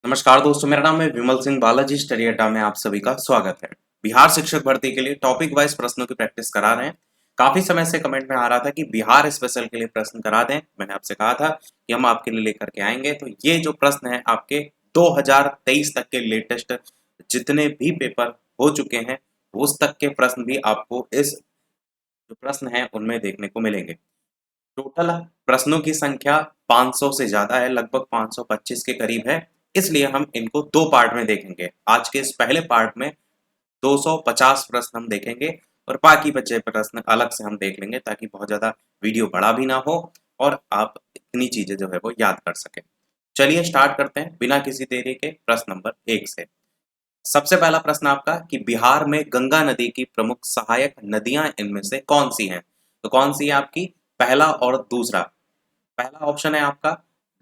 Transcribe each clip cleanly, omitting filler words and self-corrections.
नमस्कार दोस्तों, मेरा नाम है विमल सिंह बालाजी। स्टडी अड्डा में आप सभी का स्वागत है। बिहार शिक्षक भर्ती के लिए टॉपिक वाइज प्रश्नों की प्रैक्टिस करा रहे हैं। काफी समय से कमेंट में आ रहा था कि बिहार स्पेशल के लिए प्रश्न करा दें। मैंने आपसे कहा था कि हम आपके लिए लेकर के आएंगे। तो ये जो प्रश्न है आपके 2023 तक के लेटेस्ट जितने भी पेपर हो चुके हैं उस तक के प्रश्न भी आपको इस जो प्रश्न है उनमें देखने को मिलेंगे। टोटल प्रश्नों की संख्या 500 से ज्यादा है, लगभग 525 के करीब है। इसलिए हम इनको दो पार्ट में देखेंगे। आज के इस पहले पार्ट में 250 प्रश्न हम देखेंगे और बाकी बचे प्रश्न अलग से हम देख लेंगे, ताकि बहुत ज्यादा वीडियो बड़ा भी ना हो और आप इतनी चीजें जो है वो याद कर सकें। चलिए स्टार्ट करते हैं बिना किसी देरी के प्रश्न नंबर 1 से। सबसे पहला प्रश्न आपका कि बिहार में गंगा नदी की प्रमुख सहायक नदियां इनमें से कौन सी हैं? तो कौन सी है आपकी? पहला और दूसरा। पहला ऑप्शन है आपका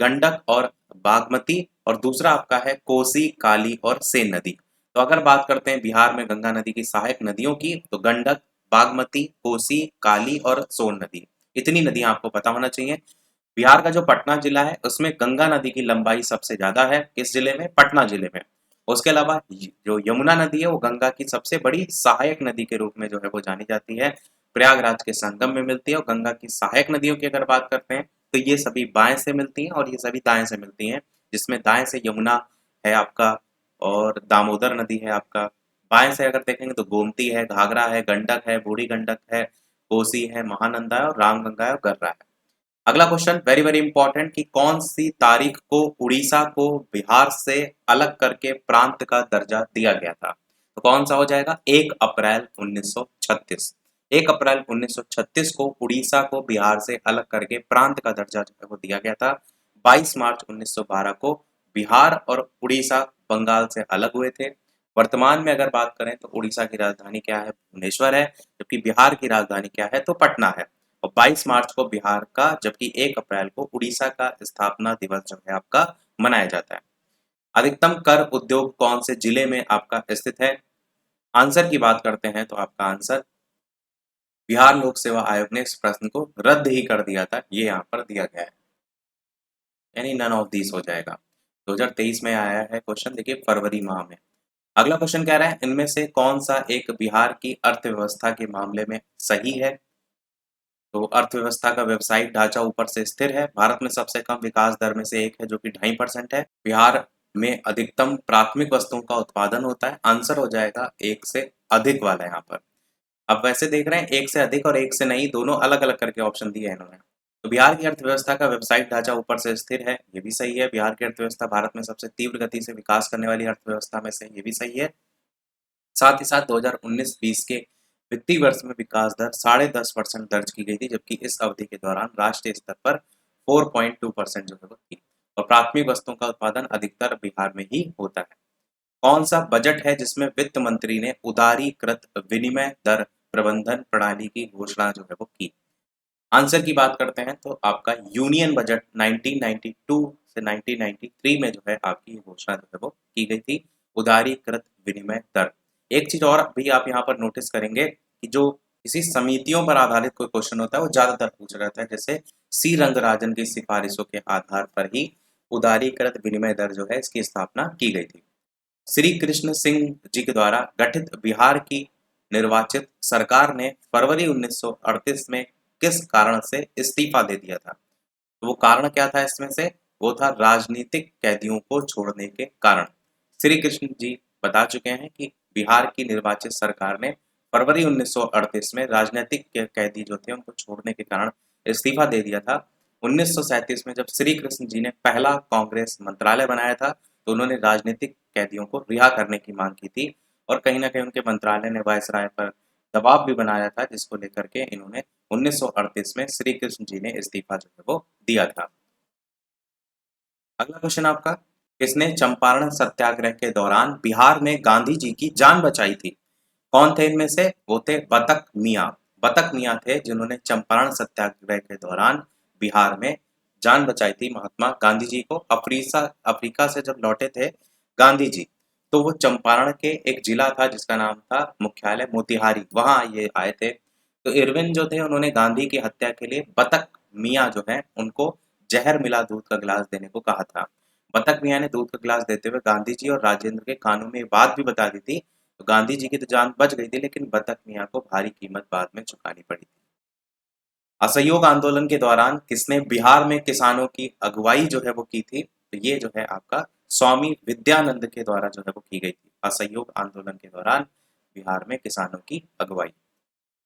गंडक और बागमती और दूसरा आपका है कोसी, काली और सेन नदी। तो अगर बात करते हैं बिहार में गंगा नदी की सहायक नदियों की, तो गंडक, बागमती, कोसी, काली और सोन नदी, इतनी नदियां आपको पता होना चाहिए। बिहार का जो पटना जिला है उसमें गंगा नदी की लंबाई सबसे ज्यादा है। किस जिले में? पटना जिले में। उसके अलावा जो यमुना नदी है वो गंगा की सबसे बड़ी सहायक नदी के रूप में जो है वो जानी जाती है। प्रयागराज के संगम में मिलती है। और गंगा की सहायक नदियों की अगर बात करते हैं तो ये सभी बाएं से मिलती हैं और ये सभी दाएं से मिलती हैं, जिसमें दाएं से यमुना है आपका और दामोदर नदी है आपका। बाएं से अगर देखेंगे तो गोमती है, घाघरा है, गंडक है, बूढ़ी गंडक है, कोसी है, महानंदा है और रामगंगा है और गर्रा है। अगला क्वेश्चन वेरी वेरी इंपॉर्टेंट कि कौन सी तारीख को उड़ीसा को बिहार से अलग करके प्रांत का दर्जा दिया गया था? तो कौन सा हो जाएगा? 1 अप्रैल 1936। 1 अप्रैल 1936 को उड़ीसा को बिहार से अलग करके प्रांत का दर्जा जो है वो दिया गया था। 22 मार्च 1912 को बिहार और उड़ीसा बंगाल से अलग हुए थे। वर्तमान में अगर बात करें तो उड़ीसा की राजधानी क्या है? भुवनेश्वर है। जबकि बिहार की राजधानी क्या है? तो पटना है। और 22 मार्च को बिहार का, जबकि 1 अप्रैल को उड़ीसा का स्थापना दिवस जो है आपका मनाया जाता है। अधिकतम कर उद्योग कौन से जिले में आपका स्थित है? आंसर की बात करते हैं तो आपका आंसर बिहार लोक सेवा आयोग ने इस प्रश्न को रद्द ही कर दिया था, ये यहाँ पर दिया गया है, यानी नन ऑफ दिस हो जाएगा। 2023 में आया है क्वेश्चन, देखिए फरवरी माह में। अगला क्वेश्चन कह रहा है इनमें से कौन सा एक बिहार की अर्थव्यवस्था के मामले में सही है? तो अर्थव्यवस्था का व्यवसायिक ढांचा ऊपर से स्थिर है। भारत में सबसे कम विकास दर में से एक है जो कि 2.5% है। बिहार में अधिकतम प्राथमिक वस्तुओं का उत्पादन होता है। आंसर हो जाएगा एक से अधिक वाला यहाँ पर। अब वैसे देख रहे हैं एक से अधिक और एक से नहीं, दोनों अलग अलग करके ऑप्शन दिए हैं इन्होंने। तो बिहार की अर्थव्यवस्था का व्यवसायिक ढांचा ऊपर से स्थिर है, ये भी सही है। बिहार की अर्थव्यवस्था भारत में सबसे तीव्र गति से विकास करने वाली अर्थव्यवस्था में से, ये भी सही है। साथ ही साथ 2019-20 के वित्तीय वर्ष में विकास दर 10.5% दर्ज की गई थी, जबकि इस अवधि के दौरान राष्ट्रीय स्तर पर 4.2% जो है वो थी। और प्राथमिक वस्तुओं का उत्पादन अधिकतर बिहार में ही होता है। कौन सा बजट है जिसमें वित्त मंत्री ने उदारीकृत विनिमय दर प्रबंधन प्रणाली की घोषणा जो है वो की? आंसर की बात करते हैं तो आपका यूनियन बजट 1992 से 1993 में जो है आपकी घोषणा जो है वो की गई थी, उदारीकृत विनिमय दर। एक चीज और भी आप यहाँ पर नोटिस करेंगे कि जो किसी समितियों पर आधारित कोई क्वेश्चन होता है वो ज्यादातर पूछ रहता है, जैसे सी रंगराजन की सिफारिशों के आधार पर ही उदारीकृत विनिमय दर जो है इसकी स्थापना की गई थी। श्री कृष्ण सिंह जी के द्वारा गठित बिहार की निर्वाचित सरकार ने फरवरी 1938 में किस कारण से इस्तीफा दे दिया था? तो वो कारण क्या था इसमें से? वो था राजनीतिक कैदियों को छोड़ने के कारण। श्री कृष्ण जी बता चुके हैं कि बिहार की निर्वाचित सरकार ने फरवरी 1938 में राजनीतिक कैदी जो थे उनको छोड़ने के कारण इस्तीफा दे दिया था। 1937 में जब श्री कृष्ण जी ने पहला कांग्रेस मंत्रालय बनाया था तो उन्होंने राजनीतिक कैदियों को रिहा करने की मांग की थी। और कहीं ना कहीं उनके मंत्रालय ने वायसराय पर दबाव भी बनाया था, जिसको लेकर के इन्होंने 1938 में श्री कृष्ण जी ने इस्तीफा जो है वो दिया था। अगला क्वेश्चन आपका, किसने चंपारण सत्याग्रह के दौरान बिहार में गांधी जी की जान बचाई थी? कौन थे इनमें से? वो थे बतक मियाँ। बतक मियाँ थे जिन्होंने चंपारण सत्याग्रह के दौरान बिहार में जान बचाई थी महात्मा गांधी जी को। अफ्रीका से जब लौटे थे गांधी जी, तो वो चंपारण के एक जिला था जिसका नाम था मुख्यालय मोतिहारी, वहां ये आए थे। तो इरविन जो थे उन्होंने गांधी की हत्या के लिए बतक मियाँ जो है उनको जहर मिला दूध का गिलास देने को कहा था। बतख मियाँ ने दूध का गिलास देते हुए गांधी जी और राजेंद्र के कानों में ये बात भी बता दी थी, तो गांधी जी की तो जान बच गई थी, लेकिन बतख मियाँ को भारी कीमत बाद में चुकानी पड़ी थी। असहयोग आंदोलन के दौरान किसने बिहार में किसानों की अगुवाई जो है वो की थी? तो ये जो है आपका स्वामी विद्यानंद के द्वारा जो है वो की गई थी। असहयोग आंदोलन के दौरान बिहार में किसानों की अगुवाई।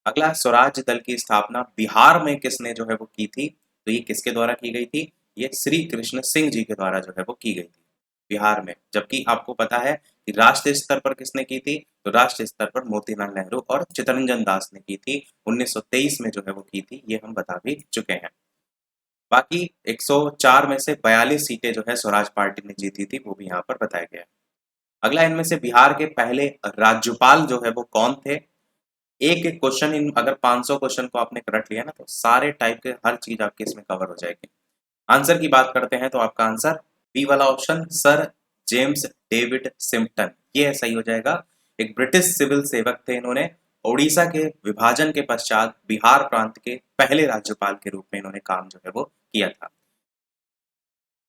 अगला, स्वराज दल की स्थापना बिहार में किसने जो है वो की थी? तो ये किसके द्वारा की गई थी? ये श्री कृष्ण सिंह जी के द्वारा जो है वो की गई थी बिहार में। जबकि आपको पता है कि राष्ट्रीय स्तर पर किसने की थी? तो राष्ट्रीय स्तर पर मोतीलाल नेहरू और चित्तरंजन दास ने की थी। 1923 में जो है वो की थी, ये हम बता भी चुके हैं। बाकी 104 में से 42 सीटें जो है स्वराज पार्टी ने जीती थी, वो भी यहाँ पर बताया गया है। अगला, इनमें से बिहार के पहले राज्यपाल जो है वो कौन थे? एक एक क्वेश्चन, इन अगर 500 क्वेश्चन को आपने रट लिया ना, तो सारे टाइप के हर चीज आपके इसमें कवर हो जाएगी। आंसर की बात करते हैं तो आपका आंसर बी वाला ऑप्शन, सर जेम्स डेविड सिम्पटन, ये सही हो जाएगा। एक ब्रिटिश सिविल सेवक थे इन्होंने। उड़ीसा के विभाजन के पश्चात बिहार प्रांत के पहले राज्यपाल के रूप में इन्होंने काम जो है वो किया था।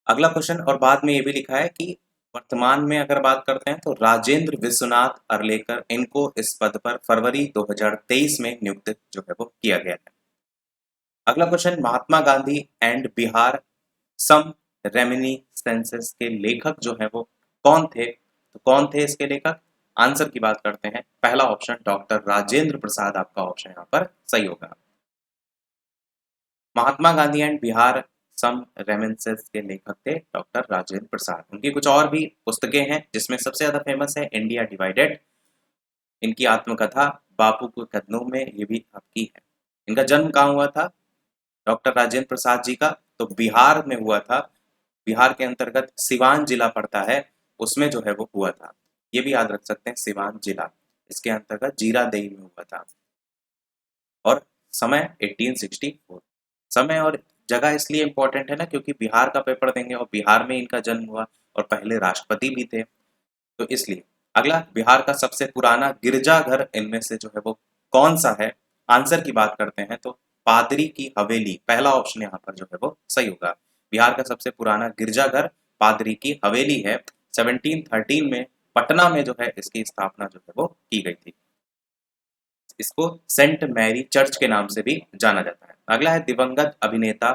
अगला क्वेश्चन, और बाद में ये भी लिखा है कि वर्तमान में अगर बात करते हैं तो राजेंद्र विश्वनाथ अर्लेकर, इनको इस पद पर फरवरी 2023 में नियुक्त जो है वो किया गया है। अगला question, Mahatma Gandhi and Bihar some reminiscences के लेखक जो है वो कौन थे? तो कौन थे इसके लेखक? आंसर की बात करते हैं, पहला ऑप्शन डॉक्टर राजेंद्र प्रसाद आपका ऑप्शन यहाँ पर सही होगा। Mahatma Gandhi and Bihar some reminiscence के लेखक थे डॉक्टर राजेंद्र प्रसाद। उनकी कुछ और भी पुस्तकें हैं, जिसमें सबसे ज्यादा फेमस है इंडिया डिवाइडेड, इनकी आत्मकथा बापू के कदमों में, ये भी आपकी है। इनका जन्म कहाँ हुआ था डॉक्टर राजेंद्र प्रसाद जी का? तो बिहार में हुआ था। बिहार के अंतर्गत सिवान जिला पड़ता है, उसमें जो है वो हुआ था। ये भी याद रख सकते हैं, सिवान जिला, इसके अंतर्गत जीरादेई में हुआ था। और समय 1864। समय और जगह इसलिए इम्पोर्टेंट है ना, क्योंकि बिहार का पेपर देंगे और बिहार में इनका जन्म हुआ और पहले राष्ट्रपति भी थे, तो इसलिए। अगला, बिहार का सबसे पुराना गिरजाघर इनमें से जो है वो कौन सा है? आंसर की बात करते हैं तो पादरी की हवेली, पहला ऑप्शन यहाँ पर जो है वो सही होगा। बिहार का सबसे पुराना गिरजाघर पादरी की हवेली है। 1713 में पटना में जो है इसकी स्थापना जो है वो की गई थी। इसको सेंट मैरी चर्च के नाम से भी जाना जाता है। अगला है दिवंगत अभिनेता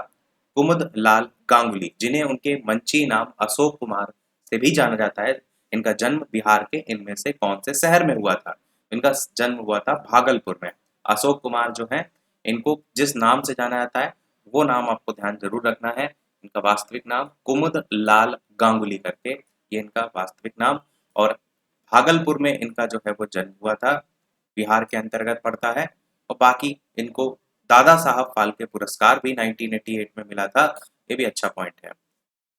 कुमुद लाल गांगुली, जिन्हें उनके मंची नाम अशोक कुमार से भी जाना जाता है। इनका जन्म बिहार के इनमें से कौन से शहर में हुआ था? इनका जन्म हुआ था भागलपुर में। अशोक कुमार जो है, इनको जिस नाम से जाना जाता है वो नाम आपको ध्यान जरूर रखना है। इनका वास्तविक नाम कुमुद लाल गांगुली करके, ये इनका वास्तविक नाम। और भागलपुर में इनका जो है वो जन्म हुआ था, बिहार के अंतर्गत पड़ता है। और बाकी इनको दादा साहब फाल्के पुरस्कार भी 1988 में मिला था, ये भी अच्छा पॉइंट है।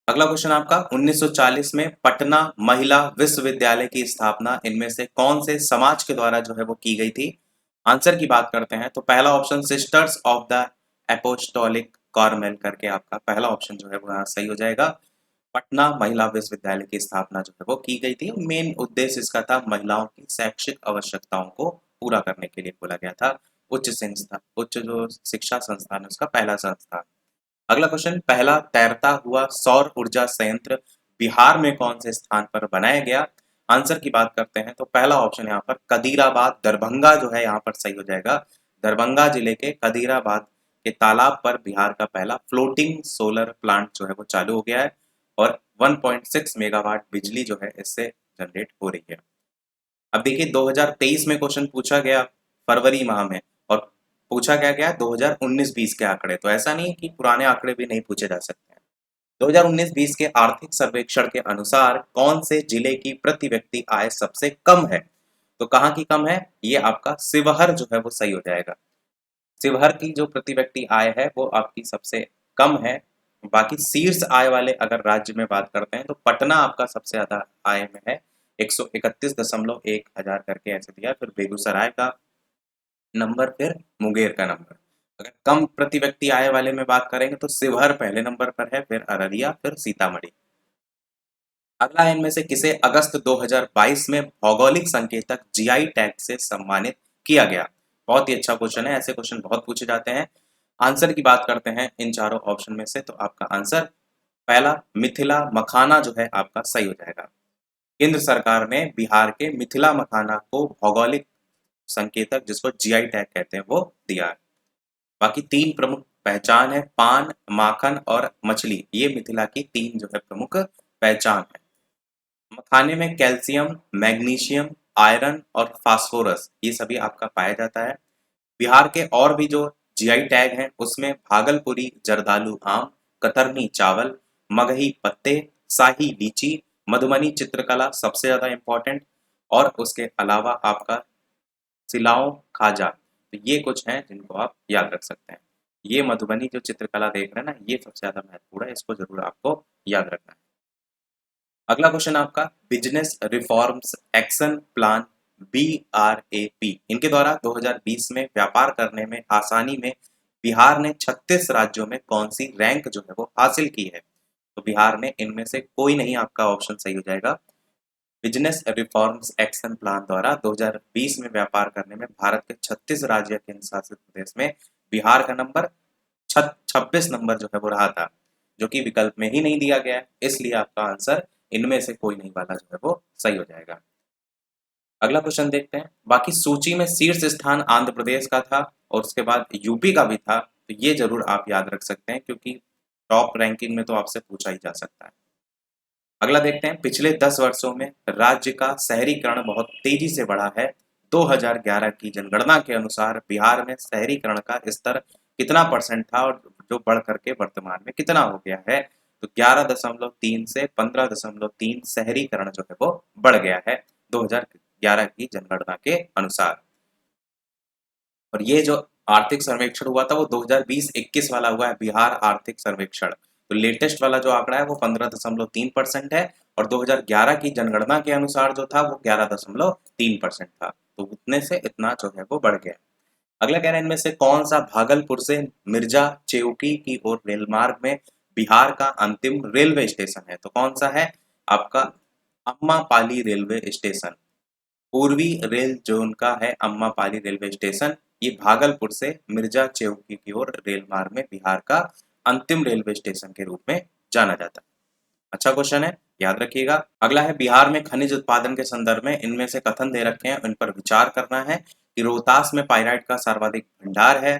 अगला क्वेश्चन आपका, 1940 में पटना महिला विश्वविद्यालय की स्थापना इनमें से कौन से समाज के द्वारा जो है वो की गई थी? आंसर की बात करते हैं तो पहला option sisters of the apostolic Carmel करके आपका पहला ऑप्शन जो है वो यहाँ सही हो जाएगा। पटना महिला विश्वविद्यालय की स्थापना जो है वो की गई थी। मेन उद्देश्य इसका था महिलाओं की शैक्षिक आवश्यकताओं को पूरा करने के लिए खोला गया था। उच्च जो शिक्षा संस्थान है उसका पहला संस्थान। अगला क्वेश्चन, पहला तैरता हुआ सौर ऊर्जा संयंत्र बिहार में कौन से स्थान पर बनाया गया? आंसर की बात करते हैं तो पहला ऑप्शन यहाँ पर कदीराबाद दरभंगा जो है यहाँ पर सही हो जाएगा। दरभंगा जिले के कदीराबाद के तालाब पर बिहार का पहला फ्लोटिंग सोलर प्लांट जो है वो चालू हो गया है और 1.6 मेगावाट बिजली जो है इससे जनरेट हो रही है। अब देखिए 2023 में क्वेश्चन पूछा गया फरवरी माह में, और पूछा क्या गया 2019-20 के आंकड़े, तो ऐसा नहीं है कि पुराने आंकड़े भी नहीं पूछे जा सकते हैं। 2019-20 के आर्थिक सर्वेक्षण के अनुसार कौन से जिले की प्रति व्यक्ति आय सबसे कम है? तो कहाँ की कम है? ये आपका शिवहर जो है वो सही हो जाएगा। शिवहर की जो प्रति व्यक्ति आय है वो आपकी सबसे कम है। बाकी शीर्ष आय वाले अगर राज्य में बात करते हैं तो पटना आपका सबसे ज्यादा आय में है, 131.1 हजार करके ऐसे दिया। फिर बेगूसराय का नंबर, फिर मुंगेर का नंबर। अगर कम प्रति व्यक्ति आय वाले में बात करेंगे तो शिवहर पहले नंबर पर है, फिर अररिया, फिर सीतामढ़ी। अगला है, इनमें से किसे अगस्त 2022 में भौगोलिक संकेतक जीआई टैग से सम्मानित किया गया? बहुत ही अच्छा क्वेश्चन है, ऐसे क्वेश्चन बहुत पूछे जाते हैं। आंसर की बात करते हैं इन चारों ऑप्शन में से तो आपका आंसर पहला मिथिला मखाना जो है आपका सही हो जाएगा। केंद्र सरकार ने बिहार के मिथिला मखाना को भौगोलिक संकेतक, जिसको जीआई टैग कहते हैं, वो दिया है। बाकी तीन प्रमुख पहचान है, पान, माखन और मछली, ये मिथिला की तीन जो है प्रमुख पहचान है। मखाने में कैल्शियम, मैग्नीशियम, आयरन और फास्फोरस, ये सभी आपका पाया जाता है। बिहार के और भी जो जीआई टैग हैं उसमें भागलपुरी जर्दालू आम, कतरनी चावल, मगही पत्ते, शाही लीची, मधुबनी चित्रकला सबसे ज्यादा इंपॉर्टेंट, और उसके अलावा आपका सिलाओ खाजा। तो ये कुछ हैं जिनको आप याद रख सकते हैं। ये मधुबनी जो चित्रकला देख रहे हैं ना, ये सबसे ज्यादा महत्वपूर्ण है, इसको जरूर आपको याद रखना है। अगला क्वेश्चन आपका, business reforms action plan BRAP, इनके द्वारा 2020 में व्यापार करने में आसानी में बिहार ने 36 राज्यों में कौन सी रैंक जो है वो हासिल की है? तो बिहार ने इनमें से कोई नहीं, आपका ऑप्शन सही हो जाएगा। बिजनेस रिफॉर्म्स एक्शन प्लान द्वारा 2020 में व्यापार करने में भारत के 36 राज्य केंद्र शासित प्रदेश में बिहार का नंबर 26 नंबर जो है वो रहा था, जो कि विकल्प में ही नहीं दिया गया है, इसलिए आपका आंसर इनमें से कोई नहीं वाला जो है वो सही हो जाएगा। अगला क्वेश्चन देखते हैं। बाकी सूची में शीर्ष स्थान आंध्र प्रदेश का था और उसके बाद यूपी का भी था, तो ये जरूर आप याद रख सकते हैं क्योंकि टॉप रैंकिंग में तो आपसे पूछा ही जा सकता है। अगला देखते हैं, पिछले 10 वर्षों में राज्य का शहरीकरण बहुत तेजी से बढ़ा है। 2011 की जनगणना के अनुसार बिहार में शहरीकरण का स्तर कितना परसेंट था और जो बढ़ करके वर्तमान में कितना हो गया है? तो 11.3 से 15.3 शहरीकरण जो है वो बढ़ गया है 2011 की जनगणना के अनुसार। और ये जो आर्थिक सर्वेक्षण हुआ था वो 2020-21 वाला हुआ है, बिहार आर्थिक सर्वेक्षण। तो लेटेस्ट वाला जो आंकड़ा है वो 15.3% है और 2011 की जनगणना के अनुसार जो था वो 11.3% था। तो उतने से इतना जो है वो बढ़ गया। अगला कह रहे हैं, इनमें से कौन सा भागलपुर से मिर्जा चेउकी की ओर रेल मार्ग में बिहार का अंतिम रेलवे स्टेशन है? तो कौन सा है आपका? अम्मापाली रेलवे स्टेशन। पूर्वी रेल जोन का है अम्मापाली रेलवे स्टेशन। ये भागलपुर से मिर्जा चेउकी की ओर रेल मार्ग में बिहार का अंतिम रेलवे स्टेशन के रूप में जाना जाता है। अच्छा क्वेश्चन है, याद रखिएगा। अगला है, बिहार में खनिज उत्पादन के संदर्भ में इनमें से कथन दे रखे हैं, इन पर विचार करना है कि रोहतास में पाइराइट का सर्वाधिक भंडार है।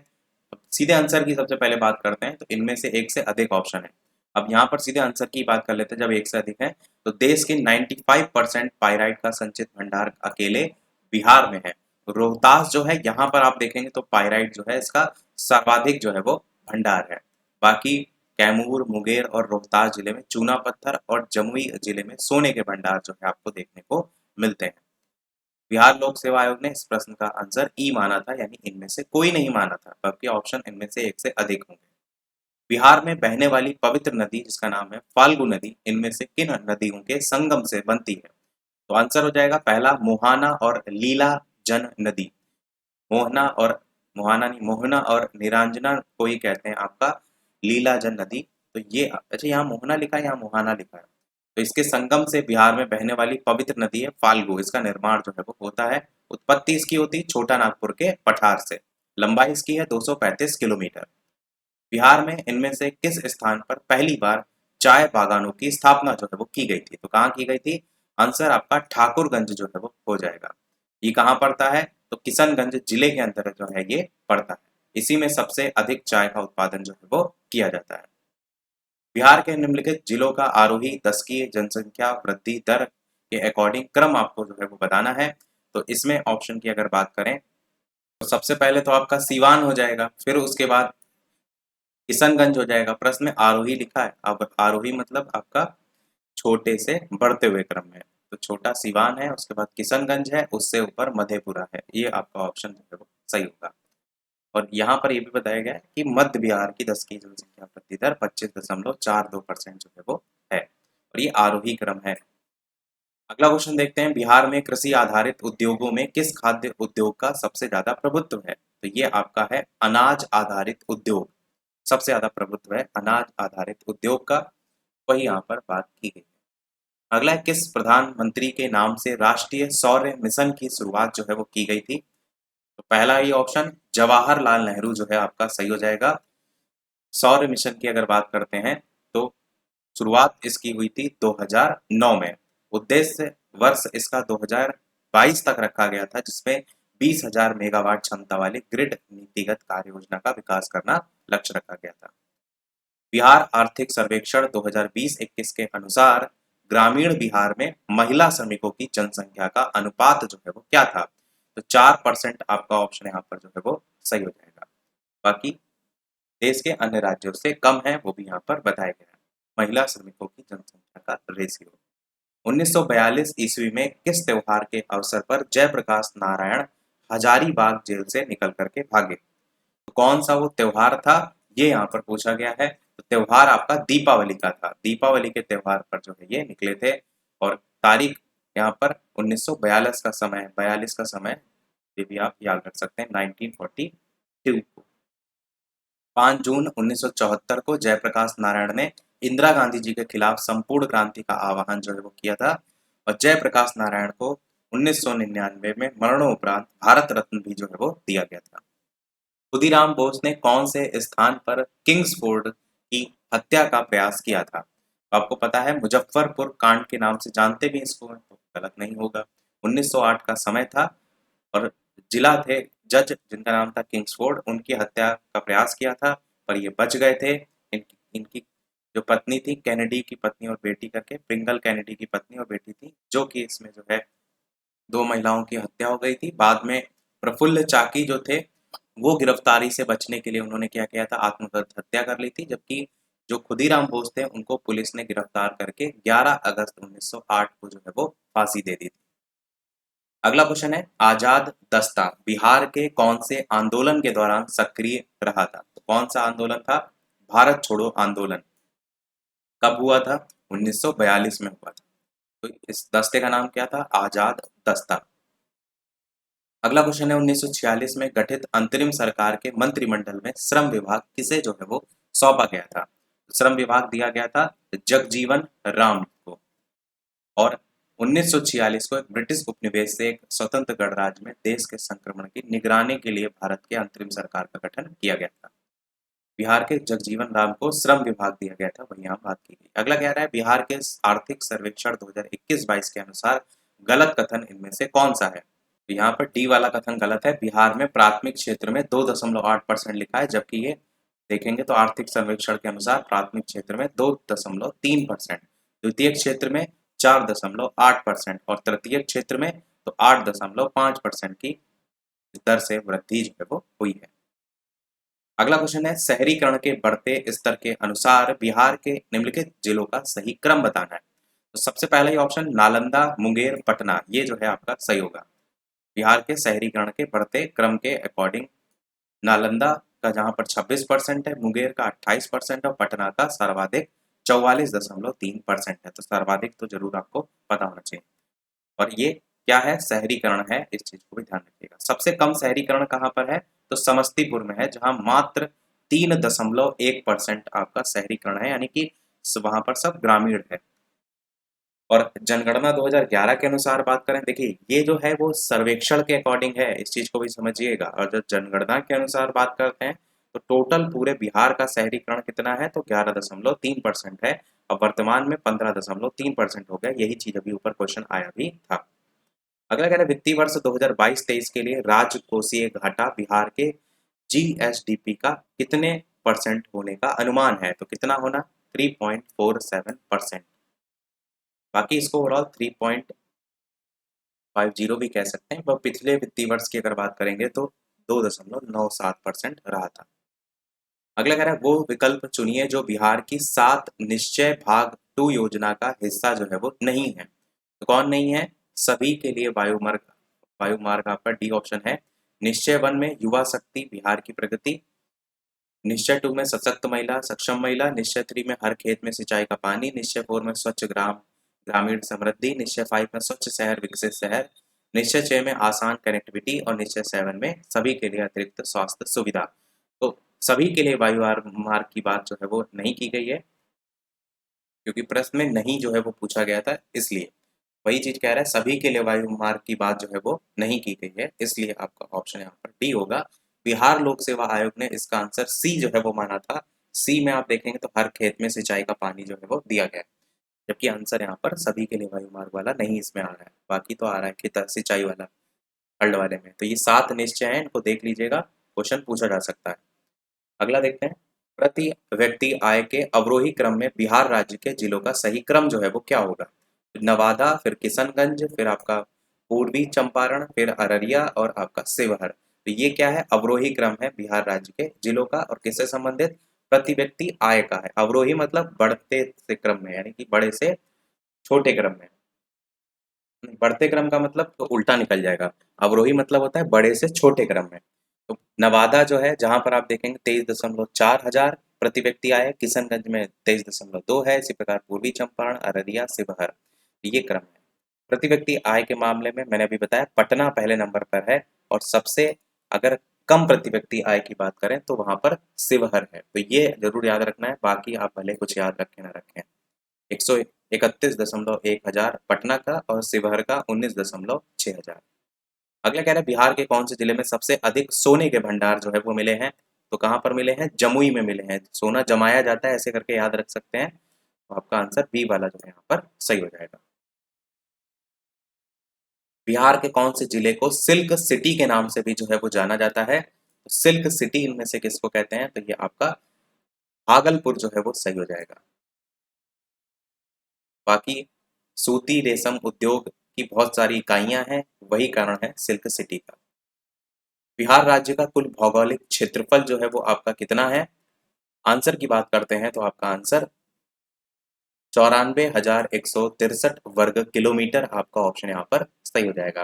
अब सीधे आंसर की सबसे पहले बात करते हैं, तो इनमें से एक से अधिक ऑप्शन है। अब यहाँ पर सीधे आंसर की बात कर लेते हैं। जब एक से अधिक है तो देश के 95% पाइराइट का संचित भंडार अकेले बिहार में है। रोहतास जो है, यहाँ पर आप देखेंगे तो पाइराइट जो है इसका सर्वाधिक जो है वो भंडार है। बाकी कैमूर, मुंगेर और रोहतास जिले में चूना पत्थर और जमुई जिले में सोने के भंडार जो है आपको देखने को मिलते हैं। बिहार लोक सेवा आयोग ने इस प्रश्न का आंसर ई माना था, यानी इनमें से कोई नहीं माना था, बल्कि ऑप्शन इनमें से एक से अधिक होंगे। बिहार में बहने वाली पवित्र नदी जिसका नाम है फाल्गु नदी, इनमें से किन नदियों के संगम से बनती है? तो आंसर हो जाएगा पहला मोहाना और लीला जन नदी। मोहना और मोहाना नहीं, मोहना और निरंजना को ही कहते हैं आपका लीलाजन नदी। तो ये अच्छा, यहाँ मोहना लिखा है, यहाँ मोहाना लिखा है। तो इसके संगम से बिहार में बहने वाली पवित्र नदी है फाल्गु। इसका निर्माण जो है वो होता है, उत्पत्ति इसकी होती है छोटा नागपुर के पठार से। लंबाई इसकी है 235 किलोमीटर। बिहार में इनमें से किस स्थान पर पहली बार चाय बागानों की स्थापना जो है वो की गई थी? तो कहाँ की गई थी? आंसर आपका ठाकुरगंज जो है वो हो जाएगा। ये कहाँ पड़ता है? तो किशनगंज जिले के अंतर्गत जो है ये पड़ता है। इसी में सबसे अधिक चाय का उत्पादन जो है वो किया जाता है। बिहार के निम्नलिखित जिलों का आरोही दशकीय जनसंख्या वृद्धि दर के अकॉर्डिंग क्रम आपको जो है वो बताना है। तो इसमें ऑप्शन की अगर बात करें तो सबसे पहले तो आपका सीवान हो जाएगा, फिर उसके बाद किशनगंज हो जाएगा। प्रश्न में आरोही लिखा है, अब आरोही मतलब आपका छोटे से बढ़ते हुए क्रम में। तो छोटा सिवान है, उसके बाद किशनगंज है, उससे ऊपर मधेपुरा है। ये आपका ऑप्शन जो है वो सही होगा। और यहाँ पर ये भी बताया गया है कि मध्य बिहार की 10 की जनसंख्या वृद्धि दर 25.42% जो है वो है, और ये आरोही क्रम है। अगला क्वेश्चन देखते हैं, बिहार में कृषि आधारित उद्योगों में किस खाद्य उद्योग का सबसे ज्यादा प्रभुत्व है? तो ये आपका है अनाज आधारित उद्योग। सबसे ज्यादा प्रभुत्व है अनाज आधारित उद्योग का, वही यहाँ पर बात की गई है। अगला है, किस प्रधानमंत्री के नाम से राष्ट्रीय सौर मिशन की शुरुआत जो है वो की गई थी? तो पहला ही ऑप्शन जवाहरलाल नेहरू जो है आपका सही हो जाएगा। सौर मिशन की अगर बात करते हैं तो शुरुआत इसकी हुई थी 2009 में। उद्देश्य वर्ष इसका 2022 तक रखा गया था, जिसमें 20,000 मेगावाट क्षमता वाली ग्रिड नीतिगत कार्य योजना का विकास करना लक्ष्य रखा गया था। बिहार आर्थिक सर्वेक्षण 2020-21 के अनुसार ग्रामीण बिहार में महिला श्रमिकों की जनसंख्या का अनुपात जो है वो क्या था? तो 4% आपका ऑप्शन यहाँ पर जो है वो सही हो जाएगा। बाकी देश के अन्य राज्यों से कम है वो भी यहाँ पर बताया गया है। महिला श्रमिकों की जनसंख्या का रेशियो 1942 ईस्वी में किस त्योहार के अवसर पर जयप्रकाश नारायण हजारीबाग जेल से निकल करके भागे? तो कौन सा वो त्योहार था, ये यहाँ पर पूछा गया है। तो त्योहार आपका दीपावली का था। दीपावली के त्योहार पर जो है ये निकले थे और तारीख यहाँ पर 1942 का समय, 42 का समय, ये भी आप याद रख सकते हैं 1942 को। 5 जून 1974 को जयप्रकाश नारायण ने इंदिरा गांधी जी के खिलाफ संपूर्ण क्रांति का आह्वान जो है वो किया था और जयप्रकाश नारायण को 1999 में मरणोपरांत भारत रत्न भी जो है वो दिया गया था। खुदीराम बोस ने कौन से स्थान पर किंग्सफोर्ड की हत्या का प्रयास किया था? तो आपको पता है मुजफ्फरपुर कांड के नाम से जानते भी इसको, तो गलत नहीं होगा। 1908 का समय था और जिला थे जज जिनका नाम था किंग्सफोर्ड, उनकी हत्या का प्रयास किया था पर ये बच गए थे। इनकी जो पत्नी थी, कैनेडी की पत्नी और बेटी करके, प्रिंगल कैनेडी की पत्नी और बेटी थी, जो कि इसमें जो है 2 महिलाओं की हत्या हो गई थी। बाद में प्रफुल्ल चाकी जो थे वो गिरफ्तारी से बचने के लिए उन्होंने क्या किया था, आत्महत्या कर ली थी, जबकि जो खुदीराम बोस थे उनको पुलिस ने गिरफ्तार करके 11 अगस्त 1908 को जो है वो फांसी दे दी थी। अगला क्वेश्चन है, आजाद दस्ता बिहार के कौन से आंदोलन के दौरान सक्रिय रहा था? तो कौन सा आंदोलन था? भारत छोड़ो आंदोलन। कब हुआ था? 1942 में हुआ था। तो इस दस्ते का नाम क्या था? आजाद दस्ता। अगला क्वेश्चन है, 1946 में गठित अंतरिम सरकार के मंत्रिमंडल में श्रम विभाग किसे जो है वो सौंपा गया था? श्रम विभाग दिया गया था जगजीवन राम को। और 1946 को एक ब्रिटिश उपनिवेश से एक स्वतंत्र गणराज्य में देश के संक्रमण की निगरानी के लिए भारत के अंतरिम सरकार का गठन किया गया था। बिहार के जगजीवन राम को श्रम विभाग दिया गया था, वही यहाँ बात की गई। अगला कह रहा है, बिहार के आर्थिक सर्वेक्षण 2021-22 के अनुसार गलत कथन इनमें से कौन सा है? तो यहाँ पर डी वाला कथन गलत है। बिहार में प्राथमिक क्षेत्र में 2.8% लिखा है, जबकि ये देखेंगे तो आर्थिक सर्वेक्षण के अनुसार प्राथमिक क्षेत्र में 2.3%, द्वितीय क्षेत्र में 4.8% और तृतीय क्षेत्र में तो 8.5% की दर से वृद्धि जो है वो हुई है। अगला क्वेश्चन है, शहरीकरण के बढ़ते स्तर के अनुसार बिहार के निम्नलिखित जिलों का सही क्रम बताना है। तो सबसे पहला ही ऑप्शन नालंदा, मुंगेर, पटना, ये जो है आपका सही होगा। बिहार के शहरीकरण के बढ़ते क्रम के अकॉर्डिंग नालंदा का जहां पर 26% है, मुंगेर का 28% और पटना का सर्वाधिक 44.3% है। तो सर्वाधिक तो जरूर आपको पता होना चाहिए। और ये क्या है? शहरीकरण है, इस चीज को भी ध्यान रखिएगा। सबसे कम शहरीकरण कहाँ पर है? तो समस्तीपुर में है, जहां मात्र 3.1% आपका शहरीकरण है, यानी कि वहां पर सब ग्रामीण है। और जनगणना 2011 के अनुसार बात करें, देखिए ये जो है वो सर्वेक्षण के अकॉर्डिंग है, इस चीज को भी समझिएगा। और जब जनगणना के अनुसार बात करते हैं तो टोटल पूरे बिहार का शहरीकरण कितना है? तो 11.3% है और वर्तमान में 15.3% हो गया। यही चीज अभी ऊपर क्वेश्चन आया भी था। अगला कह रहा है, वित्तीय वर्ष 2022-23 के लिए राजकोषीय घाटा बिहार के जीएसडीपी का कितने परसेंट होने का अनुमान है? तो कितना होना? 3.47%। बाकी इसको ओवरऑल 3.50 भी कह सकते हैं, पर पिछले वित्तीय वर्ष की अगर बात करेंगे तो 2.97% रहा था। अगला कह रहा है, वो विकल्प चुनिए जो बिहार की 7 निश्चय भाग 2 योजना का हिस्सा जो है वो नहीं है। तो कौन नहीं है? सभी के लिए वायुमार्ग, वायुमार्ग आपका डी ऑप्शन है। निश्चय 1 में युवा शक्ति बिहार की प्रगति, निश्चय 2 में सशक्त महिला सक्षम महिला, निश्चय 3 में हर खेत में सिंचाई का पानी, निश्चय 4 में स्वच्छ ग्राम ग्रामीण समृद्धि, निश्चय 5 में स्वच्छ शहर विकसित शहर, निश्चय 6 में आसान कनेक्टिविटी और निश्चय 7 में सभी के लिए अतिरिक्त स्वास्थ्य सुविधा। तो सभी के लिए वायु मार्ग की बात जो है वो नहीं की गई है, क्योंकि प्रश्न में नहीं जो है वो पूछा गया था, इसलिए वही चीज कह रहा है, सभी के लिए वायु मार्ग की बात जो है वो नहीं की गई है, इसलिए आपका ऑप्शन यहाँ पर डी होगा। बिहार लोक सेवा आयोग ने इसका आंसर सी जो है वो माना था, सी में आप देखेंगे तो हर खेत में सिंचाई का पानी जो है वो दिया गया है, जबकि आंसर यहाँ पर सभी के लिए वायु मार्ग वाला नहीं इसमें आ रहा है, बाकी तो आ रहा है खेत सिंचाई वाला हल्ड वाले में। तो ये 7 निश्चय हैं, इनको देख लीजिएगा, क्वेश्चन पूछा जा सकता है। अगला देखते हैं, प्रति व्यक्ति आय के अवरोही क्रम में बिहार राज्य के जिलों का सही क्रम जो है वो क्या होगा? नवादा, फिर किशनगंज, फिर आपका पूर्वी चंपारण, फिर अररिया और आपका शिवहर। तो ये क्या है? अवरोही क्रम है बिहार राज्य के जिलों का, और किससे संबंधित? प्रति व्यक्ति आय का है। अवरोही मतलब बढ़ते से क्रम में, यानी कि बड़े से छोटे क्रम में। बढ़ते क्रम का मतलब तो उल्टा निकल जाएगा, अवरोही मतलब होता है बड़े से छोटे क्रम में। तो नवादा जो है, जहां पर आप देखेंगे 23,4 हजार प्रति व्यक्ति आए, किशनगंज में 23,2 है, इसी प्रकार पूर्वी चंपारण, अररिया, शिवहर, ये क्रम है। प्रति व्यक्ति आय के मामले में मैंने अभी बताया पटना पहले नंबर पर है, और सबसे अगर कम प्रति व्यक्ति आय की बात करें तो वहां पर शिवहर है। तो ये जरूर याद रखना है, बाकी आप भले कुछ याद रखें ना रखें। 131,1 हजार पटना का, और शिवहर का 19,6 हजार। अगला कह रहा है, बिहार के कौन से जिले में सबसे अधिक सोने के भंडार जो है वो मिले हैं? तो कहाँ पर मिले हैं? जमुई में मिले हैं। सोना जमाया जाता है, ऐसे करके याद रख सकते हैं। तो आपका आंसर बी वाला जो है यहाँ पर सही हो जाएगा। बिहार के कौन से जिले को सिल्क सिटी के नाम से भी जो है वो जाना जाता है? तो सिल्क सिटी इनमें से किसको कहते हैं? तो ये आपका भागलपुर जो है वो सही हो जाएगा। बाकी सूती रेशम उद्योग की बहुत सारी इकाइयां हैं, वही कारण है सिल्क सिटी का। बिहार राज्य का कुल भौगोलिक क्षेत्रफल जो है वो आपका कितना है? आंसर की बात करते हैं तो आपका आंसर 94,163 वर्ग किलोमीटर, आपका ऑप्शन यहाँ पर सही हो जाएगा।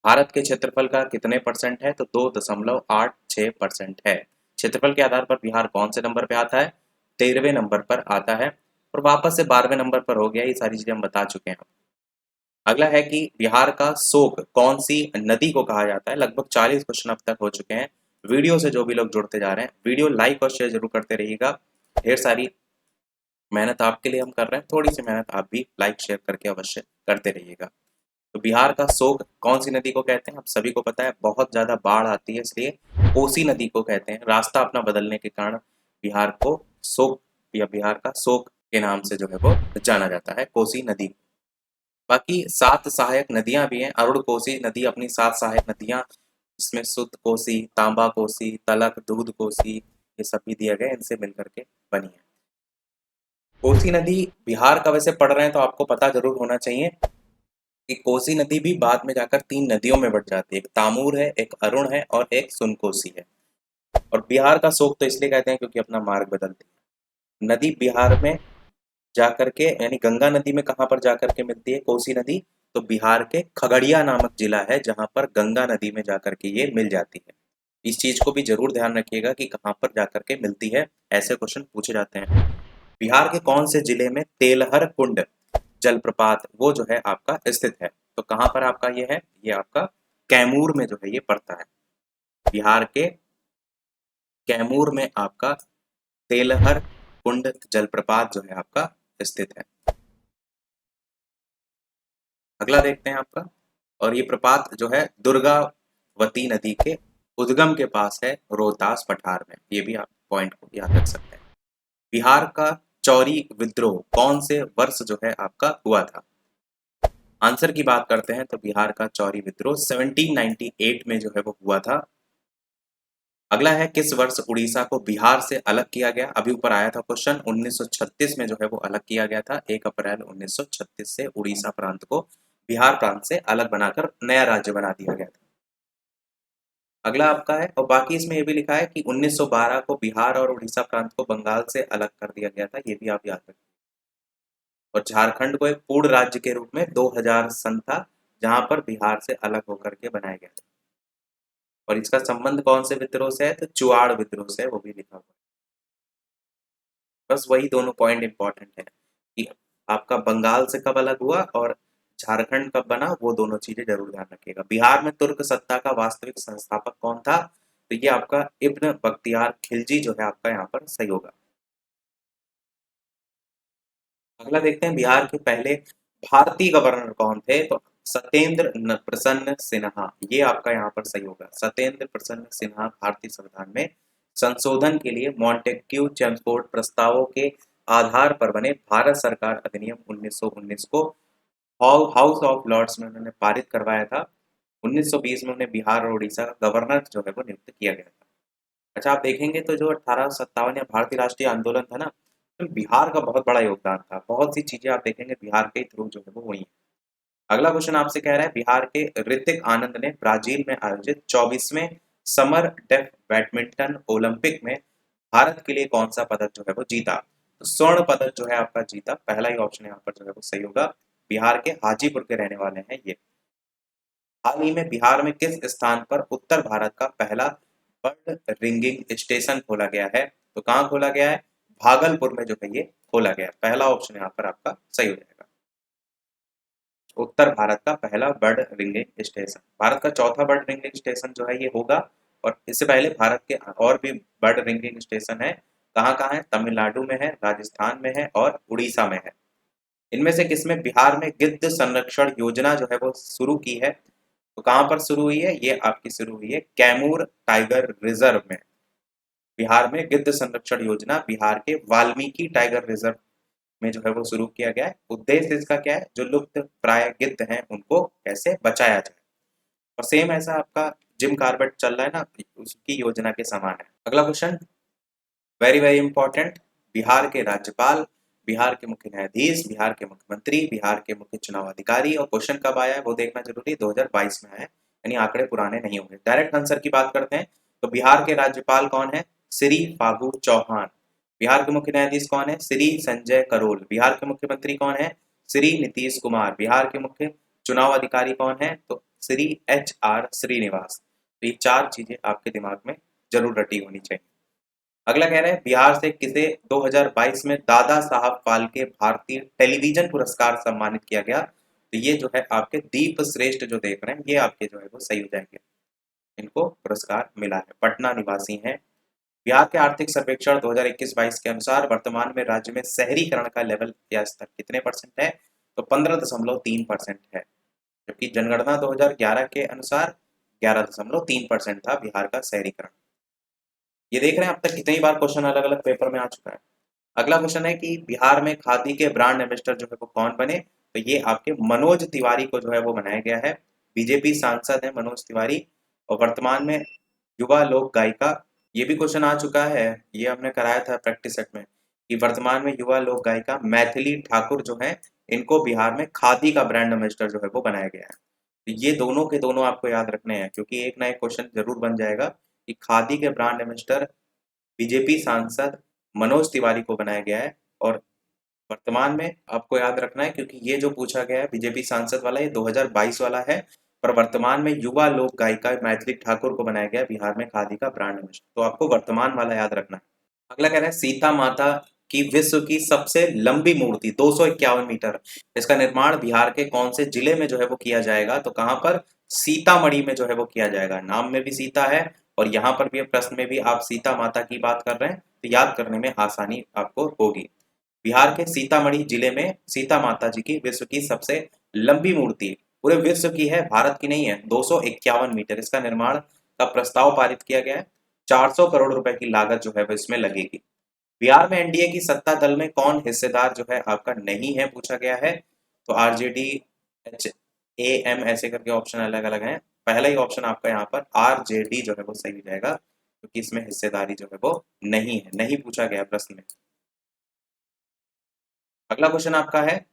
भारत के क्षेत्रफल का कितने परसेंट है? तो 2.86% है। क्षेत्रफल के आधार पर बिहार कौन से नंबर पे आता है? 13वें नंबर पर आता है, और वापस से 12वें नंबर पर हो गया। ये सारी चीजें हम बता चुके हैं। अगला है कि बिहार का शोक कौन सी नदी को कहा जाता है? लगभग 40 क्वेश्चन अब तक हो चुके हैं। वीडियो से जो भी लोग जुड़ते जा रहे हैं, वीडियो लाइक और शेयर जरूर करते रहिएगा। ढेर सारी मेहनत आपके लिए हम कर रहे हैं, थोड़ी सी मेहनत आप भी लाइक शेयर करके अवश्य करते रहिएगा। तो बिहार का शोक कौन सी नदी को कहते हैं? आप सभी को पता है, बहुत ज्यादा बाढ़ आती है, इसलिए कोसी नदी को कहते हैं। रास्ता अपना बदलने के कारण बिहार को शोक या बिहार का शोक के नाम से जो है वो जाना जाता है, कोसी नदी। बाकी 7 सहायक नदियां भी हैं। अरुण कोसी नदी अपनी 7 सहायक नदियां, इसमें सुत कोसी, तांबा कोसी, तलक, दूध कोसी, ये सब भी दिए गए, इनसे मिलकर के बनी है। कोसी नदी बिहार का वैसे पढ़ रहे हैं तो आपको पता जरूर होना चाहिए कि कोसी नदी भी बाद में जाकर 3 नदियों में बढ़ जाती है। एक तामूर है, एक अरुण है, और एक सुनकोसी है। और बिहार का शोक तो इसलिए कहते हैं क्योंकि अपना मार्ग बदलती है। नदी बिहार में जाकर के, यानी गंगा नदी में कहाँ पर जाकर के मिलती है कोसी नदी? तो बिहार के खगड़िया नामक जिला है, जहां पर गंगा नदी में जाकर के ये मिल जाती है। इस चीज को भी जरूर ध्यान रखिएगा कि कहाँ पर जाकर के मिलती है, ऐसे क्वेश्चन पूछे जाते हैं। बिहार के कौन से जिले में तेलहर कुंड जलप्रपात वो जो है आपका स्थित है? तो कहाँ पर आपका ये है? ये आपका कैमूर में जो है ये पड़ता है। बिहार के कैमूर में आपका तेलहर कुंड जलप्रपात जो है आपका स्थित है। अगला देखते हैं आपका, और ये प्रपात जो है दुर्गावती नदी के उद्गम के पास है, रोहतास पठार में। ये भी आप पॉइंट को याद रख सकते हैं। बिहार का चौरी विद्रोह कौन से वर्ष जो है आपका हुआ था? आंसर की बात करते हैं तो बिहार का चौरी विद्रोह 1798 में जो है वो हुआ था। अगला है, किस वर्ष उड़ीसा को बिहार से अलग किया गया? अभी ऊपर आया था क्वेश्चन, 1936 में जो है वो अलग किया गया था। 1 अप्रैल 1936 से उड़ीसा प्रांत को बिहार प्रांत से अलग बनाकर नया राज्य बना दिया गया था। अगला आपका है, और बाकी इसमें ये भी लिखा है कि 1912 को बिहार और उड़ीसा प्रांत को बंगाल से अलग कर दिया गया था, ये भी आप याद रखें। और झारखंड को एक पूर्ण राज्य के रूप में 2000 सन था, जहां पर बिहार से अलग होकर के बनाया गया था। और इसका संबंध कौन से विद्रोह से है? तो चुआड़ विद्रोह से, वो भी लिखा हुआ है। बस वही दोनों पॉइंट इंपॉर्टेंट है कि आपका बंगाल से कब अलग हुआ और झारखंड कब बना, वो दोनों चीजें जरूर ध्यान रखिएगा। बिहार में तुर्क सत्ता का वास्तविक संस्थापक कौन था? तो ये आपका इब्न बख्तियार खिलजी जो है आपका यहाँ पर सही होगा। अगला देखते हैं, बिहार के पहले भारतीय गवर्नर कौन थे? तो सत्येंद्र प्रसन्न सिन्हा, ये आपका यहाँ पर सही होगा। सत्येंद्र प्रसन्न सिन्हा भारतीय संविधान में संशोधन के लिए मॉन्टेग्यू चेम्सफोर्ड प्रस्तावों के आधार पर बने भारत सरकार अधिनियम 1919 को हाउस ऑफ लॉर्ड्स में उन्होंने पारित करवाया था। 1920 में उन्हें बिहार और उड़ीसा का गवर्नर जो है वो नियुक्त किया गया था। अच्छा, आप देखेंगे तो जो 1857 या भारतीय राष्ट्रीय आंदोलन था ना, तो बिहार का बहुत बड़ा योगदान था। बहुत सी चीजें आप देखेंगे बिहार के थ्रू जो है वो हुई हैं। अगला क्वेश्चन आपसे कह रहा है, बिहार के ऋतिक आनंद ने ब्राजील में आयोजित 24वें समर डेफ बैडमिंटन ओलंपिक में भारत के लिए कौन सा पदक जो है वो जीता? तो स्वर्ण पदक जो है आपका जीता। पहला ही ऑप्शन यहाँ पर जो है वो सही होगा। बिहार के हाजीपुर के रहने वाले हैं ये। हाल ही में बिहार में किस स्थान पर उत्तर भारत का पहला बर्ड रिंगिंग स्टेशन खोला गया है? तो कहाँ खोला गया है? भागलपुर में जो है ये खोला गया है। पहला ऑप्शन यहाँ पर आपका सही हो जाएगा। उत्तर भारत का पहला बर्ड रिंगिंग स्टेशन। भारत का चौथा बर्ड रिंगिंग स्टेशन जो है ये होगा। और इससे पहले भारत के और भी बर्ड रिंगिंग स्टेशन है। कहाँ कहाँ है? तमिलनाडु में है, राजस्थान में है और उड़ीसा में है। इनमें से किसमें बिहार में गिद्ध संरक्षण योजना जो है वो शुरू की है? तो कहाँ पर शुरू हुई है? ये आपकी शुरू हुई है कैमूर टाइगर रिजर्व में। बिहार में गिद्ध संरक्षण योजना बिहार के वाल्मीकि टाइगर रिजर्व में जो है वो शुरू किया गया है। उद्देश्य इसका क्या है? जो लुप्त प्राय गिद्ध हैं उनको कैसे बचाया जाए। और सेम ऐसा आपका जिम कार्बेट चल रहा है ना, उसकी योजना के समान है। अगला question very very important. Bihar के राज्यपाल, बिहार के मुख्य न्यायाधीश, बिहार के मुख्यमंत्री, बिहार के मुख्य चुनाव अधिकारी और क्वेश्चन कब आया है वो देखना जरूरी। 2022 में आया है, यानी आंकड़े पुराने नहीं होंगे। डायरेक्ट आंसर की बात करते हैं तो बिहार के राज्यपाल कौन है? श्री फागू चौहान। बिहार के मुख्य न्यायाधीश कौन है? श्री संजय करोल। बिहार के मुख्यमंत्री कौन है? श्री नीतीश कुमार। बिहार के मुख्य चुनाव अधिकारी कौन है? तो श्री HR श्रीनिवास। तो ये चार चीजें आपके दिमाग में जरूर रटी होनी चाहिए। अगला कह रहे हैं, बिहार से किसे 2022 में दादा साहब फाल्के भारतीय टेलीविजन पुरस्कार सम्मानित किया गया? तो ये जो है आपके दीप श्रेष्ठ जो देख रहे हैं ये आपके जो है वो सही हो जाएंगे। इनको पुरस्कार मिला है, पटना निवासी हैं। बिहार के आर्थिक सर्वेक्षण 2021-22 के अनुसार वर्तमान में राज्य में शहरीकरण का लेवल या स्तर कितने परसेंट है? तो 15.3% है। जबकि जनगणना 2011 के अनुसार 11.3% था बिहार का शहरीकरण। ये देख रहे हैं अब तक कितनी बार क्वेश्चन अलग अलग पेपर में आ चुका है। अगला क्वेश्चन है कि बिहार में खादी के ब्रांड एम्बेसडर जो है वो कौन बने? तो ये आपके मनोज तिवारी को जो है वो बनाया गया है। बीजेपी सांसद है मनोज तिवारी। और वर्तमान में युवा लोक गायिका, ये भी क्वेश्चन आ चुका है, ये हमने कराया था प्रैक्टिस सेट में, कि वर्तमान में युवा लोक गायिका मैथिली ठाकुर जो है इनको बिहार में खादी का ब्रांड एम्बेसडर जो है वो बनाया गया है। तो ये दोनों के दोनों आपको याद रखने हैं, क्योंकि एक ना एक क्वेश्चन जरूर बन जाएगा कि खादी के ब्रांड एम्बेसडर बीजेपी सांसद मनोज तिवारी को बनाया गया है। और वर्तमान में आपको याद रखना है, क्योंकि ये जो पूछा गया है बीजेपी सांसद वाला ये 2022 वाला है। पर वर्तमान में युवा लोक गायिका मैथिली ठाकुर को बनाया गया है बिहार में खादी का ब्रांड एम्बेसडर। तो आपको वर्तमान वाला याद रखना है। अगला कह रहे हैं, सीता माता की विश्व की सबसे लंबी मूर्ति 251 मीटर, इसका निर्माण बिहार के कौन से जिले में जो है वो किया जाएगा? तो कहां पर? सीतामढ़ी में जो है वो किया जाएगा। नाम में भी सीता है और यहाँ पर भी प्रश्न में भी आप सीता माता की बात कर रहे हैं, तो याद करने में आसानी आपको होगी। बिहार के सीतामढ़ी जिले में सीता माता जी की विश्व की सबसे लंबी मूर्ति, पूरे विश्व की है, भारत की नहीं है, 251 मीटर। इसका निर्माण का प्रस्ताव पारित किया गया है। 400 करोड़ रुपए की लागत जो है वो इसमें लगेगी। बिहार में एनडीए की सत्ता दल में कौन हिस्सेदार जो है आपका नहीं है, पूछा गया है। तो आरजेडी, HAM ऐसे करके ऑप्शन अलग अलग हैं। पहला ही ऑप्शन आपका यहाँ पर आरजेडी जो है वो सही हो जाएगा, क्योंकि इसमें हिस्सेदारी जो है वो नहीं है, नहीं पूछा गया प्रश्न में। अगला क्वेश्चन आपका है,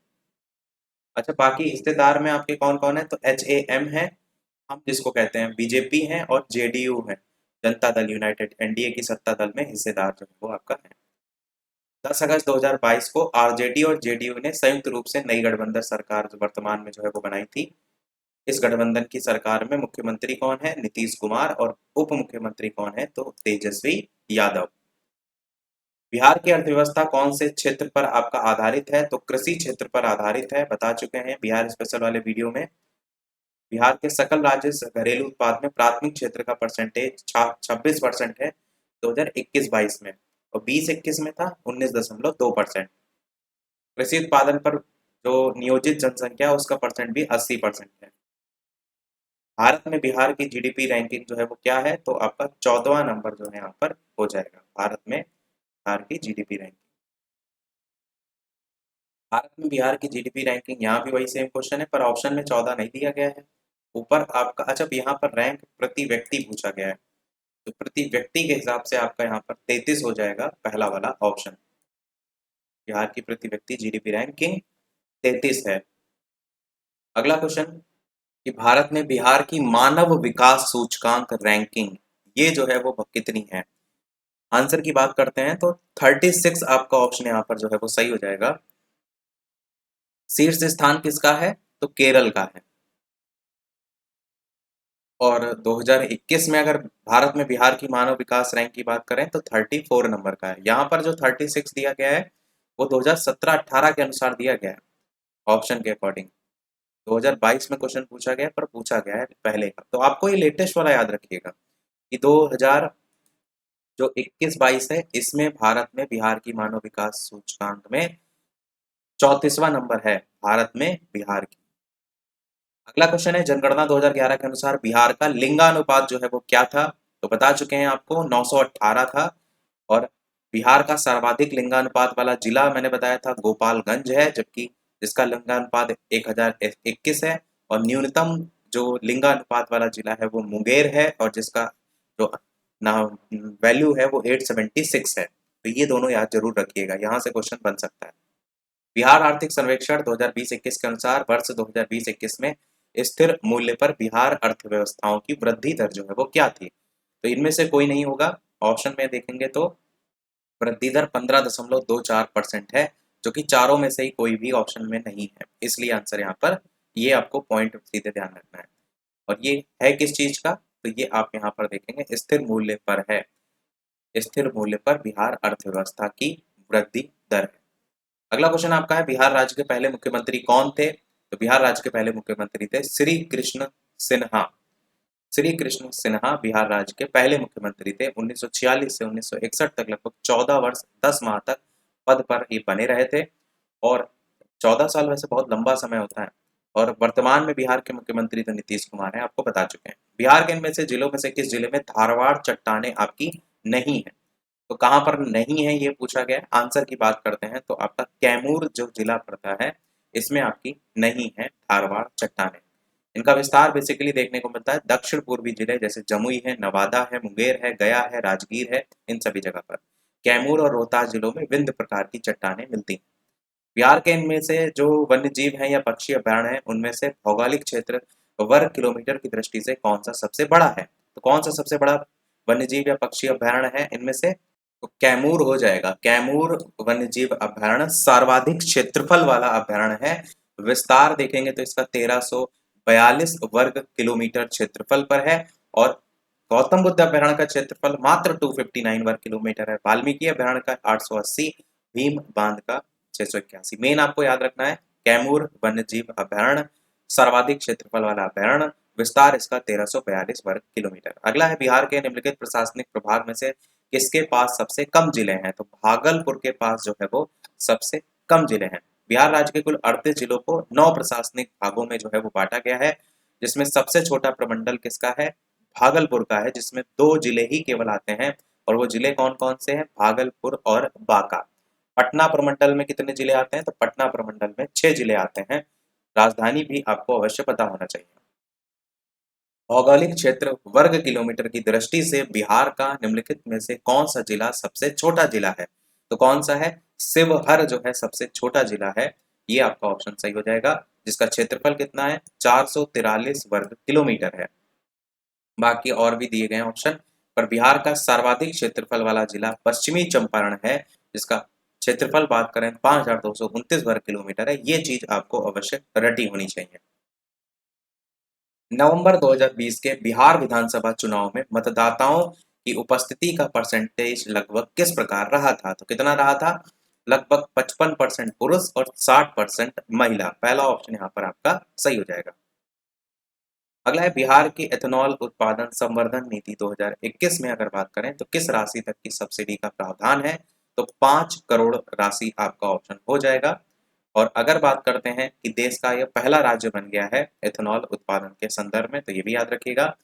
अच्छा बाकी हिस्सेदार में आपके कौन कौन है? तो HAM है, हम जिसको कहते हैं बीजेपी है, और JDU है, जनता दल यूनाइटेड, एनडीए की सत्ता दल में हिस्सेदार जो है वो आपका है। 10 अगस्त 2022 को आरजेडी और जेडीयू ने संयुक्त रूप से नई गठबंधन सरकार जो वर्तमान में जो है वो बनाई थी। इस गठबंधन की सरकार में मुख्यमंत्री कौन है? नीतीश कुमार। और उप मुख्यमंत्री कौन है? तो तेजस्वी यादव। बिहार की अर्थव्यवस्था कौन से क्षेत्र पर आपका आधारित है? तो कृषि क्षेत्र पर आधारित है, बता चुके हैं बिहार स्पेशल वाले वीडियो में। बिहार के सकल राज्य घरेलू उत्पाद में प्राथमिक क्षेत्र का परसेंटेज 26% है 2021-22 में, और 20-21 में था 19.2%। कृषि उत्पादन पर जो नियोजित जनसंख्या उसका परसेंट भी 80% है। भारत में बिहार की जीडीपी रैंकिंग जो है वो क्या है, तो आपका 14वां नंबर जो है यहाँ पर हो जाएगा। भारत में बिहार की जीडीपी रैंकिंग, भारत में बिहार की जीडीपी रैंकिंग, यहाँ भी वही सेम क्वेश्चन है पर ऑप्शन में 14 नहीं दिया गया है। ऊपर आपका, अच्छा यहाँ पर रैंक प्रति व्यक्ति पूछा गया है, तो प्रति व्यक्ति के हिसाब से आपका यहाँ पर 33 हो जाएगा पहला वाला ऑप्शन। बिहार की प्रति व्यक्ति जीडीपी रैंकिंग 33 है। अगला क्वेश्चन कि भारत में बिहार की मानव विकास सूचकांक रैंकिंग ये जो है वो कितनी है। आंसर की बात करते हैं तो 36 आपका ऑप्शन यहाँ पर जो है वो सही हो जाएगा। शीर्ष स्थान किसका है, तो केरल का है। और 2021 में अगर भारत में बिहार की मानव विकास रैंक की बात करें तो 34 नंबर का है। यहाँ पर जो 36 दिया गया है वो 2017-18 के अनुसार दिया गया है ऑप्शन के अकॉर्डिंग। 2022 में क्वेश्चन पूछा गया पर पूछा गया है पहले का, तो आपको ये लेटेस्ट वाला याद रखिएगा कि 2000 जो 21-22 है इसमें भारत में बिहार की मानव विकास सूचकांक में 34वां नंबर है भारत में बिहार की। अगला क्वेश्चन है जनगणना 2011 के अनुसार बिहार का लिंगानुपात जो है वो क्या था, तो बता चुके हैं आपको 918 था। और बिहार का सर्वाधिक लिंगानुपात वाला जिला मैंने बताया था गोपालगंज है, जबकि जिसका लिंगानुपात 1021 है। और न्यूनतम जो लिंगानुपात वाला जिला है वो मुंगेर है, और जिसका जो ना वैल्यू है वो 876 है। तो ये दोनों याद जरूर रखिएगा, यहाँ से क्वेश्चन बन सकता है। बिहार आर्थिक सर्वेक्षण 2020-21 के अनुसार वर्ष 2020-21 में स्थिर मूल्य पर बिहार अर्थव्यवस्थाओं की वृद्धि दर जो है वो क्या थी, तो इनमें से कोई नहीं होगा। ऑप्शन में देखेंगे तो वृद्धि दर 15.24% है, जो कि चारों में से ही कोई भी ऑप्शन में नहीं है, इसलिए आंसर यहाँ पर ये आपको पॉइंट सीधे ध्यान रखना है। और ये है किस चीज का, तो ये आप यहाँ पर देखेंगे स्थिर मूल्य पर है, स्थिर मूल्य पर बिहार अर्थव्यवस्था की वृद्धि दर है। अगला क्वेश्चन आपका है बिहार राज्य के पहले मुख्यमंत्री कौन थे, तो बिहार राज्य के पहले मुख्यमंत्री थे श्री कृष्ण सिन्हा। श्री कृष्ण सिन्हा बिहार राज्य के पहले मुख्यमंत्री थे। 1946 से 1961 तक लगभग 14 वर्ष 10 माह तक पद पर ये बने रहे थे। और 14 साल वैसे बहुत लंबा समय होता है। और वर्तमान में बिहार के मुख्यमंत्री तो नीतीश कुमार हैं, आपको बता चुके हैं। बिहार के इनमें से जिलों में से किस जिले में धारवाड़ चट्टाने आपकी नहीं है, तो कहाँ पर नहीं है ये पूछा गया है। आंसर की बात करते हैं तो आपका कैमूर जो जिला पड़ता है इसमें आपकी नहीं है धारवाड़ चट्टाने। इनका विस्तार बेसिकली देखने को मिलता है दक्षिण पूर्वी जिले जैसे जमुई है, नवादा है, मुंगेर है, गया है, राजगीर है, इन सभी जगह पर। कैमूर और रोहतास जिलों में विभिन्न प्रकार की चट्टानें मिलती हैं। बिहार के इनमें से जो वन्य जीव हैं या पक्षी अभयारण्य हैं उनमें से भौगोलिक क्षेत्र वर्ग किलोमीटर की दृष्टि से कौन सा सबसे बड़ा है, तो कौन सा सबसे बड़ा वन्य जीव या पक्षी अभयारण्य है इनमें से, तो कैमूर हो जाएगा। कैमूर वन्य जीव अभयारण्य सर्वाधिक क्षेत्रफल वाला अभयारण्य है। विस्तार देखेंगे तो इसका 1342 वर्ग किलोमीटर क्षेत्रफल पर है। और गौतम बुद्ध अभयारण्य का क्षेत्रफल मात्र 259 वर्ग किलोमीटर है। वाल्मीकि अभयारण्य का 880, भीम बांध का 681। मेन आपको याद रखना है कैमूर वन्य जीव अभयारण्य सर्वाधिक क्षेत्रफल वाला अभयारण्य, विस्तार इसका 1342 वर्ग किलोमीटर। अगला है बिहार के निम्नलिखित प्रशासनिक प्रभाग में से किसके पास सबसे कम जिले हैं, तो भागलपुर के पास जो है वो सबसे कम जिले हैं। बिहार राज्य के कुल 38 जिलों को 9 प्रशासनिक भागों में जो है वो बांटा गया है, जिसमें सबसे छोटा प्रमंडल किसका है, भागलपुर का है, जिसमें 2 जिले ही केवल आते हैं। और वो जिले कौन कौन से हैं, भागलपुर और बांका। पटना प्रमंडल में कितने जिले आते हैं, तो पटना प्रमंडल में 6 जिले आते हैं। राजधानी भी आपको अवश्य पता होना चाहिए। भौगोलिक क्षेत्र वर्ग किलोमीटर की दृष्टि से बिहार का निम्नलिखित में से कौन सा जिला सबसे छोटा जिला है, तो कौन सा है, शिवहर जो है सबसे छोटा जिला है। ये आपका ऑप्शन सही हो जाएगा, जिसका क्षेत्रफल कितना है, 443 वर्ग किलोमीटर है। बाकी और भी दिए गए ऑप्शन, पर बिहार का सर्वाधिक क्षेत्रफल वाला जिला पश्चिमी चंपारण है, जिसका क्षेत्रफल बात करें 5229 वर्ग किलोमीटर है। ये चीज आपको अवश्य रटी होनी चाहिए। नवंबर 2020 के बिहार विधानसभा चुनाव में मतदाताओं की उपस्थिति का परसेंटेज लगभग किस प्रकार रहा था, तो कितना रहा था, लगभग 55% पुरुष और 60% महिला। पहला ऑप्शन यहाँ पर आपका सही हो जाएगा। अगला है बिहार की एथेनॉल उत्पादन संवर्धन नीति 2021 में अगर बात करें तो किस राशि तक की सब्सिडी का प्रावधान है, तो 5 करोड़ राशि आपका ऑप्शन हो जाएगा। और अगर बात करते हैं कि देश का यह पहला राज्य बन गया है एथेनॉल उत्पादन के संदर्भ में, तो ये भी याद रखिएगा।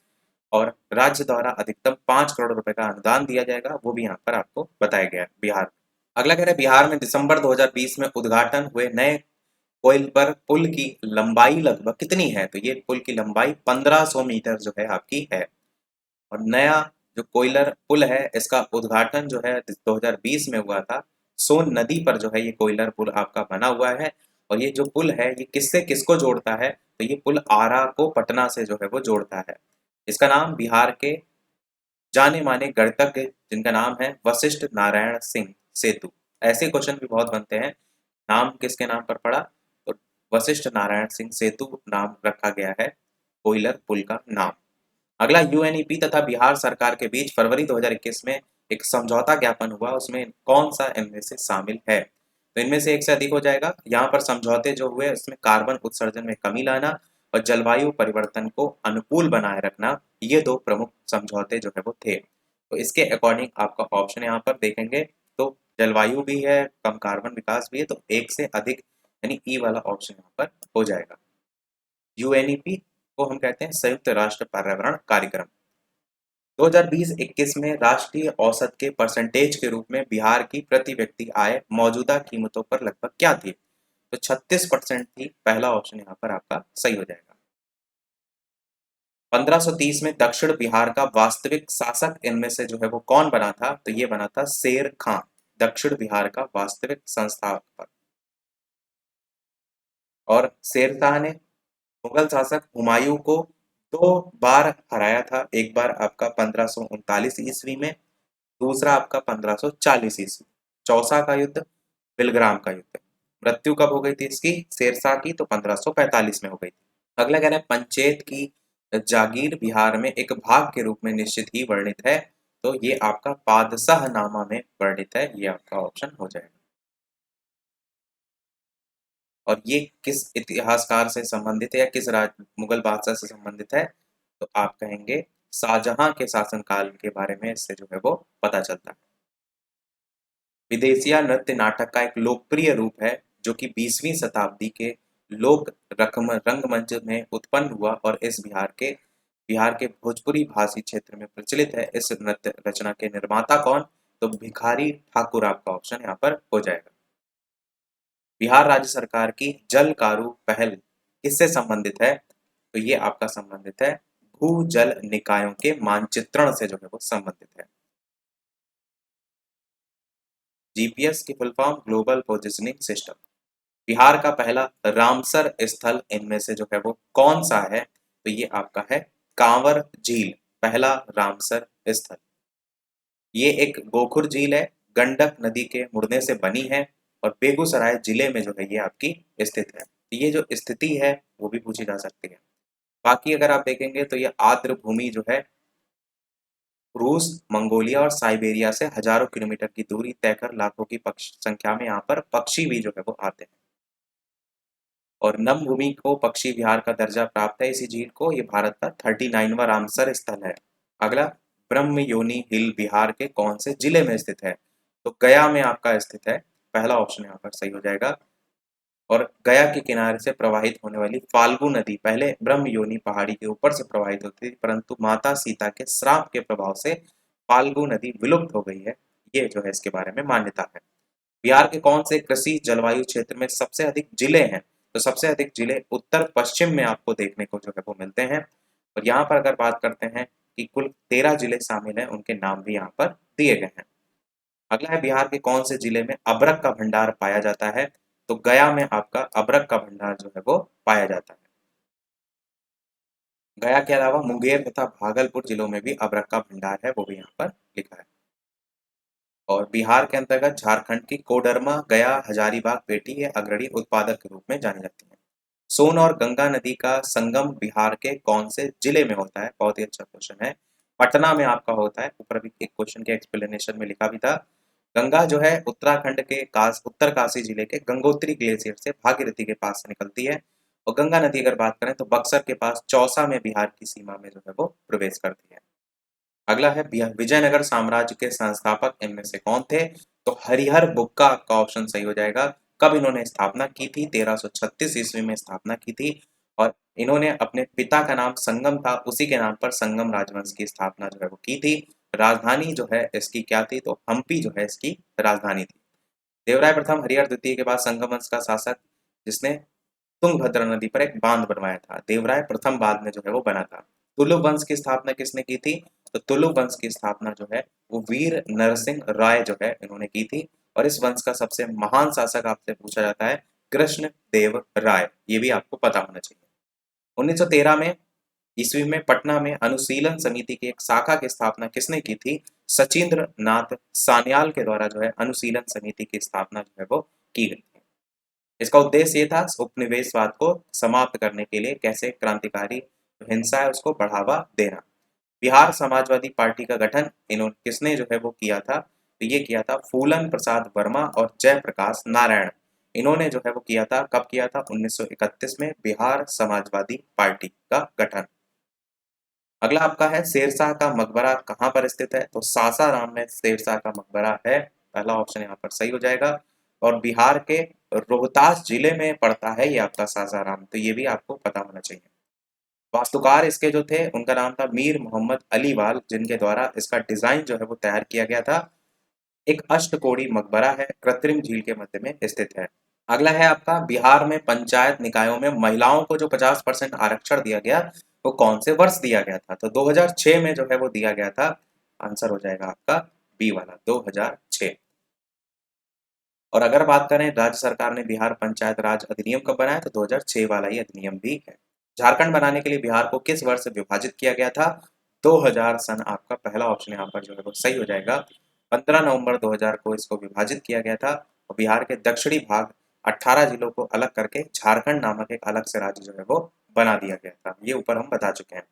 और राज्य द्वारा अधिकतम 5 करोड़ रुपए का अनुदान दिया जाएगा, वो भी यहाँ पर आपको बताया गया है बिहार। अगला कह रहे हैं बिहार में दिसंबर 2020 में उद्घाटन हुए नए कोयल पर पुल की लंबाई लगभग कितनी है? तो ये पुल की लंबाई 1500 मीटर जो है आपकी है। और नया जो कोयलर पुल है इसका उद्घाटन जो है 2020 में हुआ था। सोन नदी पर जो है ये कोयलर पुल आपका बना हुआ है। और ये जो पुल है ये किससे किसको जोड़ता है? तो ये पुल आरा को पटना से जो है वो जोड़ता है। इसका नाम बिहार के जाने माने गणितज्ञ जिनका नाम है वशिष्ठ नारायण सिंह सेतु। ऐसे क्वेश्चन भी बहुत बनते हैं, नाम किसके नाम पर पड़ा? तो वशिष्ठ नारायण सिंह सेतु नाम रखा गया है कोयलर पुल का नाम। अगला यूएनईपी तथा बिहार सरकार के बीच फरवरी 2021 में एक समझौता ज्ञापन हुआ, उसमें कौन सा इनमें से शामिल है? तो इनमें से एक से अधिक हो जाएगा। यहाँ पर समझौते जो हुए उसमें कार्बन उत्सर्जन में कमी लाना और जलवायु परिवर्तन को अनुकूल बनाए रखना, ये दो प्रमुख समझौते जो है वो थे। तो इसके अकॉर्डिंग आपका ऑप्शन यहाँ पर देखेंगे तो जलवायु भी है, कम कार्बन विकास भी है, तो एक से अधिक यानी ई वाला ऑप्शन यहाँ पर हो जाएगा। यूएनईपी को हम कहते हैं संयुक्त राष्ट्र पर्यावरण कार्यक्रम। 2020-21 में राष्ट्रीय औसत के परसेंटेज के रूप में बिहार की प्रति व्यक्ति आय मौजूदा कीमतों पर लगभग क्या थी? तो 36% थी। पहला ऑप्शन यहाँ पर आपका सही हो जाएगा। 1530 में दक्षिण बिहार का वास्तविक शासक इनमें से जो है वो कौन बना था? तो ये बना था शेर खां, दक्षिण बिहार का वास्तविक संस्थापक। और शेरशाह ने मुगल शासक हुमायूं को 2 बार हराया था। एक बार आपका 1539 ईस्वी में, दूसरा आपका 1540 ईस्वी। चौसा का युद्ध बिलग्राम का युद्ध। मृत्यु कब हो गई थी इसकी शेरशाह की? तो 1545 में हो गई थी। अगला कह रहे हैं पंचेत की जागीर बिहार में एक भाग के रूप में निश्चित ही वर्णित है। तो ये आपका पादशाह नामा में वर्णित है, ये आपका ऑप्शन हो जाएगा। और ये किस इतिहासकार से संबंधित है या किस मुगल बादशाह से संबंधित है? तो आप कहेंगे शाहजहां के शासनकाल के बारे में इससे जो है वो पता चलता है। विदेशिया नृत्य नाटक का एक लोकप्रिय रूप है जो कि 20वीं शताब्दी के लोक रंगमंच में उत्पन्न हुआ और इस बिहार के भोजपुरी भाषी क्षेत्र में प्रचलित है। इस नृत्य रचना के निर्माता कौन? तो भिखारी ठाकुर आपका ऑप्शन यहाँ पर हो जाएगा। बिहार राज्य सरकार की जल कारू पहल किससे संबंधित है? तो ये आपका संबंधित है भू जल निकायों के मानचित्रण से जो है वो संबंधित है। जीपीएस की full form global positioning system. Bihar का पहला रामसर स्थल इनमें से जो है वो कौन सा है? तो ये आपका है कांवर झील, पहला रामसर स्थल। ये एक गोखुर झील है, गंडक नदी के मुड़ने से बनी है और बेगूसराय जिले में जो है ये आपकी स्थित है। ये जो स्थिति है वो भी पूछी जा सकती है। बाकी अगर आप देखेंगे तो ये आर्द्र भूमि जो है रूस, मंगोलिया और साइबेरिया से हजारों किलोमीटर की दूरी तय कर लाखों की संख्या में यहाँ पर पक्षी भी जो है वो आते हैं। और नम भूमि को पक्षी विहार का दर्जा प्राप्त है इसी झील को। ये भारत का 39वां रामसर स्थल है। अगला ब्रह्म योनी हिल बिहार के कौन से जिले में स्थित है? तो गया में आपका स्थित है। पहला ऑप्शन यहाँ पर सही हो जाएगा। और गया के किनारे से प्रवाहित होने वाली फाल्गु नदी पहले ब्रह्म योनी पहाड़ी के ऊपर से प्रवाहित होती थी, परंतु माता सीता के श्राप के प्रभाव से फाल्गु नदी विलुप्त हो गई है। ये जो है इसके बारे में मान्यता है। बिहार के कौन से कृषि जलवायु क्षेत्र में सबसे अधिक जिले हैं? तो सबसे अधिक जिले उत्तर पश्चिम में आपको देखने को जो है वो मिलते हैं। और यहाँ पर अगर बात करते हैं कि कुल 13 जिले शामिल हैं, उनके नाम भी यहाँ पर दिए गए हैं। अगला है बिहार के कौन से जिले में अबरक का भंडार पाया जाता है? तो गया में आपका अबरक का भंडार जो है वो पाया जाता है। गया के अलावा मुंगेर तथा भागलपुर जिलों में भी अबरक का भंडार है, वो भी यहाँ पर लिखा है। और बिहार के अंतर्गत झारखंड की कोडरमा, गया, हजारीबाग पेटी ये अग्रणी उत्पादक के रूप में जानी जाती है। सोन और गंगा नदी का संगम बिहार के कौन से जिले में होता है? बहुत ही अच्छा क्वेश्चन है। पटना में आपका होता है। ऊपर भी एक क्वेश्चन के एक्सप्लेनेशन में लिखा भी था। गंगा जो है उत्तराखंड के उत्तर काशी जिले के गंगोत्री ग्लेशियर से भागीरथी के पास से निकलती है। और गंगा नदी अगर बात करें तो बक्सर के पास चौसा में बिहार की सीमा में जो है वो प्रवेश करती है। अगला है विजयनगर साम्राज्य के संस्थापक इनमें से कौन थे? तो हरिहर बुक्का आपका ऑप्शन सही हो जाएगा। कब इन्होंने स्थापना की थी? 1336 ईस्वी में स्थापना की थी और इन्होंने अपने पिता का नाम संगम था, उसी के नाम पर संगम राजवंश की स्थापना जो है वो की थी। राजधानी जो है इसकी क्या थी? तो हम्पी जो है इसकी राजधानी थी। देवराय प्रथम हरिहर द्वितीय के बाद संगम वंश का शासक, जिसने तुंगभद्रा नदी पर एक बांध बनवाया था। देवराय प्रथम बाद में जो है वो बना था। तुलुक वंश की स्थापना किसने की थी? तो तुलुक वंश की स्थापना जो है वो वीर नरसिंह राय जो है इन्होंने की थी और इस वंश का सबसे महान शासक आपसे पूछा जाता है कृष्ण देव राय, ये भी आपको पता होना चाहिए। 1913 में ईस्वी में पटना में अनुशीलन समिति की एक शाखा की स्थापना किसने की थी? सचिंद्र नाथ सान्याल के द्वारा जो है अनुशीलन समिति की स्थापना जो है वो की गई थी। इसका उद्देश्य ये था उपनिवेशवाद को समाप्त करने के लिए कैसे क्रांतिकारी हिंसा है उसको बढ़ावा देना। बिहार समाजवादी पार्टी का गठन इन्होंने किसने जो है वो किया था? तो ये किया था फूलन प्रसाद वर्मा और जयप्रकाश नारायण। इन्होंने जो है वो किया था, कब किया था? 1931 में बिहार समाजवादी पार्टी का गठन। अगला आपका है शेरशाह का मकबरा कहाँ पर स्थित है? तो सासाराम में शेरशाह का मकबरा है, पहला ऑप्शन यहाँ पर सही हो जाएगा। और बिहार के रोहतास जिले में पड़ता है ये आपका सासाराम, तो ये भी आपको पता होना चाहिए। वास्तुकार इसके जो थे उनका नाम था मीर मोहम्मद अलीवाल, जिनके द्वारा इसका डिजाइन जो है वो तैयार किया गया था। एक अष्टकोणीय मकबरा है, कृत्रिम झील के मध्य में स्थित है। अगला है आपका बिहार में पंचायत निकायों में महिलाओं को जो 50% आरक्षण दिया गया वो कौन से वर्ष दिया गया था? तो 2006 में जो है वो दिया गया था। आंसर हो जाएगा आपका बी वाला 2006। और अगर बात करें राज्य सरकार ने बिहार पंचायत राज अधिनियम कब बनाया? तो 2006 वाला ही अधिनियम भी है। झारखंड बनाने के लिए बिहार को किस वर्ष से विभाजित किया गया था? 2000 सन आपका पहला ऑप्शन यहाँ पर जो है वो सही हो जाएगा। 15 नवंबर 2000 को इसको विभाजित किया गया था और बिहार के दक्षिणी भाग 18 जिलों को अलग करके झारखंड नामक एक अलग से राज्य जो है वो बना दिया गया था। ये ऊपर हम बता चुके हैं।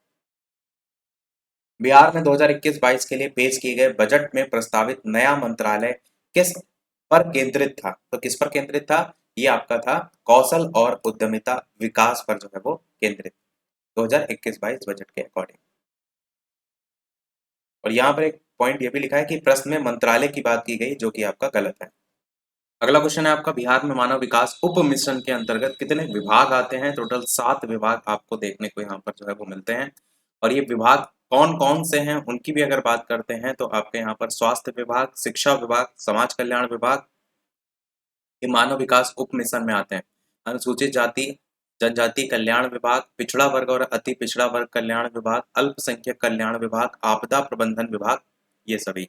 बिहार में 2021-22 के लिए पेश किए गए बजट में प्रस्तावित नया मंत्रालय किस पर केंद्रित था? तो किस पर केंद्रित था? ये आपका था कौशल और उद्यमिता विकास पर जो है वो केंद्रित, 2021-22 बजट के अकॉर्डिंग। और यहाँ पर एक पॉइंट ये भी लिखा है कि प्रश्न में मंत्रालय की बात की गई, जो कि आपका गलत है। अगला क्वेश्चन है आपका बिहार में मानव विकास उप मिशन के अंतर्गत कितने विभाग आते हैं? टोटल 7 विभाग आपको देखने को यहाँ पर जो है वो मिलते हैं। और ये विभाग कौन कौन से हैं उनकी भी अगर बात करते हैं तो आपके यहाँ पर स्वास्थ्य विभाग, शिक्षा विभाग, समाज कल्याण विभाग, ये मानव विकास उप मिशन में आते हैं। अनुसूचित जाति जनजाति कल्याण विभाग, पिछड़ा वर्ग और अति पिछड़ा वर्ग कल्याण विभाग, अल्पसंख्यक कल्याण विभाग, आपदा प्रबंधन विभाग, ये सभी।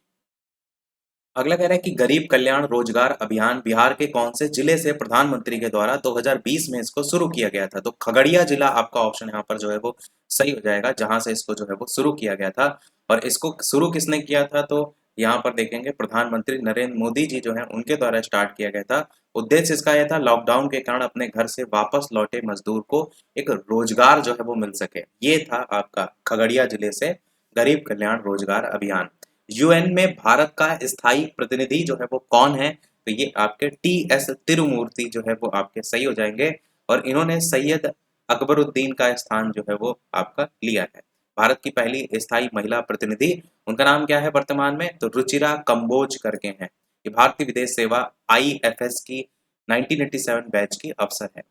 अगला कह रहा है कि गरीब कल्याण रोजगार अभियान बिहार के कौन से जिले से प्रधानमंत्री के द्वारा 2020 में इसको शुरू किया गया था? तो खगड़िया जिला आपका ऑप्शन यहाँ पर जो है वो सही हो जाएगा, जहां से इसको जो है वो शुरू किया गया था। और इसको शुरू किसने किया था? तो यहाँ पर देखेंगे प्रधानमंत्री नरेंद्र मोदी जी जो है उनके द्वारा स्टार्ट किया गया था। उद्देश्य इसका यह था लॉकडाउन के कारण अपने घर से वापस लौटे मजदूर को एक रोजगार जो है वो मिल सके। ये था आपका खगड़िया जिले से गरीब कल्याण रोजगार अभियान। यूएन में भारत का स्थायी प्रतिनिधि जो है वो कौन है? तो ये आपके टी.एस. तिरुमूर्ति जो है वो आपके सही हो जाएंगे। और इन्होंने सैयद अकबरुद्दीन का स्थान जो है वो आपका लिया है। भारत की पहली स्थायी महिला प्रतिनिधि, उनका नाम क्या है वर्तमान में? तो रुचिरा कंबोज करके हैं। ये भारतीय विदेश सेवा आईएफएस की 1987 बैच की अफसर है।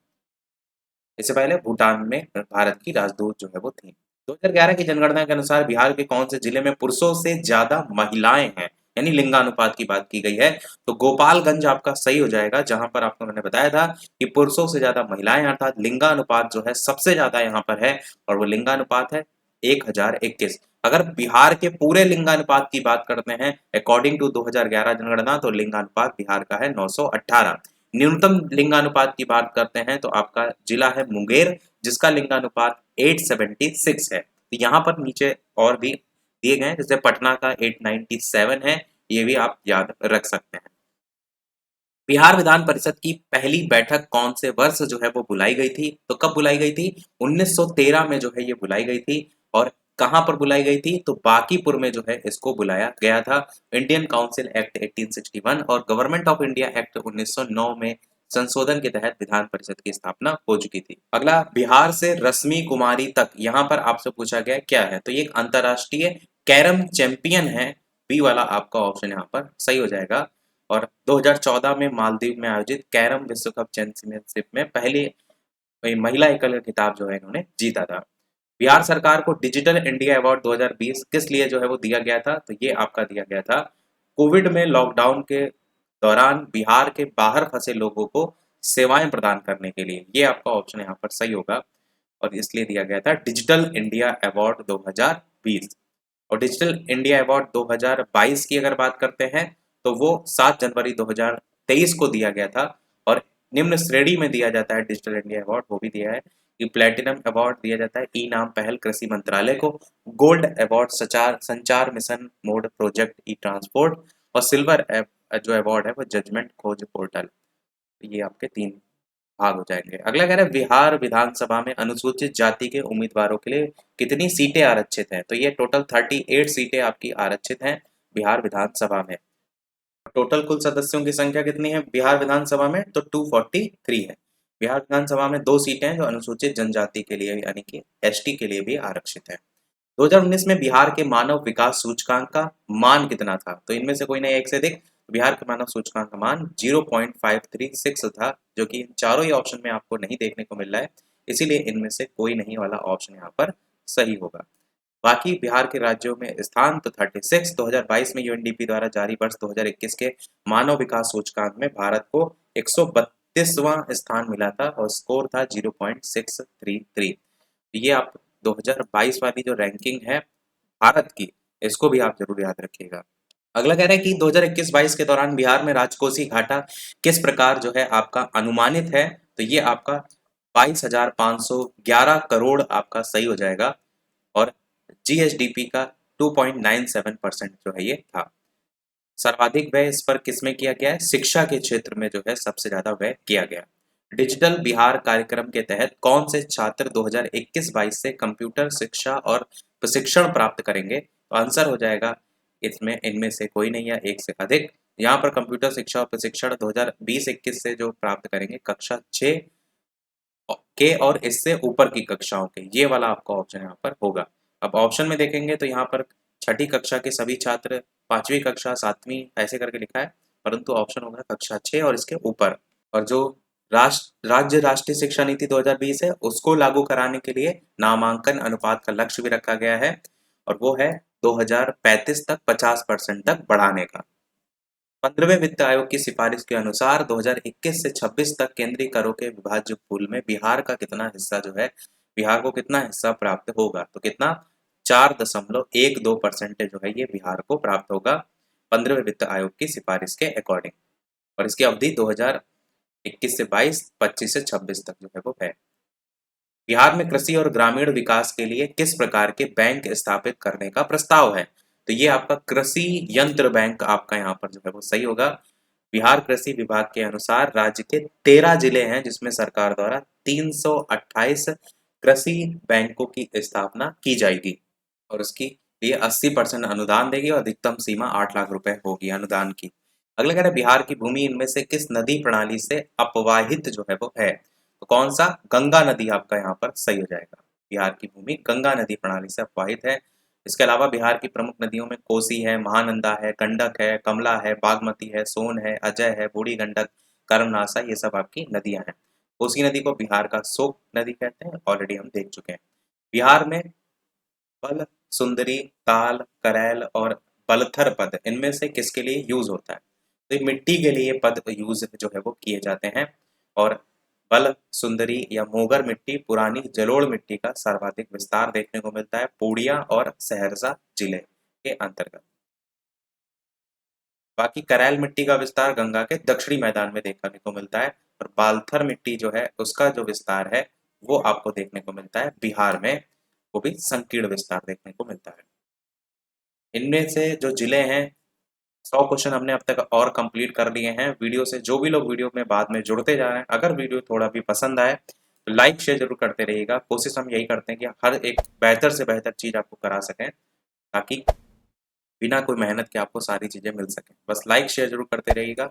इससे पहले भूटान में भारत की राजदूत जो है वो थी। 2011 की जनगणना के अनुसार बिहार के कौन से जिले में पुरुषों से ज्यादा महिलाएं हैं, यानी लिंगानुपात की बात की गई है? तो गोपालगंज आपका सही हो जाएगा, जहां पर आपको मैंने बताया था कि पुरुषों से ज्यादा महिलाएं, अर्थात लिंगानुपात जो है सबसे ज्यादा यहाँ पर है और वो लिंगानुपात है 1021। अगर बिहार के पूरे लिंगानुपात की बात करते हैं अकॉर्डिंग टू 2011 जनगणना, तो लिंगानुपात बिहार का है 918। न्यूनतम लिंगानुपात की बात करते हैं तो आपका जिला है मुंगेर, जिसका लिंगानुपात 876 है। तो यहाँ पर नीचे और भी दिए गए हैं, जैसे पटना का 897 है, ये भी आप याद रख सकते हैं। बिहार विधान परिषद की पहली बैठक कौन से वर्ष जो है वो बुलाई गई थी? तो कब बुलाई गई थी? 1913 में जो है ये बुलाई गई थी। और कहां पर बुलाई गई थी? तो बांकीपुर में जो है इसको बुलाया गया था। इंडियन काउंसिल एक्ट 1861 और गवर्नमेंट ऑफ इंडिया एक्ट 1909 में संशोधन के तहत विधान परिषद की स्थापना हो चुकी थी। अगला बिहार से रश्मि कुमारी तक, यहाँ पर आपसे पूछा गया क्या है? तो ये एक अंतरराष्ट्रीय कैरम चैंपियन है। बी वाला आपका ऑप्शन यहाँ पर सही हो जाएगा। और 2014 में मालदीव में आयोजित कैरम विश्व कप चैंपियनशिप में पहली महिला एकल खिताब जो है इन्होंने जीता था। बिहार सरकार को डिजिटल इंडिया अवार्ड 2020 किस लिए जो है वो दिया गया था, तो ये आपका दिया गया था कोविड में लॉकडाउन के दौरान बिहार के बाहर फंसे लोगों को सेवाएं प्रदान करने के लिए। ये आपका ऑप्शन यहाँ पर सही होगा और इसलिए दिया गया था डिजिटल इंडिया अवार्ड 2020। और डिजिटल इंडिया अवार्ड 2022 की अगर बात करते हैं तो वो 7 जनवरी 2023 को दिया गया था और निम्न श्रेणी में दिया जाता है डिजिटल इंडिया अवार्ड, वो भी दिया है कि प्लेटिनम अवार्ड दिया जाता है ई नाम पहल कृषि मंत्रालय को, गोल्ड अवार्ड संचार मिशन मोड प्रोजेक्ट ई ट्रांसपोर्ट और सिल्वर जो अवार्ड है वो जजमेंट खोज पोर्टल। ये आपके 3 भाग हो जाएंगे। अगला कह रहा है बिहार विधानसभा में अनुसूचित जाति के उम्मीदवारों के लिए कितनी सीटें आरक्षित हैं, तो ये टोटल 38 सीटें आपकी आरक्षित हैं बिहार विधानसभा में। टोटल कुल सदस्यों की संख्या कितनी है बिहार विधानसभा में, तो 243 है। बिहार विधानसभा में 2 सीटें हैं जो अनुसूचित जनजाति के लिए यानी कि एसटी के लिए भी आरक्षित है। 2019 में बिहार के मानव विकास सूचकांक का मान कितना था, तो इनमें से कोई नहीं एक से अधिक। बिहार के मानव सूचकांक का मान 0.536 था, जो कि चारों ही ऑप्शन में आपको नहीं देखने को मिल रहा है, इसीलिए इनमें से कोई नहीं वाला ऑप्शन यहाँ पर सही होगा। बाकी बिहार के राज्यों में स्थान तो 36। 2022 में यूएनडीपी द्वारा जारी वर्ष 2021 के मानव विकास सूचकांक में भारत को 132वां स्थान मिला था और स्कोर था 0.633। ये आप 2022 वाली जो रैंकिंग है भारत की, इसको भी आप जरूर याद रखिएगा। अगला कह रहा है कि 2021-22 के दौरान बिहार में राजकोषीय घाटा किस प्रकार जो है आपका अनुमानित है, तो ये आपका 22,511 करोड़ आपका सही हो जाएगा और जीएसडीपी का 2.97% जो है ये था। सर्वाधिक व्यय इस पर किसमें किया गया है, शिक्षा के क्षेत्र में जो है सबसे ज्यादा व्यय किया गया। डिजिटल बिहार कार्यक्रम के तहत कौन से छात्र 2021-22 से कंप्यूटर शिक्षा और प्रशिक्षण प्राप्त करेंगे, तो आंसर हो जाएगा इसमें इनमें से कोई नहीं है एक से अधिक। यहाँ पर कंप्यूटर शिक्षा और प्रशिक्षण 2020-21 से जो प्राप्त करेंगे कक्षा 6 के और इससे ऊपर की कक्षाओं के, ये वाला आपका ऑप्शन यहाँ पर होगा। अब ऑप्शन में देखेंगे तो यहाँ पर छठी कक्षा के सभी छात्र, 5वीं कक्षा, 7वीं ऐसे करके लिखा है, परंतु ऑप्शन होगा कक्षा 6 और इसके ऊपर। और जो राज्य राष्ट्रीय शिक्षा नीति 2020 है उसको लागू कराने के लिए नामांकन अनुपात का लक्ष्य भी रखा गया है और वो है 2035 तक 50% तक बढ़ाने का। 15वें वित्त आयोग की सिफारिश के अनुसार 2021 से 26 तक केंद्रीय करों के विभाज्य पूल में बिहार का कितना हिस्सा जो है, बिहार को कितना हिस्सा प्राप्त होगा, तो कितना 4.12% जो है ये बिहार को प्राप्त होगा 15वें वित्त आयोग की सिफारिश के अकॉर्डिंग। और इसकी अवधि 2021 से 22, 25 से 26 तक जो है वो है। बिहार में कृषि और ग्रामीण विकास के लिए किस प्रकार के बैंक स्थापित करने का प्रस्ताव है, तो ये आपका कृषि यंत्र बैंक आपका यहाँ पर जो है वो सही होगा। बिहार कृषि विभाग के अनुसार राज्य के 13 जिले हैं जिसमें सरकार द्वारा 328 कृषि बैंकों की स्थापना की जाएगी और उसकी लिए 80% अनुदान देगी और अधिकतम सीमा 8 लाख रुपए होगी अनुदान की। अगला कह रहा है बिहार की भूमि इनमें से किस नदी प्रणाली से अपवाहित जो है वो है, तो कौन सा, गंगा नदी आपका यहाँ पर सही हो जाएगा। बिहार की भूमि गंगा नदी प्रणाली से अपवाहित है। इसके अलावा बिहार की प्रमुख नदियों में कोसी है, महानंदा है, गंडक है, कमला है, बागमती है, सोन है, अजय है, बूढ़ी गंडक, कर्मनाशा, ये सब आपकी नदियां हैं। कोसी नदी को बिहार का शोक नदी कहते हैं, ऑलरेडी हम देख चुके हैं। बिहार में बल, सुंदरी, ताल, करैल और बलथर पद इनमें से किसके लिए यूज होता है, तो ये मिट्टी के लिए पद यूज जो है वो किए जाते हैं और बल, सुंदरी या मोगर मिट्टी पुरानी जलोढ़ मिट्टी का सर्वाधिक विस्तार देखने को मिलता है पूर्णिया और सहरसा जिले के अंतर्गत। बाकी करैल मिट्टी का विस्तार गंगा के दक्षिणी मैदान में देखने को मिलता है और बालथर मिट्टी जो है उसका जो विस्तार है वो आपको देखने को मिलता है बिहार में, वो भी संकीर्ण विस्तार देखने को मिलता है। इनमें से जो जिले हैं 100 क्वेश्चन हमने अब तक और कंप्लीट कर लिए हैं वीडियो से। जो भी लोग वीडियो में बाद में जुड़ते जा रहे हैं, अगर वीडियो थोड़ा भी पसंद आए तो लाइक शेयर जरूर करते रहिएगा। कोशिश हम यही करते हैं कि हर एक बेहतर से बेहतर चीज़ आपको करा सकें ताकि बिना कोई मेहनत के आपको सारी चीज़ें मिल सकें। बस लाइक शेयर जरूर करते रहिएगा।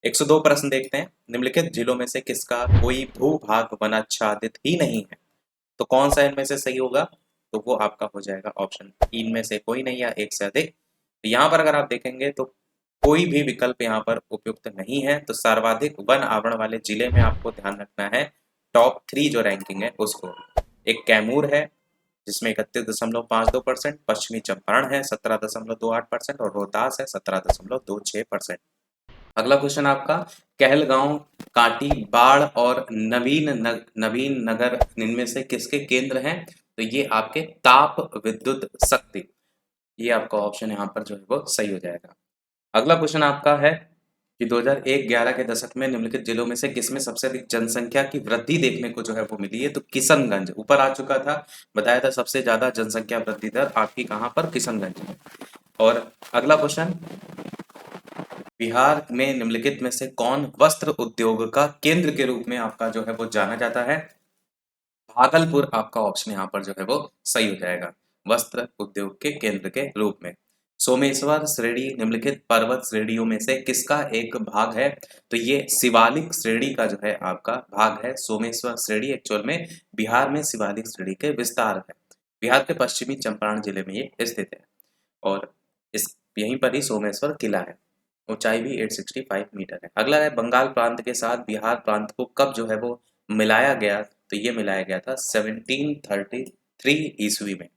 102 प्रश्न देखते हैं। निम्नलिखित जिलों में से किसका कोई भू-भाग वनाच्छादित ही नहीं है, तो कौन सा इनमें से सही होगा, तो वो आपका हो जाएगा ऑप्शन इनमें से कोई नहीं या एक से अधिक। तो यहाँ पर अगर आप देखेंगे तो कोई भी विकल्प यहाँ पर उपयुक्त नहीं है। तो सर्वाधिक वन आवरण वाले जिले में आपको ध्यान रखना है टॉप 3 जो रैंकिंग है उसको। एक कैमूर है जिसमें 31.52%, पश्चिमी चंपारण है 17.28% और रोहतास है 17.26%। अगला क्वेश्चन आपका, कहलगांव, कांटी, बाढ़ और नवीन नगर इनमें से किसके केंद्र हैं? तो ये आपके ताप विद्युत शक्ति, ये आपका ऑप्शन यहाँ पर जो है वो सही हो जाएगा। अगला क्वेश्चन आपका है कि 2001-11 के दशक में निम्नलिखित जिलों में से किसमें सबसे अधिक जनसंख्या की वृद्धि देखने को जो है वो मिली है? तो किशनगंज ऊपर आ चुका था, बताया था सबसे ज्यादा जनसंख्या वृद्धि दर आपकी कहाँ पर? किशनगंज में। और अगला क्वेश्चन, बिहार में निम्नलिखित में से कौन वस्त्र उद्योग का केंद्र के रूप में आपका जो है वो जाना जाता है? भागलपुर आपका ऑप्शन यहाँ पर जो है वो सही हो जाएगा, वस्त्र उद्योग के केंद्र के रूप में। सोमेश्वर श्रेणी निम्नलिखित पर्वत श्रेणियों में से किसका एक भाग है? तो ये शिवालिक श्रेणी का जो है आपका भाग है। सोमेश्वर श्रेणी एक्चुअल में बिहार में शिवालिक श्रेणी के विस्तार है। बिहार के पश्चिमी चंपारण जिले में ये स्थित है और इस यहीं पर ही सोमेश्वर किला है। ऊंचाई भी 865 मीटर है। अगला है, बंगाल प्रांत के साथ बिहार प्रांत को कब जो है वो मिलाया गया? तो ये मिलाया गया था 1733 ईस्वी में।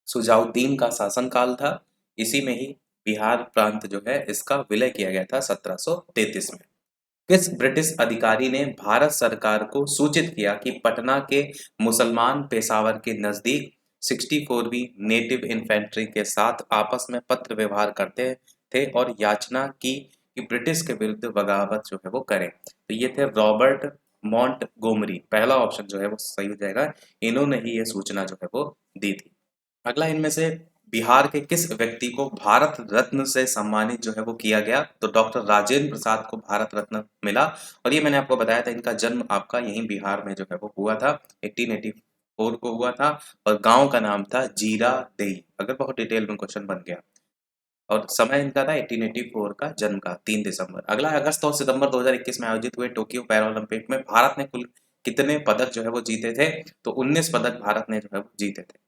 सुजाउद्दीन का शासनकाल था, इसी में ही बिहार प्रांत जो है इसका विलय किया गया था 1733 में। किस ब्रिटिश अधिकारी ने भारत सरकार को सूचित किया कि पटना के मुसलमान पेशावर के नजदीक 64वीं नेटिव इन्फेंट्री के साथ आपस में पत्र व्यवहार करते थे और याचना की कि ब्रिटिश के विरुद्ध बगावत जो है वो करें? तो ये थे रॉबर्ट मॉन्टगोमरी, पहला ऑप्शन जो है वो सही हो जाएगा। इन्होंने ही ये सूचना जो है वो दी थी। अगला, इनमें से बिहार के किस व्यक्ति को भारत रत्न से सम्मानित जो है वो किया गया? तो डॉक्टर राजेंद्र प्रसाद को भारत रत्न मिला और ये मैंने आपको बताया था, इनका जन्म आपका यहीं बिहार में जो है वो हुआ था, 1884 को हुआ था और गांव का नाम था जीरा देई। अगर बहुत डिटेल में क्वेश्चन बन गया और समय इनका था 1884 का जन्म का 3 दिसंबर। अगला, अगस्त और सितंबर 2021 में आयोजित हुए टोक्यो पैरालंपिक में भारत ने कुल कितने पदक जो है वो जीते थे? तो 19 पदक भारत ने जो है वो जीते थे।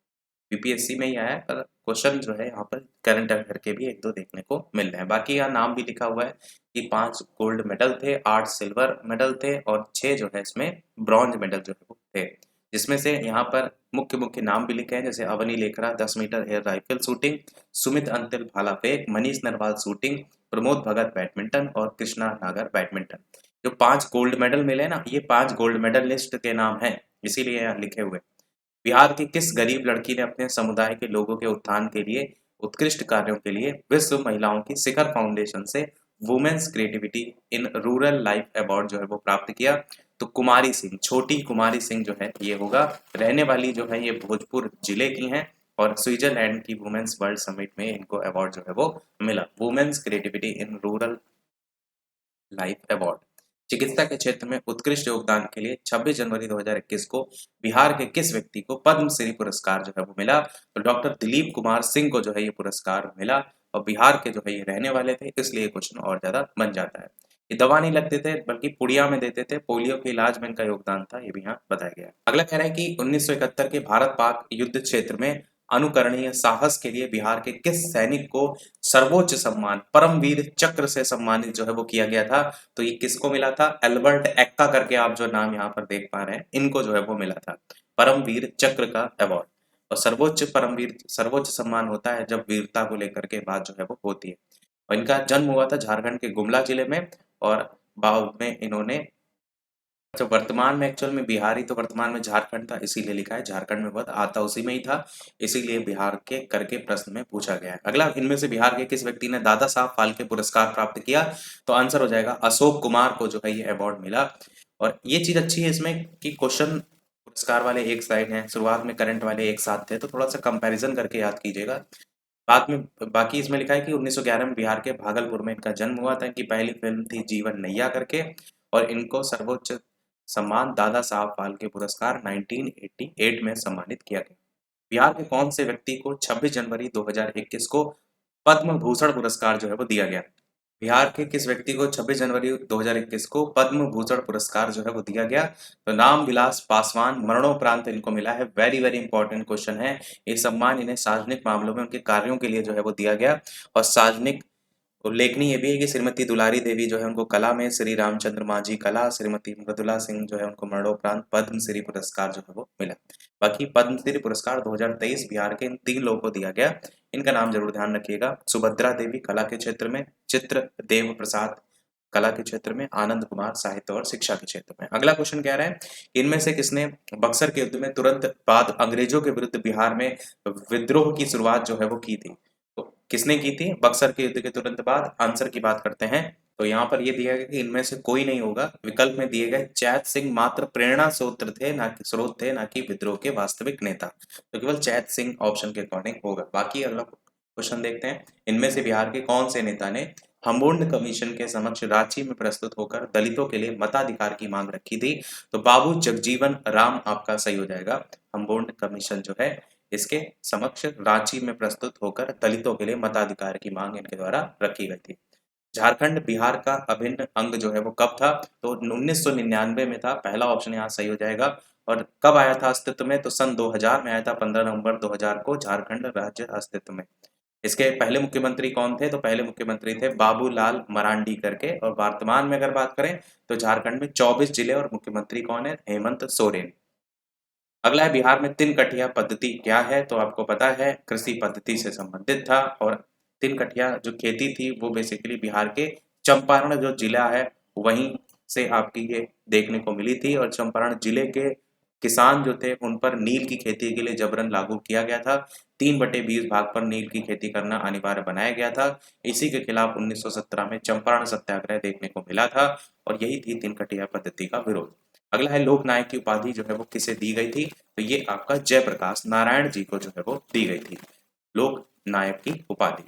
यूपीएससी में ही आया है, पर क्वेश्चन जो है यहाँ पर करंट अफेयर के भी 1-2 देखने को मिल रहे हैं। बाकी यहाँ नाम भी लिखा हुआ है कि 5 गोल्ड मेडल थे, 8 सिल्वर मेडल थे और 6 जो है इसमें ब्रॉन्ज मेडल जो है वो थे, जिसमें से यहाँ पर मुख्य मुख्य नाम भी लिखे हैं, जैसे Avani Lekhara 10 metre air rifle shooting, Sumit Antil भाला फेंक, मनीष नरवाल शूटिंग, प्रमोद भगत बैडमिंटन और कृष्णा नागर बैडमिंटन। जो 5 गोल्ड मेडल मिले ना, ये 5 गोल्ड मेडल लिस्ट के नाम हैं, इसीलिए यहाँ लिखे हुए। बिहार की किस गरीब लड़की ने अपने समुदाय के लोगों के उत्थान के लिए उत्कृष्ट कार्यों के लिए विश्व महिलाओं की शिखर फाउंडेशन से women's creativity in rural life award जो है वो प्राप्त किया? तो कुमारी सिंह, छोटी कुमारी सिंह जो है ये होगा। रहने वाली जो है ये भोजपुर जिले की हैं और स्विट्जरलैंड की वुमेन्स वर्ल्ड समिट में इनको अवार्ड जो है वो मिला, women's creativity in rural life award. चिकित्सा के क्षेत्र में उत्कृष्ट योगदान के लिए 26 जनवरी 2021 को बिहार के किस व्यक्ति को पद्मश्री पुरस्कार जो है वो मिला? तो डॉक्टर दिलीप कुमार सिंह को जो है ये पुरस्कार मिला और बिहार के जो है ये रहने वाले थे, इसलिए क्वेश्चन और ज्यादा बन जाता है। ये दवा नहीं लगते थे बल्कि पुड़िया में देते थे, पोलियो के इलाज में इनका योगदान था, ये भी यहाँ बताया गया है। अगला कह रहा है कि 1971 के भारत पाक युद्ध क्षेत्र में अनुकरणीय साहस के लिए बिहार के किस सैनिक को सर्वोच्च सम्मान परमवीर चक्र से सम्मानित जो है वो किया गया था? तो ये किसको मिला था? एल्बर्ट एक्का करके आप जो नाम यहाँ पर देख पा रहे हैं, इनको जो है वो मिला था परमवीर चक्र का अवार्ड। और सर्वोच्च सम्मान होता है जब वीरता को लेकर के बात जो है वो होती है। और इनका जन्म हुआ था झारखंड के गुमला जिले में और बाद में इन्होंने, अच्छा वर्तमान में एक्चुअल में बिहार ही तो वर्तमान में झारखंड था, इसीलिए लिखा है झारखंड में, बहुत आता उसी में ही था, इसीलिए बिहार के करके प्रश्न में पूछा गया है। अगला, इनमें से बिहार के किस व्यक्ति ने दादा साहब फाल्के पुरस्कार प्राप्त किया? तो आंसर हो जाएगा अशोक कुमार को जो है ये अवार्ड मिला। और ये चीज अच्छी है इसमें कि क्वेश्चन पुरस्कार वाले एक साइड हैं, शुरुआत में करंट वाले एक साथ थे, तो थोड़ा सा कंपैरिजन करके याद कीजिएगा। बाद में बाकी इसमें लिखा है कि 1911 में बिहार के भागलपुर में इनका जन्म हुआ था। इनकी पहली फिल्म थी जीवन नैया करके और इनको सर्वोच्च सम्मान दादा साहब फाल्के पुरस्कार 1988 में सम्मानित किया गया। बिहार के कौन से व्यक्ति को 26 जनवरी 2021 को पद्म भूषण पुरस्कार जो है वो दिया गया? बिहार के किस व्यक्ति को 26 जनवरी 2021 को पद्म भूषण पुरस्कार जो है वो दिया गया? तो नाम विलास पासवान, मरणोपरांत इनको मिला है। वेरी वेरी इंपॉर्टेंट क्वेश्चन है। ये सम्मान इन्हें सार्वजनिक मामलों में उनके कार्यों के लिए जो है वो दिया गया और सार्वजनिक तो लेखनी ये भी है कि श्रीमती दुलारी देवी जो है उनको कला में, श्री रामचंद्र मांझी कला, श्रीमती मृदुला सिंह जो है उनको मरणोपरांत पद्मश्री पुरस्कार जो है वो मिला। बाकी पद्मश्री पुरस्कार 2023 बिहार के इन 3 लोगों को दिया गया। इनका नाम जरूर ध्यान रखिएगा। सुभद्रा देवी कला के क्षेत्र में, चित्र देव प्रसाद कला के क्षेत्र में, आनंद कुमार साहित्य और शिक्षा के क्षेत्र में। अगला क्वेश्चन कह रहा है इनमें से किसने बक्सर के युद्ध में तुरंत बाद अंग्रेजों के विरुद्ध बिहार में विद्रोह की शुरुआत जो है वो की थी? तो किसने की थी बक्सर के युद्ध के तुरंत बाद? आंसर की बात करते हैं तो यहाँ पर ये दिया गया कि इनमें से कोई नहीं होगा। विकल्प में दिए गए चैत सिंह मात्र प्रेरणा स्रोत थे, ना कि विद्रोह के वास्तविक नेता। तो केवल चैत सिंह ऑप्शन के अकॉर्डिंग होगा। बाकी अगला क्वेश्चन देखते हैं। इनमें से बिहार के कौन से नेता ने हम्बोल्ड कमीशन के समक्ष रांची में प्रस्तुत होकर दलितों के लिए मताधिकार की मांग रखी थी? तो बाबू जगजीवन राम आपका सही हो जाएगा। हम्बोल्ड कमीशन जो है इसके समक्ष रांची में प्रस्तुत होकर दलितों के लिए मताधिकार की मांग इनके द्वारा रखी गई थी। झारखंड बिहार का अभिन्न अंग जो है वो कब था? तो 1999 में था। पहला ऑप्शन यहाँ सही हो जाएगा। और कब आया था अस्तित्व में? तो सन 2000 में आया था। 15 नवंबर 2000 को झारखंड राज्य अस्तित्व में। इसके पहले मुख्यमंत्री कौन थे? तो पहले मुख्यमंत्री थे बाबूलाल मरांडी करके। और वर्तमान में अगर बात करें तो झारखंड में 24 जिले और मुख्यमंत्री कौन है? हेमंत सोरेन। अगला है बिहार में तीन कठिया पद्धति क्या है? तो आपको पता है कृषि पद्धति से संबंधित था। और तीन कठिया जो खेती थी वो बेसिकली बिहार के चंपारण जो जिला है वहीं से आपकी ये देखने को मिली थी। और चंपारण जिले के किसान जो थे उन पर नील की खेती के लिए जबरन लागू किया गया था। 3/20 भाग पर नील की खेती करना अनिवार्य बनाया गया था। इसी के खिलाफ 1917 में चंपारण सत्याग्रह देखने को मिला था। और यही थी तीन कठिया पद्धति का विरोध। अगला है लोक नायक की उपाधि जो है वो किसे दी गई थी? तो ये आपका जयप्रकाश नारायण जी को जो है वो दी गई थी लोक नायक की उपाधि।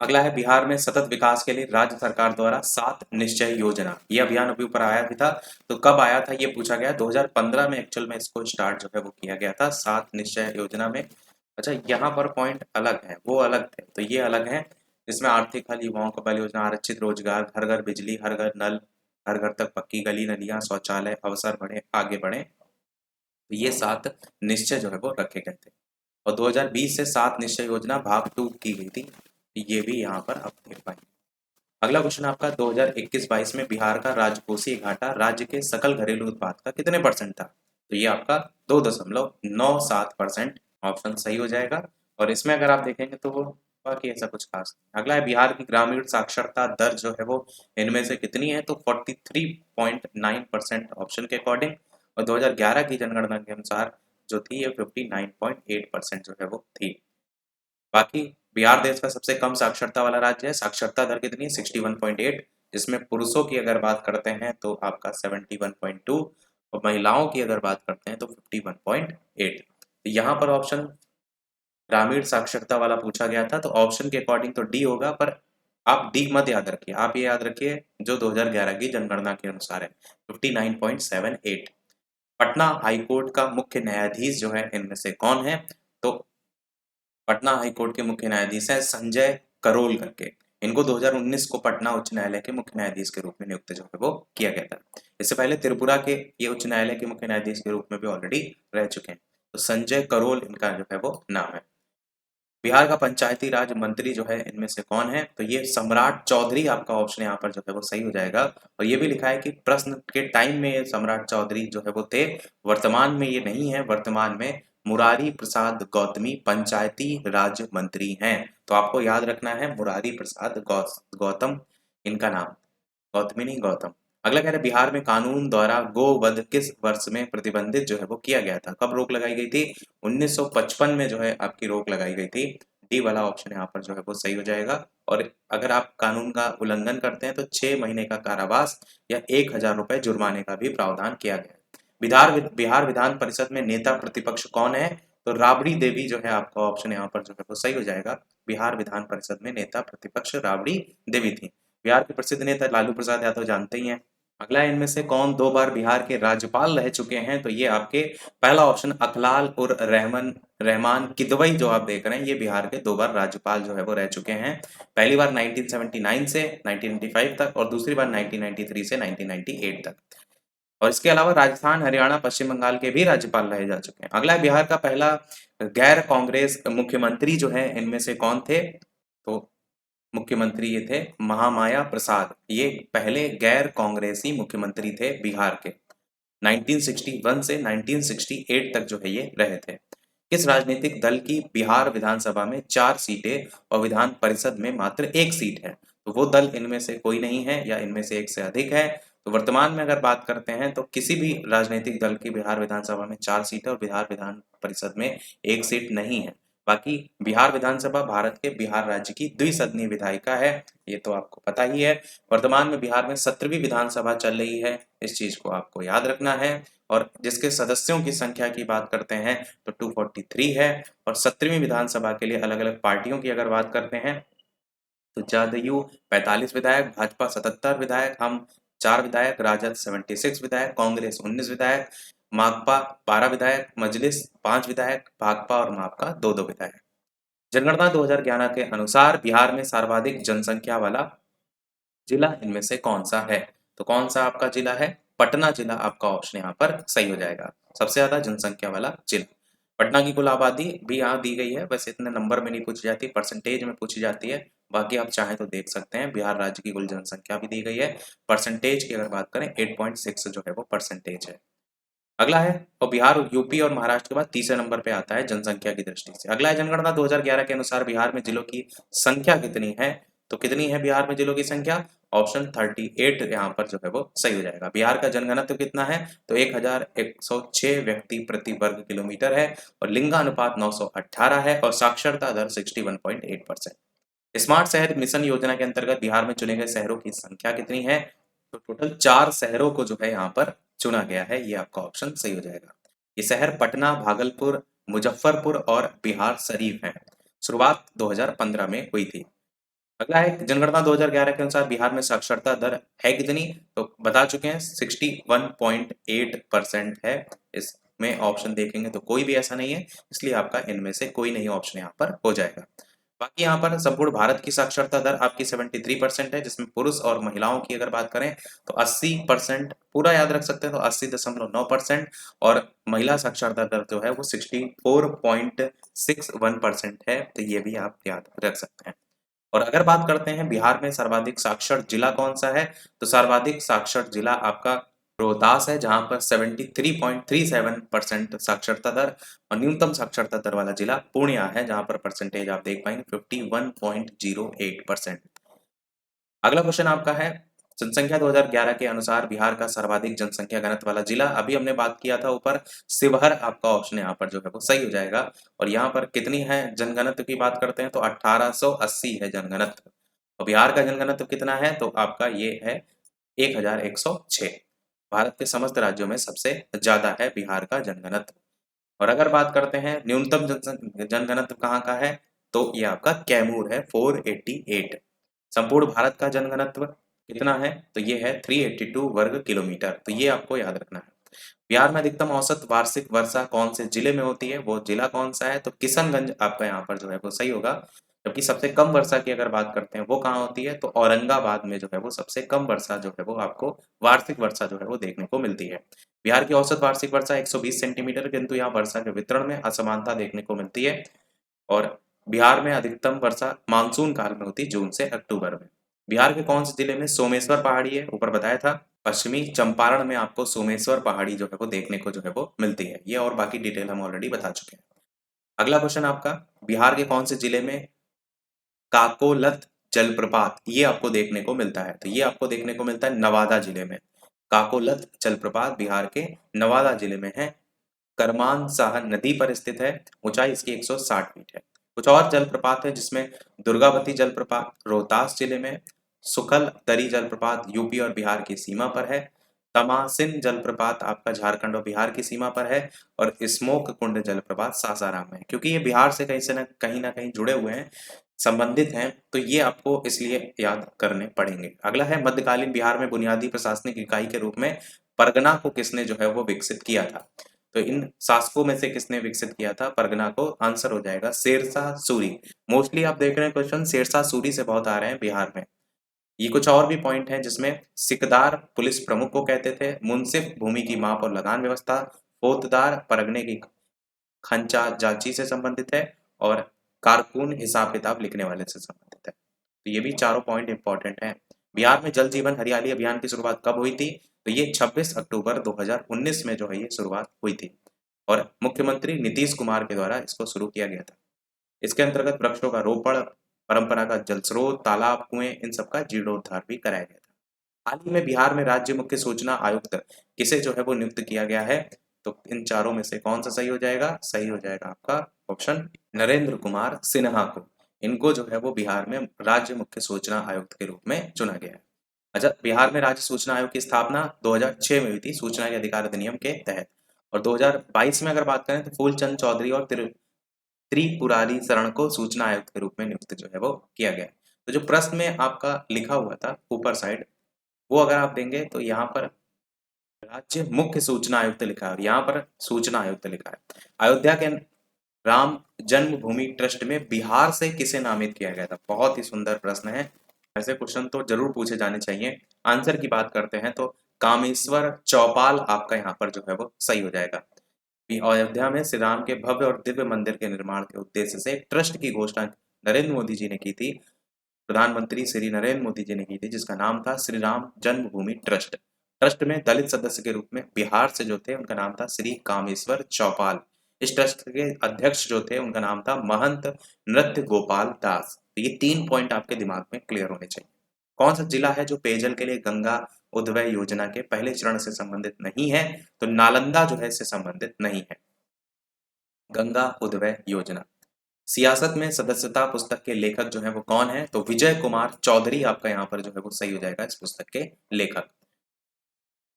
अगला है बिहार में सतत विकास के लिए राज्य सरकार द्वारा 7 निश्चय योजना, ये अभियान अभी ऊपर आया भी था। तो कब आया था ये पूछा गया। 2015 में एक्चुअल में इसको स्टार्ट जो है वो किया गया था 7 निश्चय योजना में। अच्छा यहाँ पर पॉइंट अलग है, वो अलग थे तो ये अलग है। इसमें आर्थिक हल, युवाओं को बल योजना, आरक्षित रोजगार, घर घर बिजली, हर घर नल, हर घर तक पक्की गली नालियां, शौचालय, अवसर बढ़े आगे बढ़े। तो ये 7 निश्चय जो है वो रखे गए थे। और 2020 से 7 निश्चय योजना भाग 2 की गई थी। ये भी यहाँ पर आप देख पाएंगे। अगला क्वेश्चन आपका 2021-22 में बिहार का राजकोषीय घाटा राज्य के सकल घरेलू उत्पाद का कितने परसेंट था? तो ये आपका 2.97% ऑप्शन सही हो जाएगा। और इसमें अगर आप देखेंगे तो वो बाकी ऐसा कुछ खास नहीं। अगला है बिहार की ग्रामीण साक्षरता दर जो है वो इनमें से कितनी है? तो 43.9% ऑप्शन के अकॉर्डिंग। और 2011 की जनगणना के अनुसार जो थी ये 59.8% जो है वो थी। बाकी बिहार देश का सबसे कम साक्षरता वाला राज्य है। साक्षरता दर कितनी है? 61.8। जिसमें पुरुषों की अगर बात करते हैं तो आपका 71.2 और महिलाओं की अगर बात करते हैं तो 51.8। तो यहाँ पर ऑप्शन ग्रामीण साक्षरता वाला पूछा गया था तो ऑप्शन के अकॉर्डिंग तो डी होगा। पर आप डी मत याद रखिए, आप ये याद रखिए जो 2011 की जनगणना के अनुसार है 59.78। पटना हाईकोर्ट का मुख्य न्यायाधीश जो है इनमें से कौन है? तो पटना हाईकोर्ट के मुख्य न्यायाधीश हैं संजय करोल करके। इनको 2019 को पटना उच्च न्यायालय के मुख्य न्यायाधीश के रूप में नियुक्त जो है वो किया गया था। इससे पहले त्रिपुरा के ये उच्च न्यायालय के मुख्य न्यायाधीश के रूप में भी ऑलरेडी रह चुके हैं। तो संजय करोल इनका जो है वो नाम है। बिहार का पंचायती राज मंत्री जो है इनमें से कौन है? तो ये सम्राट चौधरी आपका ऑप्शन यहाँ पर जो है वो सही हो जाएगा। और ये भी लिखा है कि प्रश्न के टाइम में सम्राट चौधरी जो है वो थे, वर्तमान में ये नहीं है। वर्तमान में मुरारी प्रसाद गौतमी पंचायती राज मंत्री हैं। तो आपको याद रखना है मुरारी प्रसाद गौतम इनका नाम, गौतमी नहीं गौतम। अगला कह रहे बिहार में कानून द्वारा गोवध किस वर्ष में प्रतिबंधित जो है वो किया गया था? कब रोक लगाई गई थी? 1955 में जो है आपकी रोक लगाई गई थी। डी वाला ऑप्शन यहाँ पर जो है वो सही हो जाएगा। और अगर आप कानून का उल्लंघन करते हैं तो 6 महीने का कारावास या 1000 रुपए जुर्माने का भी प्रावधान किया गया है। बिहार विधान परिषद में नेता प्रतिपक्ष कौन है? तो राबड़ी देवी जो है आपका ऑप्शन यहाँ पर जो है वो सही हो जाएगा। बिहार विधान परिषद में नेता प्रतिपक्ष राबड़ी देवी थी। बिहार के प्रसिद्ध नेता लालू प्रसाद यादव जानते ही हैं। अगला इनमें से कौन 2 बार बिहार के राज्यपाल रह चुके हैं? तो ये आपके पहला ऑप्शन अकलाल उर रहमान किदवई जो आप देख रहे हैं ये बिहार के 2 बार राज्यपाल जो है वो रह चुके हैं। पहली बार 1979 से 1995 तक और दूसरी बार 1993 से 1998 तक। और इसके अलावा राजस्थान, हरियाणा, पश्चिम बंगाल के भी राज्यपाल रहे जा चुके हैं। अगला बिहार का पहला गैर कांग्रेस मुख्यमंत्री जो है इनमें से कौन थे? तो मुख्यमंत्री ये थे महामाया प्रसाद। ये पहले गैर कांग्रेसी मुख्यमंत्री थे बिहार के। 1961 से 1968 तक जो है ये रहे थे। किस राजनीतिक दल की बिहार विधानसभा में 4 सीटें और विधान परिषद में मात्र 1 सीट है? तो वो दल इनमें से कोई नहीं है या इनमें से एक से अधिक है। तो वर्तमान में अगर बात करते हैं तो किसी भी राजनीतिक दल की बिहार विधानसभा में 4 सीटें और बिहार विधान परिषद में 1 सीट नहीं है। बाकी बिहार विधानसभा भारत के बिहार राज्य की द्विसदनीय विधायिका है, ये तो आपको पता ही है। वर्तमान में बिहार में 17वीं विधानसभा चल रही है, इस चीज को आपको याद रखना है। और जिसके सदस्यों की संख्या की बात करते हैं तो 243 है। और 17वीं विधानसभा के लिए अलग अलग पार्टियों की अगर बात करते हैं तो जदयू 45 विधायक, भाजपा 77 विधायक, हम 4 विधायक, राजद 76 विधायक, कांग्रेस 19 विधायक, माकपा 12 विधायक, मजलिस 5 विधायक, भाकपा और माकपा 2-2 विधायक। जनगणना 2011 के अनुसार बिहार में सर्वाधिक जनसंख्या वाला जिला इनमें से कौन सा है? तो कौन सा आपका जिला है? पटना जिला आपका ऑप्शन यहाँ पर सही हो जाएगा। सबसे ज्यादा जनसंख्या वाला जिला पटना की कुल आबादी भी यहाँ दी गई है, वैसे इतने नंबर में नहीं पूछी जाती, परसेंटेज में पूछी जाती है। बाकी आप चाहें तो देख सकते हैं, बिहार राज्य की कुल जनसंख्या भी दी गई है। परसेंटेज की अगर बात करें 8.6 जो है वो परसेंटेज है। अगला है, और बिहार, यूपी और महाराष्ट्र के बाद तीसरे नंबर पे आता है जनसंख्या की दृष्टि से। अगला है, जनगणना 2011 के अनुसार बिहार में जिलों की संख्या कितनी है? तो कितनी है बिहार में जिलों की संख्या? ऑप्शन 38 यहाँ पर जो है वो सही हो जाएगा। बिहार का जनघनत्व कितना है? तो 1106 व्यक्ति प्रति वर्ग किलोमीटर है और लिंगानुपात 918 है और साक्षरता दर 61.8%। स्मार्ट शहर मिशन योजना के अंतर्गत बिहार में चुने गए शहरों की संख्या कितनी है? तो टोटल 4 शहरों को जो है यहाँ पर चुना गया है, ये आपका ऑप्शन सही हो जाएगा। ये शहर पटना, भागलपुर, मुजफ्फरपुर और बिहार शरीफ हैं। शुरुआत 2015 में हुई थी। अगला है, जनगणना 2011 के अनुसार बिहार में साक्षरता दर है कितनी? तो बता चुके हैं 61.8% है। इसमें ऑप्शन देखेंगे तो कोई भी ऐसा नहीं है, इसलिए आपका इनमें से कोई नहीं ऑप्शन यहाँ पर हो जाएगा। बाकी यहाँ पर संपूर्ण भारत की साक्षरता दर आपकी 73% है, जिसमें पुरुष और महिलाओं की अगर बात करें तो 80%, पूरा याद रख सकते हैं तो 80.9%, और महिला साक्षरता दर जो है वो 64.61% है, तो ये भी आप याद रख सकते हैं। और अगर बात करते हैं बिहार में सर्वाधिक साक्षर जिला कौन सा है, तो सर्वाधिक साक्षर जिला आपका रोहतास है, जहां पर 73.37% साक्षरता दर, और न्यूनतम साक्षरता दर वाला जिला पूर्णिया है, जहां पर परसेंटेज आप देख पाएंगे 51.08%। अगला क्वेश्चन आपका है, जनसंख्या 2011 के अनुसार बिहार का सर्वाधिक जनसंख्या घनत्व वाला जिला, अभी हमने बात किया था ऊपर, शिवहर आपका ऑप्शन यहाँ पर जो है वो सही हो जाएगा। और यहाँ पर कितनी है जनघनत्व की बात करते हैं तो 1880 है जनघनत्व। और बिहार का जनघनत्व कितना है? तो आपका ये है 1106। भारत के समस्त राज्यों में सबसे ज्यादा है बिहार का जनघनत्व। और अगर बात करते हैं न्यूनतम जनघनत्व कहाँ का है, तो ये आपका कैमूर है, 488। संपूर्ण भारत का जनघनत्व कितना है? तो ये है 382 वर्ग किलोमीटर, तो ये आपको याद रखना है। बिहार में अधिकतम औसत वार्षिक वर्षा कौन से जिले में होती है? वो जिला कौन सा है? तो किशनगंज आपका यहाँ पर जो है वो सही होगा। जबकि सबसे कम वर्षा की अगर बात करते हैं वो कहाँ होती है, तो औरंगाबाद में जो है वो सबसे कम वर्षा जो है वो आपको वार्षिक वर्षा जो है वो देखने को मिलती है। बिहार की औसत वार्षिक वर्षा 120 सेंटीमीटर, किंतु यहाँ वर्षा के वितरण में असमानता देखने को मिलती है। और बिहार में अधिकतम वर्षा मानसून काल में होती है, जून से अक्टूबर में। बिहार के कौन से जिले में सोमेश्वर पहाड़ी है? ऊपर बताया था, पश्चिमी चंपारण में आपको सोमेश्वर पहाड़ी जो है वो देखने को जो है वो मिलती है। ये और बाकी डिटेल हम ऑलरेडी बता चुके हैं। अगला क्वेश्चन आपका, बिहार के कौन से जिले में काकोलत जलप्रपात ये आपको देखने को मिलता है? तो ये आपको देखने को मिलता है नवादा जिले में। काकोलत जलप्रपात बिहार के नवादा जिले में है, करमानसाह नदी पर स्थित है, ऊंचाई इसकी 160 फीट है। कुछ और जलप्रपात है जिसमें दुर्गावती जलप्रपात रोहतास जिले में, सुखल तरी जलप्रपात यूपी और बिहार की सीमा पर है, तमासिन जलप्रपात आपका झारखंड और बिहार की सीमा पर है, और स्मोक कुंड जलप्रपात सासाराम में है। क्योंकि ये बिहार से कहीं से ना कहीं जुड़े हुए हैं, संबंधित हैं, तो ये आपको इसलिए याद करने पड़ेंगे। अगला है, मध्यकालीन बिहार में बुनियादी प्रशासनिक इकाई के रूप में परगना को किसने जो है वो विकसित किया था? तो इन शासकों में से किसने विकसित किया था परगना को? आंसर हो जाएगा शेरशाह सूरी। मोस्टली आप देख रहे हैं क्वेश्चन शेरशाह सूरी से बहुत आ रहे हैं बिहार में। ये कुछ और भी पॉइंट हैं जिसमें सिकदार पुलिस प्रमुख को कहते थे, मुंसिफ भूमि की माप और लगान व्यवस्था, फौजदार परगने की खंचा जांची से संबंधित है, और कारकुन हिसाब किताब लिखने वाले से संबंधित है। तो ये भी चारों पॉइंट इंपॉर्टेंट हैं। बिहार में जल जीवन हरियाली अभियान की शुरुआत कब हुई थी? तो ये 26 अक्टूबर 2019 में जो है ये शुरुआत हुई थी और मुख्यमंत्री नीतीश कुमार के द्वारा इसको शुरू किया गया था। इसके अंतर्गत वृक्षों का रोपण, परंपरागत जल स्रोत, तालाब, कुएं, इन सब का जीर्णोद्धार भी कराया गया था। हाल ही में बिहार में राज्य मुख्य सूचना आयुक्त किसे जो है वो नियुक्त किया गया है? तो इन चारों में से कौन सा सही हो जाएगा? सही हो जाएगा आपका ऑप्शन नरेंद्र कुमार सिन्हा को। इनको जो है वो बिहार में राज्य मुख्य सूचना आयुक्त के रूप में चुना गया है। अच्छा, बिहार में राज्य सूचना आयोग की स्थापना 2006 में हुई थी सूचना के अधिकार अधिनियम के तहत, और 2022 में अगर बात करें तो फूलचंद चौधरी और त्रिपुरारी शरण को सूचना आयुक्त के रूप में नियुक्त जो है वो किया गया है। तो जो प्रश्न में आपका लिखा हुआ था ऊपर साइड, वो अगर आप देंगे तो यहाँ पर राज्य मुख्य सूचना आयुक्त लिखा है, यहाँ पर सूचना आयुक्त लिखा है। अयोध्या के राम जन्मभूमि ट्रस्ट में बिहार से किसे नामित किया गया था? बहुत ही सुंदर प्रश्न है, ऐसे क्वेश्चन तो जरूर पूछे जाने चाहिए। आंसर की बात करते हैं तो कामेश्वर चौपाल आपका यहाँ पर जो है वो सही हो जाएगा। अयोध्या में श्री राम के भव्य और दिव्य मंदिर के निर्माण के उद्देश्य से एक ट्रस्ट की घोषणा नरेंद्र मोदी जी ने की थी, प्रधानमंत्री श्री नरेंद्र मोदी जी ने की थी, जिसका नाम था श्री राम जन्मभूमि ट्रस्ट। ट्रस्ट में दलित सदस्य के रूप में बिहार से जो थे उनका नाम था श्री कामेश्वर चौपाल। इस ट्रस्ट के अध्यक्ष जो थे उनका नाम था महंत नृत्य गोपाल दास। तो ये 3 पॉइंट आपके दिमाग में क्लियर होने चाहिए। कौन सा जिला है जो पेयजल के लिए गंगा उद्वय योजना के पहले चरण से संबंधित नहीं है? तो नालंदा जो है इससे संबंधित नहीं है, गंगा उद्वय योजना। सियासत में सदस्यता पुस्तक के लेखक जो है वो कौन है? तो विजय कुमार चौधरी आपका यहाँ पर जो है वो सही हो जाएगा इस पुस्तक के लेखक।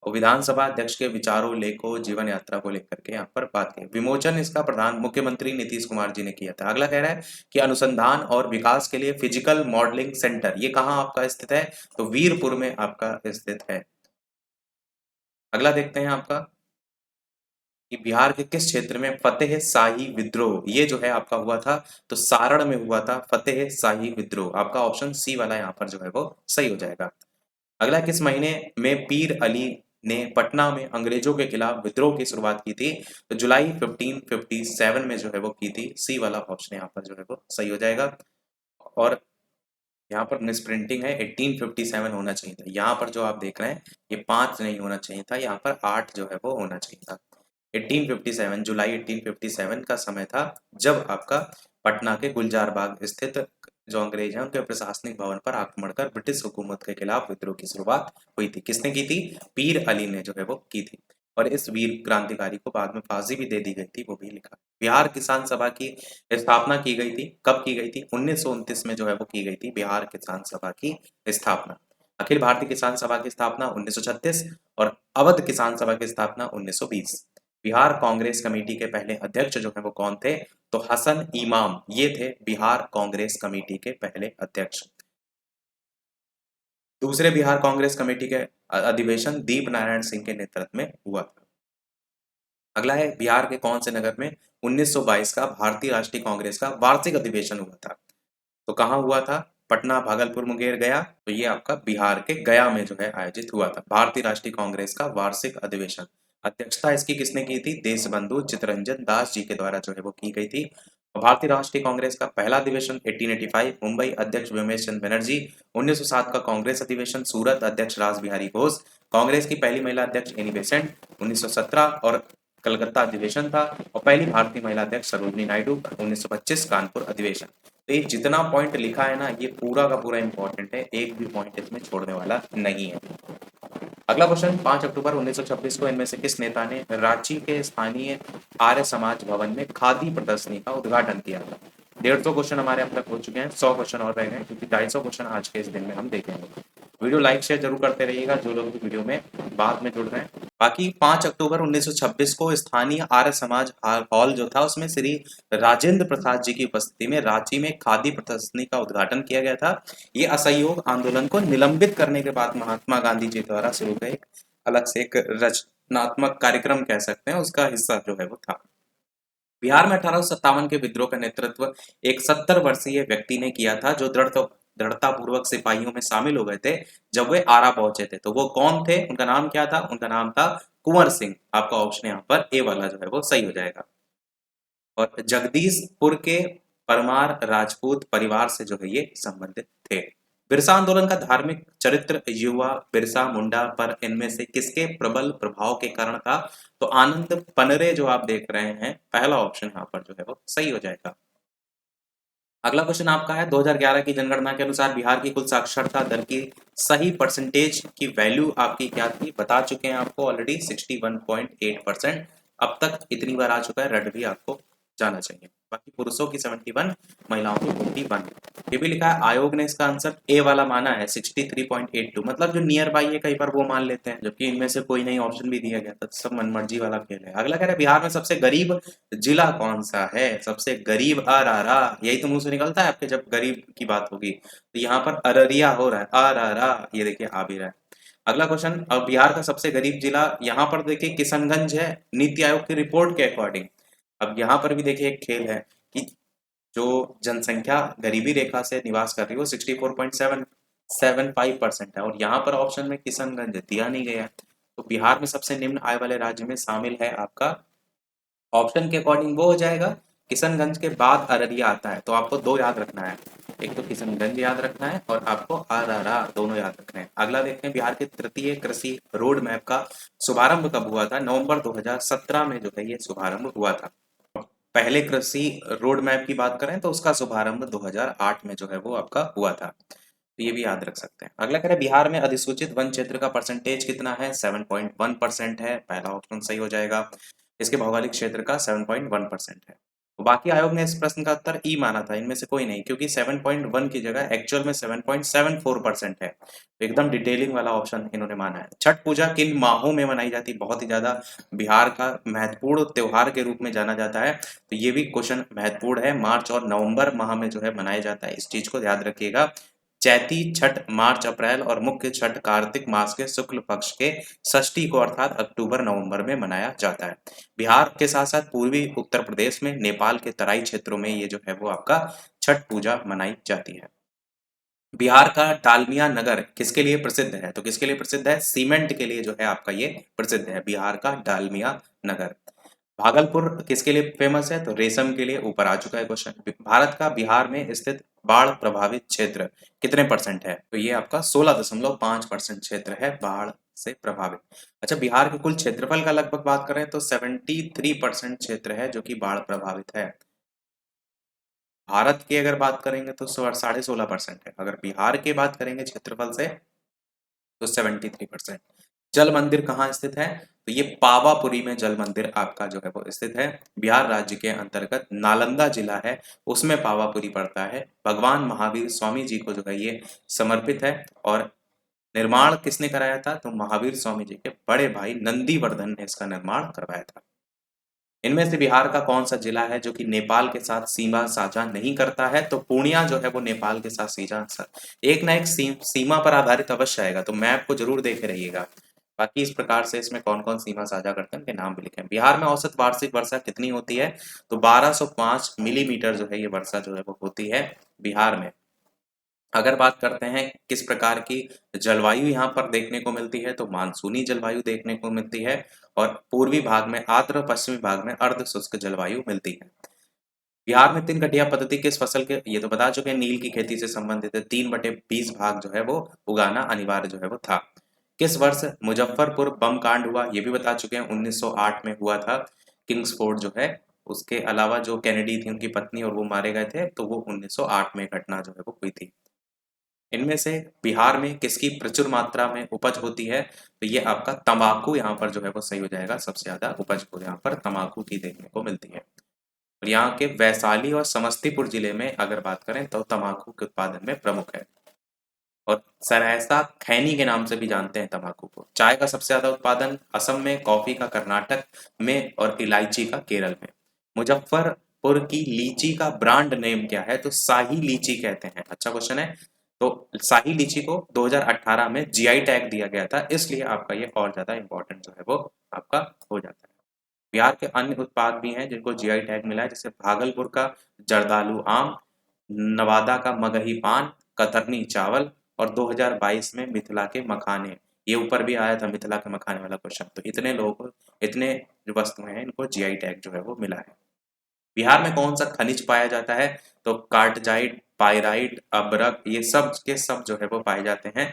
और विधानसभा अध्यक्ष के विचारों, लेखों, जीवन यात्रा को लेकर के यहाँ पर बात की। विमोचन इसका प्रधान मुख्यमंत्री नीतीश कुमार जी ने किया था। अगला कह रहा है कि अनुसंधान और विकास के लिए फिजिकल मॉडलिंग सेंटर ये कहाँ आपका स्थित है? तो वीरपुर में आपका स्थित है। अगला देखते हैं आपका कि बिहार के किस क्षेत्र में फतेह शाही विद्रोह ये जो है आपका हुआ था? तो सारण में हुआ था फतेह शाही विद्रोह। आपका ऑप्शन सी वाला यहाँ पर जो है वो सही हो जाएगा। अगला, किस महीने में पीर अली ने पटना में अंग्रेजों के खिलाफ विद्रोह की शुरुआत की थी? तो जुलाई 1557 में जो है वो की थी। सी वाला ऑप्शन यहाँ पर जो है वो सही हो जाएगा। और यहाँ पर मिसप्रिंटिंग है, 1857 होना चाहिए था। यहाँ पर जो आप देख रहे हैं ये 5 नहीं होना चाहिए था, यहाँ पर 8 जो है वो होना चाहिए था। 1857 जुलाई 1857 का समय था जब आपका पटना के गुलजार बाग स्थित जो अंग्रेज हैं उनके प्रशासनिक भवन पर आक्रमण कर ब्रिटिश हुकूमत के खिलाफ विद्रोह की शुरुआत हुई थी। किसने की थी? पीर अली ने जो है वो की थी। और इस वीर क्रांतिकारी को बाद में फांसी भी दे दी गई थी, वो भी लिखा। बिहार किसान सभा की स्थापना की गई थी, कब की गई थी? 1929 में जो है वो की गई थी बिहार किसान सभा की स्थापना। अखिल भारतीय किसान सभा की स्थापना 1936 और अवध किसान सभा की स्थापना 1920। बिहार कांग्रेस कमेटी के पहले अध्यक्ष जो है वो कौन थे? तो हसन इमाम ये थे बिहार कांग्रेस कमेटी के पहले अध्यक्ष। दूसरे बिहार कांग्रेस कमेटी के अधिवेशन दीप नारायण सिंह के नेतृत्व में हुआ था। अगला है, बिहार के कौन से नगर में 1922 का भारतीय राष्ट्रीय कांग्रेस का वार्षिक अधिवेशन हुआ था? तो कहाँ हुआ था? पटना, भागलपुर, मुंगेर, गया। तो ये आपका बिहार के गया में जो है आयोजित हुआ था भारतीय राष्ट्रीय कांग्रेस का वार्षिक अधिवेशन। अध्यक्षता इसकी किसने की थी? देशबंधु चित्तरंजन दास जी के द्वारा जो है वो की गई थी। और भारतीय राष्ट्रीय कांग्रेस का पहला अधिवेशन 1885 मुंबई, अध्यक्ष व्योमेश चंद्र बनर्जी। 1907 का कांग्रेस अधिवेशन सूरत, अध्यक्ष रास बिहारी घोष। कांग्रेस की पहली महिला अध्यक्ष एनी बेसेंट 1917 और कलकत्ता अधिवेशन था। और पहली भारतीय महिला अध्यक्ष सरोजनी नायडू 1925 कानपुर अधिवेशन। तो ये जितना पॉइंट लिखा है ना ये पूरा का पूरा इंपॉर्टेंट है, एक भी पॉइंट इसमें छोड़ने वाला नहीं है। अगला क्वेश्चन, 5 अक्टूबर 1926 को इनमें से किस नेता ने रांची के स्थानीय आर्य समाज भवन में खादी प्रदर्शनी का उद्घाटन किया था? 150 क्वेश्चन हमारे अब तक हो चुके हैं, 100 क्वेश्चन और रह गए क्योंकि 250 क्वेश्चन आज के इस दिन में हम देखेंगे। वीडियो लाइक शेयर जरूर करते रहिएगा जो लोग भी वीडियो में बाद में जुड़ रहे हैं। बाकी 5 अक्टूबर 1926 को स्थानीय आर्य समाज हॉल जो था उसमें श्री राजेंद्र प्रसाद जी की उपस्थिति में रांची में खादी प्रदर्शनी का उद्घाटन किया गया था। ये असहयोग आंदोलन को निलंबित करने के बाद महात्मा गांधी जी द्वारा शुरू हुए एक अलग से एक रचनात्मक कार्यक्रम कह सकते हैं, उसका हिस्सा जो है वो था। बिहार में 1857 के विद्रोह का नेतृत्व एक 70 वर्षीय व्यक्ति ने किया था जो दृढ़ता पूर्वक सिपाहियों में शामिल हो गए थे जब वे आरा पहुंचे थे। तो वो कौन थे? उनका नाम क्या था? उनका नाम था कुंवर सिंह। आपका ऑप्शन यहाँ पर ए वाला जो है वो सही हो जाएगा। और जगदीशपुर के परमार राजपूत परिवार से जो है ये संबंधित थे। बिरसा आंदोलन का धार्मिक चरित्र युवा बिरसा मुंडा पर इनमें से किसके प्रबल प्रभाव के कारण था? तो आनंद पनरे जो आप देख रहे हैं, पहला ऑप्शन यहाँ पर जो है वो सही हो जाएगा। अगला क्वेश्चन आपका है, 2011 की जनगणना के अनुसार बिहार की कुल साक्षरता दर की सही परसेंटेज की वैल्यू आपकी क्या थी? बता चुके हैं आपको ऑलरेडी 61.8%। अब तक इतनी बार आ चुका है, रट भी आपको जाना चाहिए। बाकी पुरुषों की 71, महिलाओं की 41। ये भी लिखा है, आयोग ने इसका आंसर ए वाला माना है 63.82, मतलब जो नियर बाई है कई बार वो मान लेते हैं, जबकि इनमें से कोई नहीं ऑप्शन भी दिया गया था, सब मनमर्जी वाला खेल है। अगला कह रहा है, बिहार में सबसे गरीब जिला कौन सा है? सबसे गरीब अरारा, यही तो मुंह से निकलता है आपके जब गरीब की बात होगी। तो यहाँ पर अररिया हो रहा है, अरारा, ये देखिए आ भी रहा है। अगला क्वेश्चन, अब बिहार का सबसे गरीब जिला यहाँ पर देखिए किशनगंज है, नीति आयोग की रिपोर्ट के अकॉर्डिंग। अब यहाँ पर भी देखिए एक खेल है कि जो जनसंख्या गरीबी रेखा से निवास कर रही है वो 64.75% है, और यहाँ पर ऑप्शन में किशनगंज दिया नहीं गया है। तो बिहार में सबसे निम्न आय वाले राज्य में शामिल है आपका, ऑप्शन के अकॉर्डिंग वो हो जाएगा। किशनगंज के बाद अररिया आता है, तो आपको दो याद रखना है, एक तो किशनगंज याद रखना है और आपको अररा दोनों याद रखने हैं। अगला देखते हैं, बिहार के तृतीय कृषि रोड मैप का शुभारंभ कब हुआ था? नवंबर 2017 में जो है ये शुभारंभ हुआ था। पहले कृषि रोड मैप की बात करें तो उसका शुभारंभ 2008 में जो है वो आपका हुआ था, तो ये भी याद रख सकते हैं। अगला कह रहे हैं, बिहार में अधिसूचित वन क्षेत्र का परसेंटेज कितना है? 7.1% है, पहला ऑप्शन सही हो जाएगा। इसके भौगोलिक क्षेत्र का 7.1% है। तो बाकी आयोग ने इस प्रश्न का उत्तर ई माना था, इनमें से कोई नहीं, क्योंकि 7.1 की जगह एक्चुअल में 7.74% है। तो एकदम डिटेलिंग वाला ऑप्शन इन्होंने माना है। छठ पूजा किन माहों में मनाई जाती है? बहुत ही ज्यादा बिहार का महत्वपूर्ण त्योहार के रूप में जाना जाता है, तो ये भी क्वेश्चन महत्वपूर्ण है। मार्च और नवंबर माह में जो है मनाया जाता है, इस चीज को याद रखिएगा। चैती छठ मार्च अप्रैल और मुख्य छठ कार्तिक मास के शुक्ल पक्ष के षष्ठी को अर्थात अक्टूबर नवंबर में मनाया जाता है। बिहार के साथ साथ पूर्वी उत्तर प्रदेश में, नेपाल के तराई क्षेत्रों में ये जो है वो आपका छठ पूजा मनाई जाती है। बिहार का डालमिया नगर किसके लिए प्रसिद्ध है? तो किसके लिए प्रसिद्ध है? सीमेंट के लिए जो है आपका ये प्रसिद्ध है, बिहार का डालमिया नगर। भागलपुर किसके लिए फेमस है? तो रेशम के लिए, ऊपर आ चुका है क्वेश्चन। भारत का बिहार में स्थित बाढ़ प्रभावित क्षेत्र कितने परसेंट है? तो ये आपका 16.5% क्षेत्र है बाढ़ से प्रभावित। अच्छा, बिहार के कुल क्षेत्रफल का लगभग बात करें तो 73% क्षेत्र है जो कि बाढ़ प्रभावित है। भारत की अगर बात करेंगे तो 16.5% है, अगर बिहार की बात करेंगे क्षेत्रफल से तो 73%। जल मंदिर कहाँ स्थित है? तो ये पावापुरी में जल मंदिर आपका जो है वो स्थित है। बिहार राज्य के अंतर्गत नालंदा जिला है, उसमें पावापुरी पड़ता है। भगवान महावीर स्वामी जी को जो है ये समर्पित है, और निर्माण किसने कराया था? तो महावीर स्वामी जी के बड़े भाई नंदीवर्धन ने इसका निर्माण करवाया था। इनमें से बिहार का कौन सा जिला है जो कि नेपाल के साथ सीमा साझा नहीं करता है? तो पूर्णिया जो है वो नेपाल के साथ एक ना एक सीमा पर आधारित अवश्य आएगा, तो मैप को जरूर देखे रहिएगा। बाकी इस प्रकार से इसमें कौन कौन सीमा साझा करते हैं उनके नाम भी लिखे हैं। बिहार में औसत वार्षिक वर्षा कितनी होती है? तो 1205 मिलीमीटर जो है ये वर्षा जो है वो होती है बिहार में। अगर बात करते हैं किस प्रकार की जलवायु यहाँ पर देखने को मिलती है, तो मानसूनी जलवायु देखने को मिलती है, और पूर्वी भाग में आर्द्र, पश्चिमी भाग में अर्ध शुष्क जलवायु मिलती है। बिहार में 3 कटिया पद्धति किस फसल के, ये तो बता चुके हैं, नील की खेती से संबंधित है। 3/20 भाग जो है वो उगाना अनिवार्य जो है वो था। किस वर्ष मुजफ्फरपुर बम कांड हुआ? ये भी बता चुके हैं, 1908 में हुआ था। किंग्सफोर्ड जो है, उसके अलावा जो कैनेडी थी उनकी पत्नी और वो मारे गए थे, तो वो 1908 में घटना जो है वो हुई थी। इनमें से बिहार में किसकी प्रचुर मात्रा में उपज होती है? तो ये आपका तंबाकू यहाँ पर जो है वो सही हो जाएगा, सबसे ज्यादा उपज को यहाँ पर तंबाकू की देखने को मिलती है। और यहाँ के वैशाली और समस्तीपुर जिले में अगर बात करें तो तंबाकू के उत्पादन में प्रमुख है, और सरैसा खैनी के नाम से भी जानते हैं तंबाकू को। चाय का सबसे ज्यादा उत्पादन असम में, कॉफी का कर्नाटक में, और इलायची का केरल में। मुजफ्फरपुर की लीची का ब्रांड नेम क्या है? तो शाही लीची कहते हैं। अच्छा क्वेश्चन है। तो शाही लीची को 2018 में जीआई टैग दिया गया था, इसलिए आपका ये और ज्यादा इंपॉर्टेंट जो है वो आपका हो जाता है। बिहार के अन्य उत्पाद भी हैं जिनको जीआई टैग मिला है, जैसे भागलपुर का जर्दालू आम, नवादा का मगही पान, कतरनी चावल, और 2022 में मिथिला के मखाने। ये ऊपर भी आया था मिथिला के मखाने वाला क्वेश्चन। तो इतने लोग, इतने जो वस्तुएं हैं इनको जीआई टैग जो है वो मिला है। बिहार में कौन सा खनिज पाया जाता है? तो कार्टजाइट पाइराइट, अब्रक, ये सब के सब जो है वो पाए जाते हैं।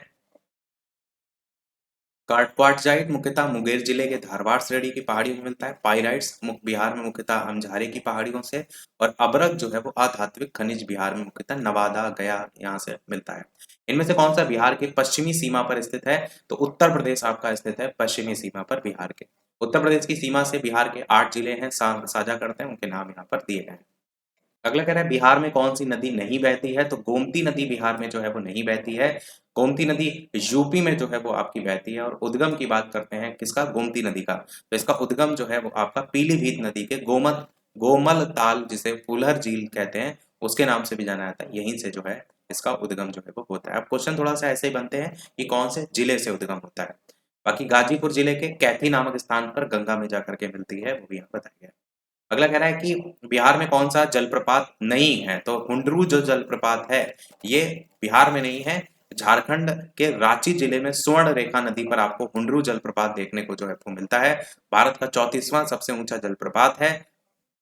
क्वार्टजाइट मुख्यतः मुंगेर जिले के धारवाड़ श्रेणी की पहाड़ियों में मिलता है। पाइराइट्स बिहार में मुख्यतः अंजारे की पहाड़ियों से, और अब्रक जो है वो अधात्विक खनिज बिहार में मुख्यतः नवादा, गया यहाँ से मिलता है। इनमें से कौन सा बिहार के पश्चिमी सीमा पर स्थित है? तो उत्तर प्रदेश आपका स्थित है पश्चिमी सीमा पर बिहार के। उत्तर प्रदेश की सीमा से बिहार के 8 जिले हैं साझा करते हैं, उनके नाम यहाँ पर दिए गए हैं। अगला कह रहा है बिहार में कौन सी नदी नहीं बहती है? तो गोमती नदी बिहार में जो है वो नहीं बहती है। गोमती नदी यूपी में जो है वो आपकी बहती है। और उद्गम की बात करते हैं किसका? गोमती नदी का। तो इसका उद्गम जो है वो आपका पीलीभीत नदी के गोमल ताल, जिसे फुलहर झील कहते हैं, उसके नाम से भी जाना जाता है, यहीं से जो है इसका उद्गम जो है वो होता है। अब क्वेश्चन थोड़ा सा ऐसे ही बनते हैं कि कौन से जिले से उद्गम होता है। बाकी गाजीपुर जिले के कैथी नामक स्थान पर गंगा में जाकर के मिलती है, वो भी यहाँ बताया गया है। अगला कह रहा है कि बिहार में कौन सा जलप्रपात नहीं है? तो हुंडरू जो जलप्रपात है ये बिहार में नहीं है। झारखंड के रांची जिले में स्वर्ण रेखा नदी पर आपको हुंडरू जलप्रपात देखने को जो है वो मिलता है। भारत का 34वां सबसे ऊंचा जलप्रपात है।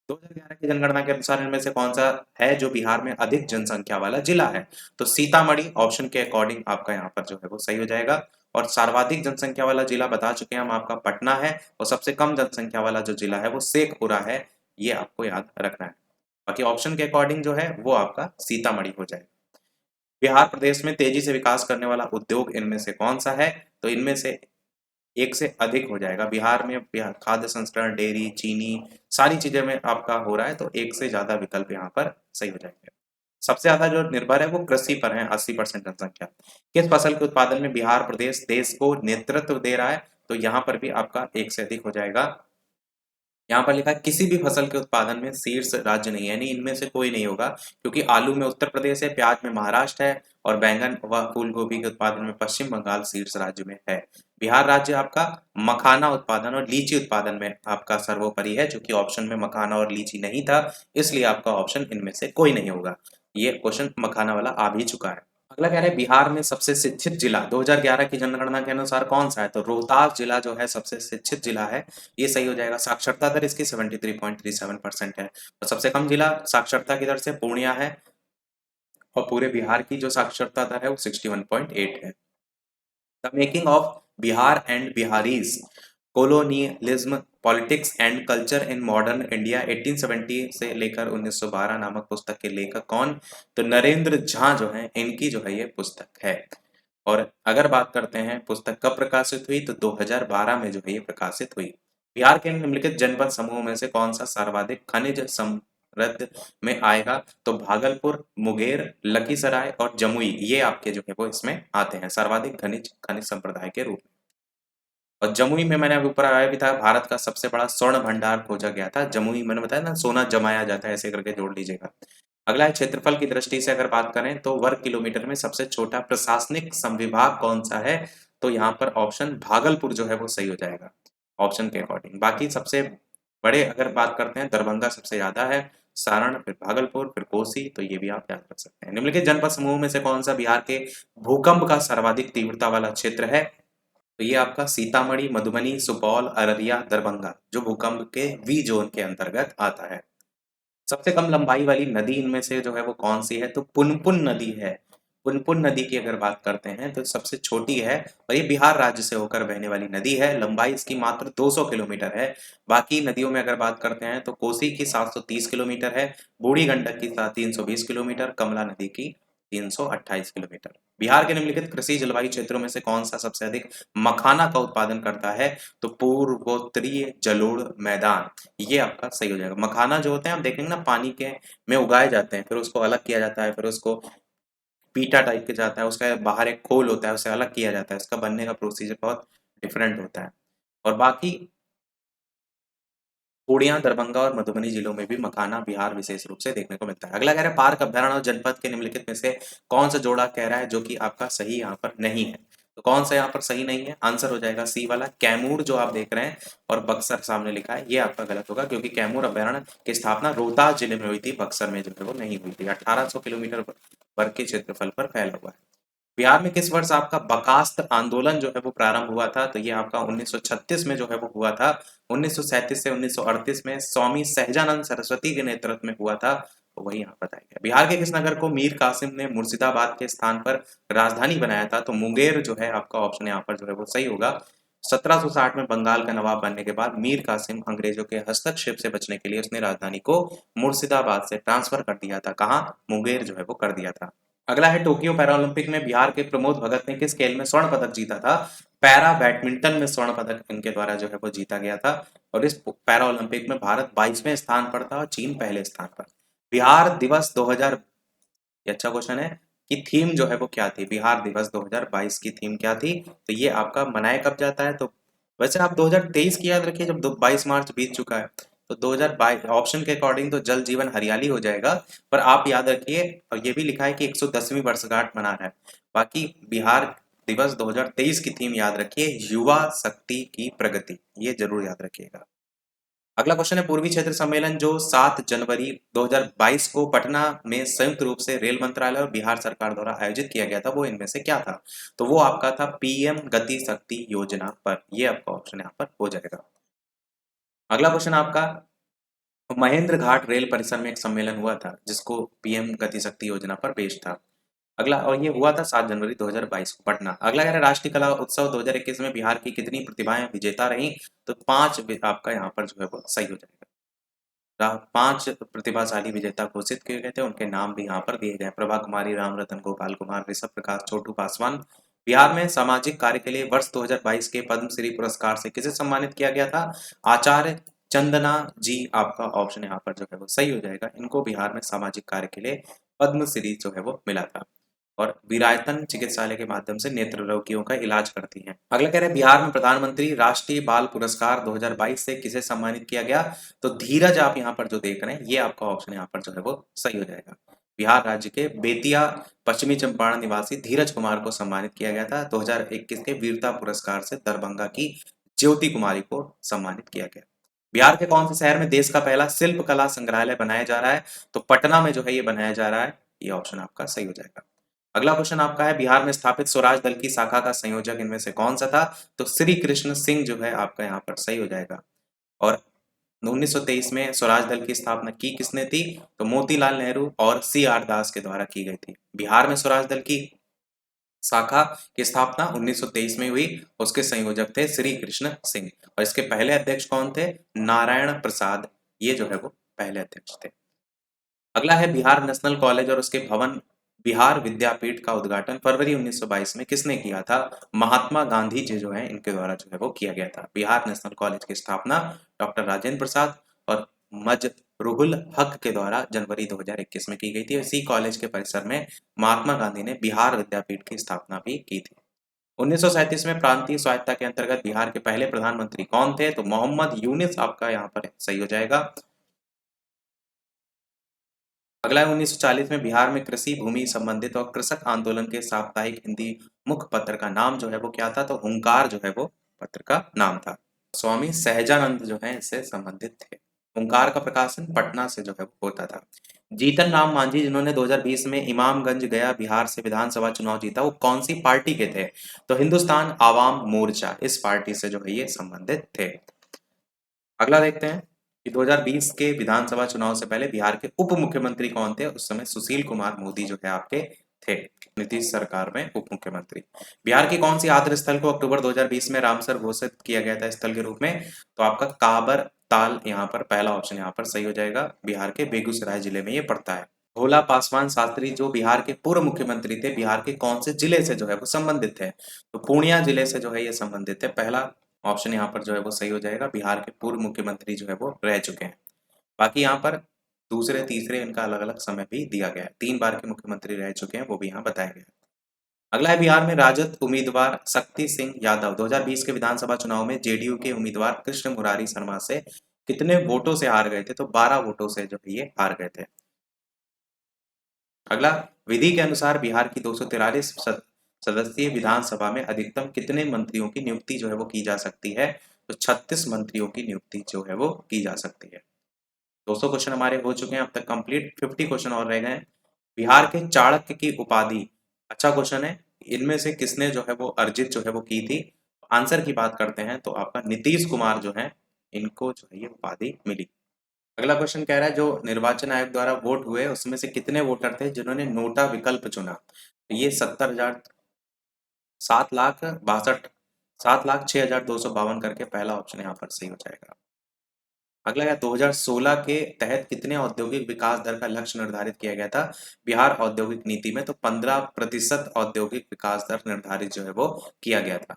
2011 की जनगणना के अनुसार इनमें से कौन सा है जो बिहार में अधिक जनसंख्या वाला जिला है? तो सीतामढ़ी ऑप्शन के अकॉर्डिंग आपका यहाँ पर जो है वो सही हो जाएगा। और सर्वाधिक जनसंख्या वाला जिला बता चुके हैं हम, आपका पटना है। और सबसे कम जनसंख्या वाला जो जिला है वो शेखपुरा है, ये आपको याद रखना है। बाकी ऑप्शन के अकॉर्डिंग जो है वो आपका सीतामढ़ी हो जाएगा। बिहार प्रदेश में तेजी से विकास करने वाला उद्योग इनमें से कौन सा है? तो इनमें से एक से अधिक हो जाएगा। बिहार में खाद्य संस्करण, डेयरी, चीनी, सारी चीजें में आपका हो रहा है, तो एक से ज्यादा विकल्प यहाँ पर सही हो जाएंगे। सबसे ज्यादा जो निर्भर है वो कृषि पर है, 80% जनसंख्या। किस फसल के उत्पादन में बिहार प्रदेश देश को नेतृत्व दे रहा है? तो यहाँ पर भी आपका एक से अधिक हो जाएगा। यहाँ पर लिखा है किसी भी फसल के उत्पादन में शीर्ष राज्य नहीं है, यानी इनमें से कोई नहीं होगा, क्योंकि आलू में उत्तर प्रदेश है, प्याज में महाराष्ट्र है, और बैंगन व फूल गोभी के उत्पादन में पश्चिम बंगाल शीर्ष राज्य में है। बिहार राज्य आपका मखाना उत्पादन और लीची उत्पादन में आपका सर्वोपरि है, जो कि ऑप्शन में मखाना और लीची नहीं था, इसलिए आपका ऑप्शन इनमें से कोई नहीं होगा। ये क्वेश्चन मखाना वाला आ भी चुका है। अगला कह रहे हैं बिहार में सबसे शिक्षित जिला 2011 की जनगणना के अनुसार कौन सा है? तो रोहतास जिला जो है सबसे शिक्षित जिला है, ये सही हो जाएगा। साक्षरता दर इसकी 73.37% है। और सबसे कम जिला साक्षरता की दर से पूर्णिया है, और पूरे बिहार की जो साक्षरता दर है वो 61.8 है। The making of Bihar and Bihari's, colonialism, politics and culture in modern India 1870 से लेकर 1912 नामक पुस्तक के लेखक कौन? तो नरेंद्र झा जो है, इनकी जो है ये पुस्तक है। और अगर बात करते हैं पुस्तक कब प्रकाशित हुई, तो 2012 में जो है ये प्रकाशित हुई। बिहार के निम्नलिखित जनपद समूह में से कौन सा सर्वाधिक खनिज समृद्ध में आएगा? तो भागलपुर, मुंगेर, लखीसराय और जमुई, ये आपके जो है वो इसमें आते हैं सर्वाधिक खनिज संप्रदाय के रूप में। और जमुई में मैंने अभी ऊपर आया भी था, भारत का सबसे बड़ा स्वर्ण भंडार खोजा गया था जमुई। मैंने बताया ना, सोना जमाया जाता है, ऐसे करके जोड़ लीजिएगा। अगला है क्षेत्रफल की दृष्टि से अगर बात करें तो वर्ग किलोमीटर में सबसे छोटा प्रशासनिक संविभाग कौन सा है? तो यहाँ पर ऑप्शन भागलपुर जो है वो सही हो जाएगा ऑप्शन के अकॉर्डिंग। बाकी सबसे बड़े अगर बात करते हैं, दरभंगा सबसे ज्यादा है, सारण, फिर भागलपुर, फिर कोसी, तो ये भी आप याद रख सकते हैं। निम्नलिखित जनपद समूह में से कौन सा बिहार के भूकंप का सर्वाधिक तीव्रता वाला क्षेत्र है? तो ये आपका सीतामढ़ी, मधुबनी, सुपौल, अररिया, दरभंगा, जो भूकंप के वी जोन के अंतर्गत आता है। सबसे कम लंबाई वाली नदी इनमें से जो है वो कौन सी है? तो पुनपुन नदी है। पुनपुन नदी की अगर बात करते हैं तो सबसे छोटी है, और ये बिहार राज्य से होकर बहने वाली नदी है। लंबाई इसकी मात्र 200 किलोमीटर है। बाकी नदियों में अगर बात करते हैं तो कोसी की 730 किलोमीटर है, बूढ़ी गंडक की 320 किलोमीटर, कमला नदी की 328 किलोमीटर। बिहार के निम्नलिखित कृषि जलवायु क्षेत्रों में से कौन सा सबसे अधिक मखाना का उत्पादन करता है? तो पूर्वोत्तरीय जलोढ़ मैदान, ये आपका सही हो जाएगा। मखाना जो होते हैं आप देखेंगे ना, पानी के में उगाए जाते हैं, फिर उसको अलग किया जाता है, फिर उसको पीटा टाइप के जाता है, उसका बाहर एक खोल होता है, उसे अलग किया जाता है, इसका बनने का प्रोसीजर बहुत डिफरेंट होता है। और बाकी पूर्णिया, दरभंगा और मधुबनी जिलों में भी मखाना बिहार विशेष रूप से देखने को मिलता है। अगला कह रहा है पार्क, अभ्यारण्य और जनपद के निम्नलिखित में से कौन सा जोड़ा कह रहा है जो कि आपका सही यहाँ पर नहीं है? तो कौन सा यहाँ पर सही नहीं है? आंसर हो जाएगा सी वाला, कैमूर जो आप देख रहे हैं और बक्सर सामने लिखा है, ये आपका गलत होगा, क्योंकि कैमूर अभ्यारण्य की स्थापना रोहतास जिले में हुई थी, बक्सर में जो है वो नहीं हुई थी। 1800 किलोमीटर वर्ग के क्षेत्रफल पर फैला हुआ है। बिहार में किस वर्ष आपका बकास्त आंदोलन जो है वो प्रारंभ हुआ था? तो ये आपका 1936 में जो है वो हुआ था। 1937 से 1938 में स्वामी सहजानंद सरस्वती के नेतृत्व में हुआ था। तो वही यहाँ बताया गया। बिहार के किस नगर को मीर कासिम ने मुर्शिदाबाद के स्थान पर राजधानी बनाया था? तो मुंगेर जो है आपका ऑप्शन यहाँ पर जो है वो सही होगा। 1760 में बंगाल का नवाब बनने के बाद मीर कासिम अंग्रेजों के हस्तक्षेप से बचने के लिए उसने राजधानी को मुर्शिदाबाद से ट्रांसफर कर दिया था। कहाँ? मुंगेर जो है वो कर दिया था। अगला है टोक्यो पैरालंपिक में बिहार के प्रमोद भगत ने किस खेल में स्वर्ण पदक जीता था? पैरा बैडमिंटन में स्वर्ण पदक इनके द्वारा जो है वो जीता गया था। और इस पैरा ओलंपिक में भारत 22वें स्थान पर था और चीन पहले स्थान पर। बिहार दिवस 2000, ये अच्छा क्वेश्चन है कि थीम जो है वो क्या थी? बिहार दिवस 2022 की थीम क्या थी? तो ये आपका मनाया कब जाता है? तो वैसे आप 2023 की याद रखिए, जब 22 मार्च बीत चुका है तो 2022 ऑप्शन के अकॉर्डिंग तो जल जीवन हरियाली हो जाएगा। पर आप याद रखिए, और ये भी लिखा है कि 110वीं वर्षगांठ मना रहा है। बाकी बिहार दिवस 2023 की थीम याद रखिए, युवा शक्ति की प्रगति, ये जरूर याद रखिएगा। अगला क्वेश्चन है पूर्वी क्षेत्र सम्मेलन जो 7 जनवरी 2022 को पटना में संयुक्त रूप से रेल मंत्रालय और बिहार सरकार द्वारा आयोजित किया गया था, वो इनमें से क्या था? तो वो आपका था पीएम गति शक्ति योजना पर। ये आपका ऑप्शन यहाँ पर हो जाएगा। अगला क्वेश्चन आपका, महेंद्र घाट रेल परिसर में एक सम्मेलन हुआ था जिसको पीएम गति शक्ति योजना पर पेश था। अगला, और ये हुआ था 7 जनवरी 2022 को पटना। अगला कह रहा है राष्ट्रीय कला उत्सव 2021 में बिहार की कितनी प्रतिभाएं विजेता रहीं? तो 5 आपका यहाँ पर जो है वो सही हो जाएगा। 5 प्रतिभाशाली विजेता घोषित किए गए थे, उनके नाम भी यहाँ पर दिए गए। प्रभा कुमारी, राम रतन, गोपाल कुमार, ऋषभ प्रकाश, छोटू पासवान। बिहार में सामाजिक कार्य के लिए वर्ष 2022 के पद्मश्री पुरस्कार से किसे सम्मानित किया गया था? आचार्य चंदना जी आपका ऑप्शन यहाँ पर जो है वो सही हो जाएगा। इनको बिहार में सामाजिक कार्य के लिए पद्मश्री जो है वो मिला था और विरायतन चिकित्सालय के माध्यम से नेत्र रोगियों का इलाज करती हैं। अगला कह रहे हैं बिहार में प्रधानमंत्री राष्ट्रीय बाल पुरस्कार 2022 से किसे सम्मानित किया गया? तो धीरज आप यहाँ पर जो देख रहे हैं, ये आपका ऑप्शन यहाँ पर जो है वो सही हो जाएगा। बिहार राज्य के बेतिया पश्चिमी चंपारण निवासी धीरज कुमार को सम्मानित किया गया था। 2021 के वीरता पुरस्कार से दरभंगा की ज्योति कुमारी को सम्मानित किया गया। बिहार के कौन से शहर में देश का पहला शिल्प कला संग्रहालय बनाया जा रहा है? तो पटना में जो है ये बनाया जा रहा है। ये ऑप्शन आपका सही हो जाएगा। अगला क्वेश्चन आपका है बिहार में स्थापित स्वराज दल की शाखा का संयोजक इनमें से कौन सा था? तो श्री कृष्ण सिंह जो है आपका यहाँ पर सही हो जाएगा। और 1923 में स्वराज दल की स्थापना की किसने थी? तो मोतीलाल नेहरू और CR दास के द्वारा की गई थी। बिहार में स्वराज दल की शाखा की स्थापना 1923 में हुई। उसके संयोजक थे श्री कृष्ण सिंह और इसके पहले अध्यक्ष कौन थे? नारायण प्रसाद, ये जो है वो पहले अध्यक्ष थे। अगला है बिहार नेशनल कॉलेज और उसके भवन बिहार विद्यापीठ का उद्घाटन फरवरी 1922 में किसने किया था? महात्मा गांधी जी जो है इनके द्वारा जो है वो किया गया था। बिहार नेशनल कॉलेज की स्थापना डॉक्टर राजेंद्र प्रसाद और मजरूहुल हक के द्वारा जनवरी 2021 में की गई थी। इसी कॉलेज के परिसर में महात्मा गांधी ने बिहार विद्यापीठ की स्थापना भी की थी। 1937 में प्रांतीय स्वायत्तता के अंतर्गत बिहार के पहले प्रधानमंत्री कौन थे? तो मोहम्मद यूनिस आपका यहाँ पर सही हो जाएगा। अगला है 1940 में बिहार में कृषि भूमि संबंधित और कृषक आंदोलन के साप्ताहिक हिंदी मुख्य पत्र का नाम जो है वो क्या था? तो हुंकार जो है वो पत्र का नाम था। स्वामी सहजानंद जो है इससे संबंधित थे। हुंकार का प्रकाशन पटना से जो है वो होता था। जीतन राम मांझी जिन्होंने 2020 में इमामगंज गया बिहार से विधानसभा चुनाव जीता, वो कौन सी पार्टी के थे? तो हिंदुस्तान आवाम मोर्चा, इस पार्टी से जो है ये संबंधित थे। अगला देखते हैं कि 2020 के विधानसभा चुनाव से पहले बिहार के उप मुख्यमंत्री कौन थे? उस समय सुशील कुमार मोदी जो है आपके थे, नीतीश सरकार में उप मुख्यमंत्री। बिहार की कौन सी आद्र स्थल को अक्टूबर 2020 में रामसर घोषित किया गया था स्थल के रूप में? तो आपका काबर ताल यहाँ पर पहला ऑप्शन यहाँ पर सही हो जाएगा। बिहार के बेगूसराय जिले में ये पड़ता है। भोला पासवान शास्त्री जो बिहार के पूर्व मुख्यमंत्री थे, बिहार के कौन से जिले से जो है वो संबंधित थे? तो पूर्णिया जिले से जो है ये संबंधित है। पहला ऑप्शन यहाँ पर जो है वो सही हो जाएगा। बिहार के पूर्व मुख्यमंत्री जो है वो रह चुके हैं। बाकी यहाँ पर दूसरे तीसरे इनका अलग अलग समय भी दिया गया है। 3 बार के मुख्यमंत्री रह चुके हैं, वो भी यहाँ बताया गया है। अगला है बिहार में राजद उम्मीदवार शक्ति सिंह यादव 2020 के विधानसभा चुनाव में जेडीयू के उम्मीदवार कृष्ण मुरारी शर्मा से कितने वोटों से हार गए थे? तो 12 वोटों से जो है ये हार गए थे। अगला, विधि के अनुसार बिहार की 243 सदस्यीय विधानसभा में अधिकतम कितने मंत्रियों की नियुक्ति जो है वो की जा सकती है? तो 36 मंत्रियों की नियुक्ति जो है वो की जा सकती है। 200 क्वेश्चन हमारे हो चुके हैं अब तक कंप्लीट। 50 क्वेश्चन और रह गए हैं। बिहार के चाणक्य की उपाधि, अच्छा क्वेश्चन है, इनमें से किसने जो है वो अर्जित जो है वो की थी? आंसर की बात करते हैं तो आपका नीतीश कुमार जो है, इनको जो है ये उपाधि मिली। अगला क्वेश्चन कह रहा है जो निर्वाचन आयोग द्वारा वोट हुए उसमें से कितने वोटर थे जिन्होंने नोटा विकल्प चुना? तो ये 70,000, 7,62,000, 7,06,252 करके पहला ऑप्शन यहाँ पर सही हो जाएगा। अगला है 2016 के तहत कितने औद्योगिक विकास दर का लक्ष्य निर्धारित किया गया था बिहार औद्योगिक नीति में? तो 15% औद्योगिक विकास दर निर्धारित जो है वो किया गया था।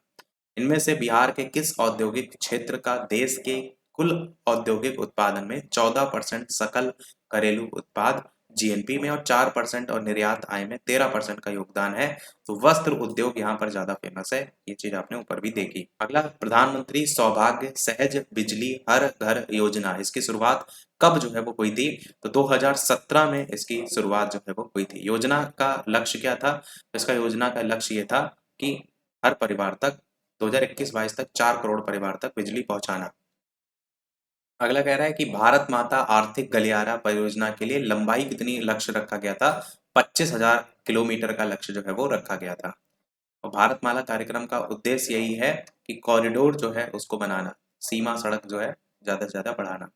इनमें से बिहार के किस औद्योगिक क्षेत्र का देश के कुल औद्योगिक उत्पादन में 14% सकल घरेलू उत्पाद जीएनपी में और 4% और निर्यात आय में 13% का योगदान है? तो वस्त्र उद्योग यहाँ पर ज्यादा फेमस है, ये चीज आपने ऊपर भी देखी। अगला, प्रधानमंत्री सौभाग्य सहज बिजली हर घर योजना, इसकी शुरुआत कब जो है वो हुई थी? तो 2017 में इसकी शुरुआत जो है वो हुई थी। योजना का लक्ष्य क्या था? इसका योजना का लक्ष्य ये था कि हर परिवार तक 2021-22 तक 4 करोड़ परिवार तक बिजली पहुंचाना। अगला कह रहा है कि भारत माता आर्थिक गलियारा परियोजना के लिए लंबाई कितनी लक्ष्य रखा गया था? 25,000 किलोमीटर का लक्ष्य जो है वो रखा गया था। और भारतमाला कार्यक्रम का उद्देश्य यही है कि कॉरिडोर जो है उसको बनाना, सीमा सड़क जो है ज्यादा से ज्यादा बढ़ाना।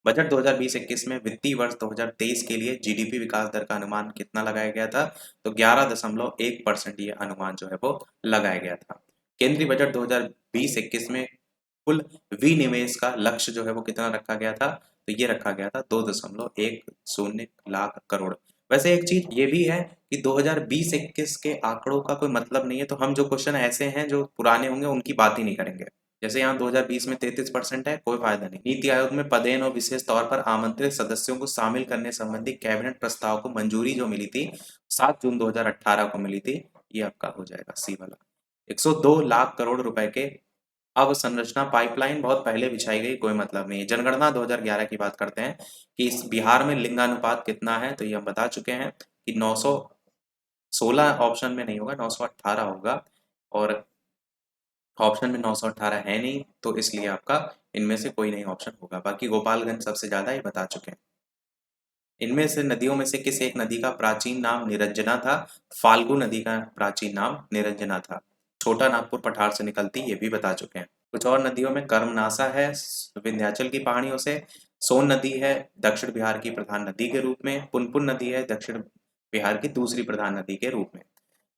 बजट 2020-21 में वित्तीय वर्ष 2023 के लिए जीडीपी विकास दर का अनुमान कितना लगाया गया था? तो 11.1% ये अनुमान जो है वो लगाया गया था। केंद्रीय बजट 2020-21 में कुल विनिवेश का लक्ष्य जो है वो कितना रखा गया था? तो ये रखा गया था 2.10 लाख करोड़। वैसे एक चीज ये भी है कि 2020-21 के आंकड़ों का कोई मतलब नहीं है, तो हम जो क्वेश्चन ऐसे हैं जो पुराने होंगे उनकी बात ही नहीं करेंगे। जैसे यहाँ 2020 में 33% है, कोई फायदा नहीं। नीति आयोग में पदेन और विशेष तौर पर आमंत्रित सदस्यों को शामिल करने संबंधी कैबिनेट प्रस्ताव को मंजूरी जो मिली थी 7 जून 2018 को मिली थी, ये आपका हो जाएगा सी वाला। 102 लाख करोड़ रुपए के अवसंरचना पाइपलाइन बहुत पहले बिछाई गई, कोई मतलब नहीं है। जनगणना 2011 की बात करते हैं कि इस बिहार में लिंगानुपात कितना है, तो ये हम बता चुके हैं कि 916 ऑप्शन में नहीं होगा, 918 होगा। और ऑप्शन में 918 है नहीं, तो इसलिए आपका इनमें से कोई नहीं ऑप्शन होगा। बाकी गोपालगंज सबसे ज्यादा, ये बता चुके हैं। इनमें से नदियों में से किस एक नदी का प्राचीन नाम निरंजना था? फाल्गु नदी का प्राचीन नाम निरंजना था। छोटा नागपुर पठार से निकलती, ये भी बता चुके हैं। कुछ और नदियों में कर्मनाशा है विंध्याचल की पहाड़ियों से, सोन नदी है दक्षिण बिहार की प्रधान नदी के रूप में, पुनपुन नदी है दक्षिण बिहार की दूसरी प्रधान नदी के रूप में।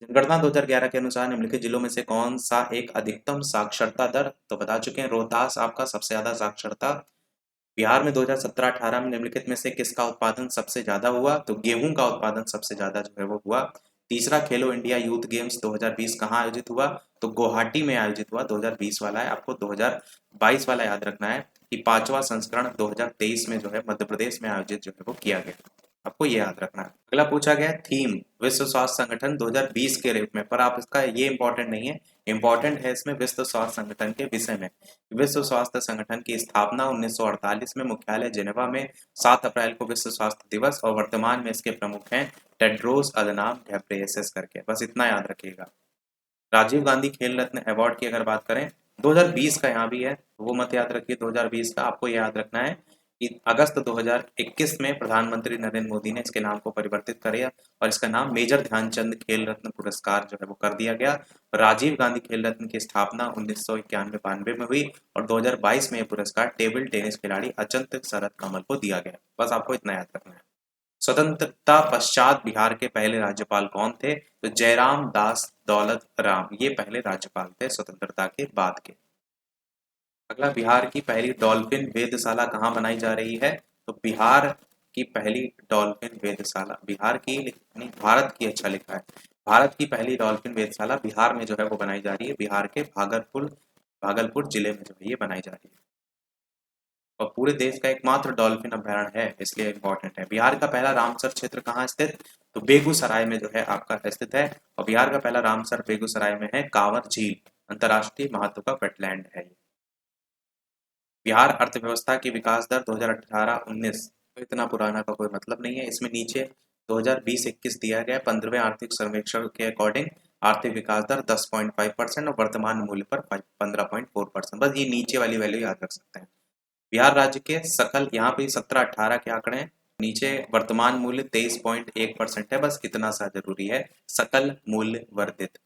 जनगणना 2011 के अनुसार निम्नलिखित जिलों में से कौन सा एक अधिकतम साक्षरता दर? तो बता चुके हैं, रोहतास आपका सबसे ज्यादा साक्षरता। बिहार में 2017-18 में निम्नलिखित में से किसका उत्पादन सबसे ज्यादा हुआ? तो गेहूं का उत्पादन सबसे ज्यादा जो है वो हुआ। तीसरा, खेलो इंडिया यूथ गेम्स 2020 कहाँ आयोजित हुआ? तो गुवाहाटी में आयोजित हुआ। 2020 वाला है, आपको 2022 वाला याद रखना है कि पांचवा संस्करण 2023 में जो है मध्य प्रदेश में आयोजित जो है वो किया गया। आपको ये याद रखना है। अगला पूछा गया थीम विश्व स्वास्थ्य संगठन 2020 के रूप में, पर आप इसका ये इंपॉर्टेंट नहीं है, इंपॉर्टेंट है इसमें विश्व स्वास्थ्य संगठन के विषय में। विश्व स्वास्थ्य संगठन की स्थापना 1948 में मुख्यालय जेनेवा में, 7 अप्रैल को विश्व स्वास्थ्य दिवस, और वर्तमान में इसके प्रमुख हैं टेड्रोस अदनाम घेब्रेयेसस करके, बस इतना याद रखिएगा। राजीव गांधी खेल रत्न अवार्ड की अगर बात करें 2020 का यहाँ भी है, वो मत याद रखिए। 2020 का आपको याद रखना है कि अगस्त 2021 में प्रधानमंत्री नरेंद्र मोदी ने इसके नाम को परिवर्तित किया और इसका नाम मेजर ध्यानचंद खेल रत्न पुरस्कार जो है वो कर दिया गया। राजीव गांधी खेल रत्न की स्थापना 1991-92 में हुई और 2022 में यह पुरस्कार टेबल टेनिस खिलाड़ी अचंत शरद कमल को दिया गया। बस आपको इतना याद रखना है। स्वतंत्रता पश्चात बिहार के पहले राज्यपाल कौन थे? तो जयराम दास दौलत राम, ये पहले राज्यपाल थे स्वतंत्रता के बाद के। अगला, बिहार की पहली डॉल्फिन वेधशाला कहाँ बनाई जा रही है? तो बिहार की पहली डॉल्फिन वेधशाला बिहार की नहीं, भारत की, अच्छा लिखा है। भारत की पहली डॉल्फिन वेधशाला बिहार में जो है वो बनाई जा रही है। बिहार के भागलपुर भागलपुर जिले में जो है ये बनाई जा रही है और पूरे देश का एकमात्र डॉल्फिन अभयारण्य है, इसलिए इम्पोर्टेंट है। बिहार का पहला रामसर क्षेत्र कहाँ स्थित? तो बेगूसराय में जो है आपका स्थित है। और बिहार का पहला रामसर बेगूसराय में है। कांवर झील अंतर्राष्ट्रीय महत्व का वेटलैंड है। बिहार अर्थव्यवस्था की विकास दर 2018-19, तो इतना पुराना का कोई मतलब नहीं है। इसमें नीचे 2020-21 दिया गया 15वें आर्थिक सर्वेक्षण के अकॉर्डिंग आर्थिक विकास दर 10.5% और वर्तमान मूल्य पर 15.4%। बस ये नीचे वाली वैल्यू याद रख सकते हैं। बिहार राज्य के सकल, यहाँ पे 17-18 के आंकड़े हैं, नीचे वर्तमान मूल्य 23.1% है, बस इतना सा जरूरी है। सकल मूल्य वर्धित,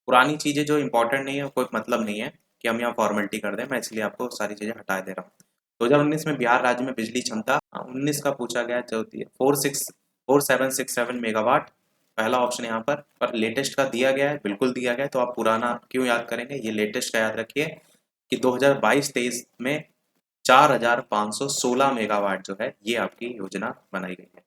पुरानी चीजें जो इंपॉर्टेंट नहीं है कोई मतलब नहीं है कि हम यहाँ फॉर्मेलिटी कर दें, मैं इसलिए आपको सारी चीजें हटा दे रहा हूँ। 2019 में बिहार राज्य में बिजली क्षमता 19 का पूछा गया, जो 4767 मेगावाट, पहला ऑप्शन यहाँ पर लेटेस्ट का दिया गया है, बिल्कुल दिया गया है। तो आप पुराना क्यों याद करेंगे, ये लेटेस्ट का याद रखिए कि 2022-23 में 4516 मेगावाट जो है ये आपकी योजना बनाई गई है।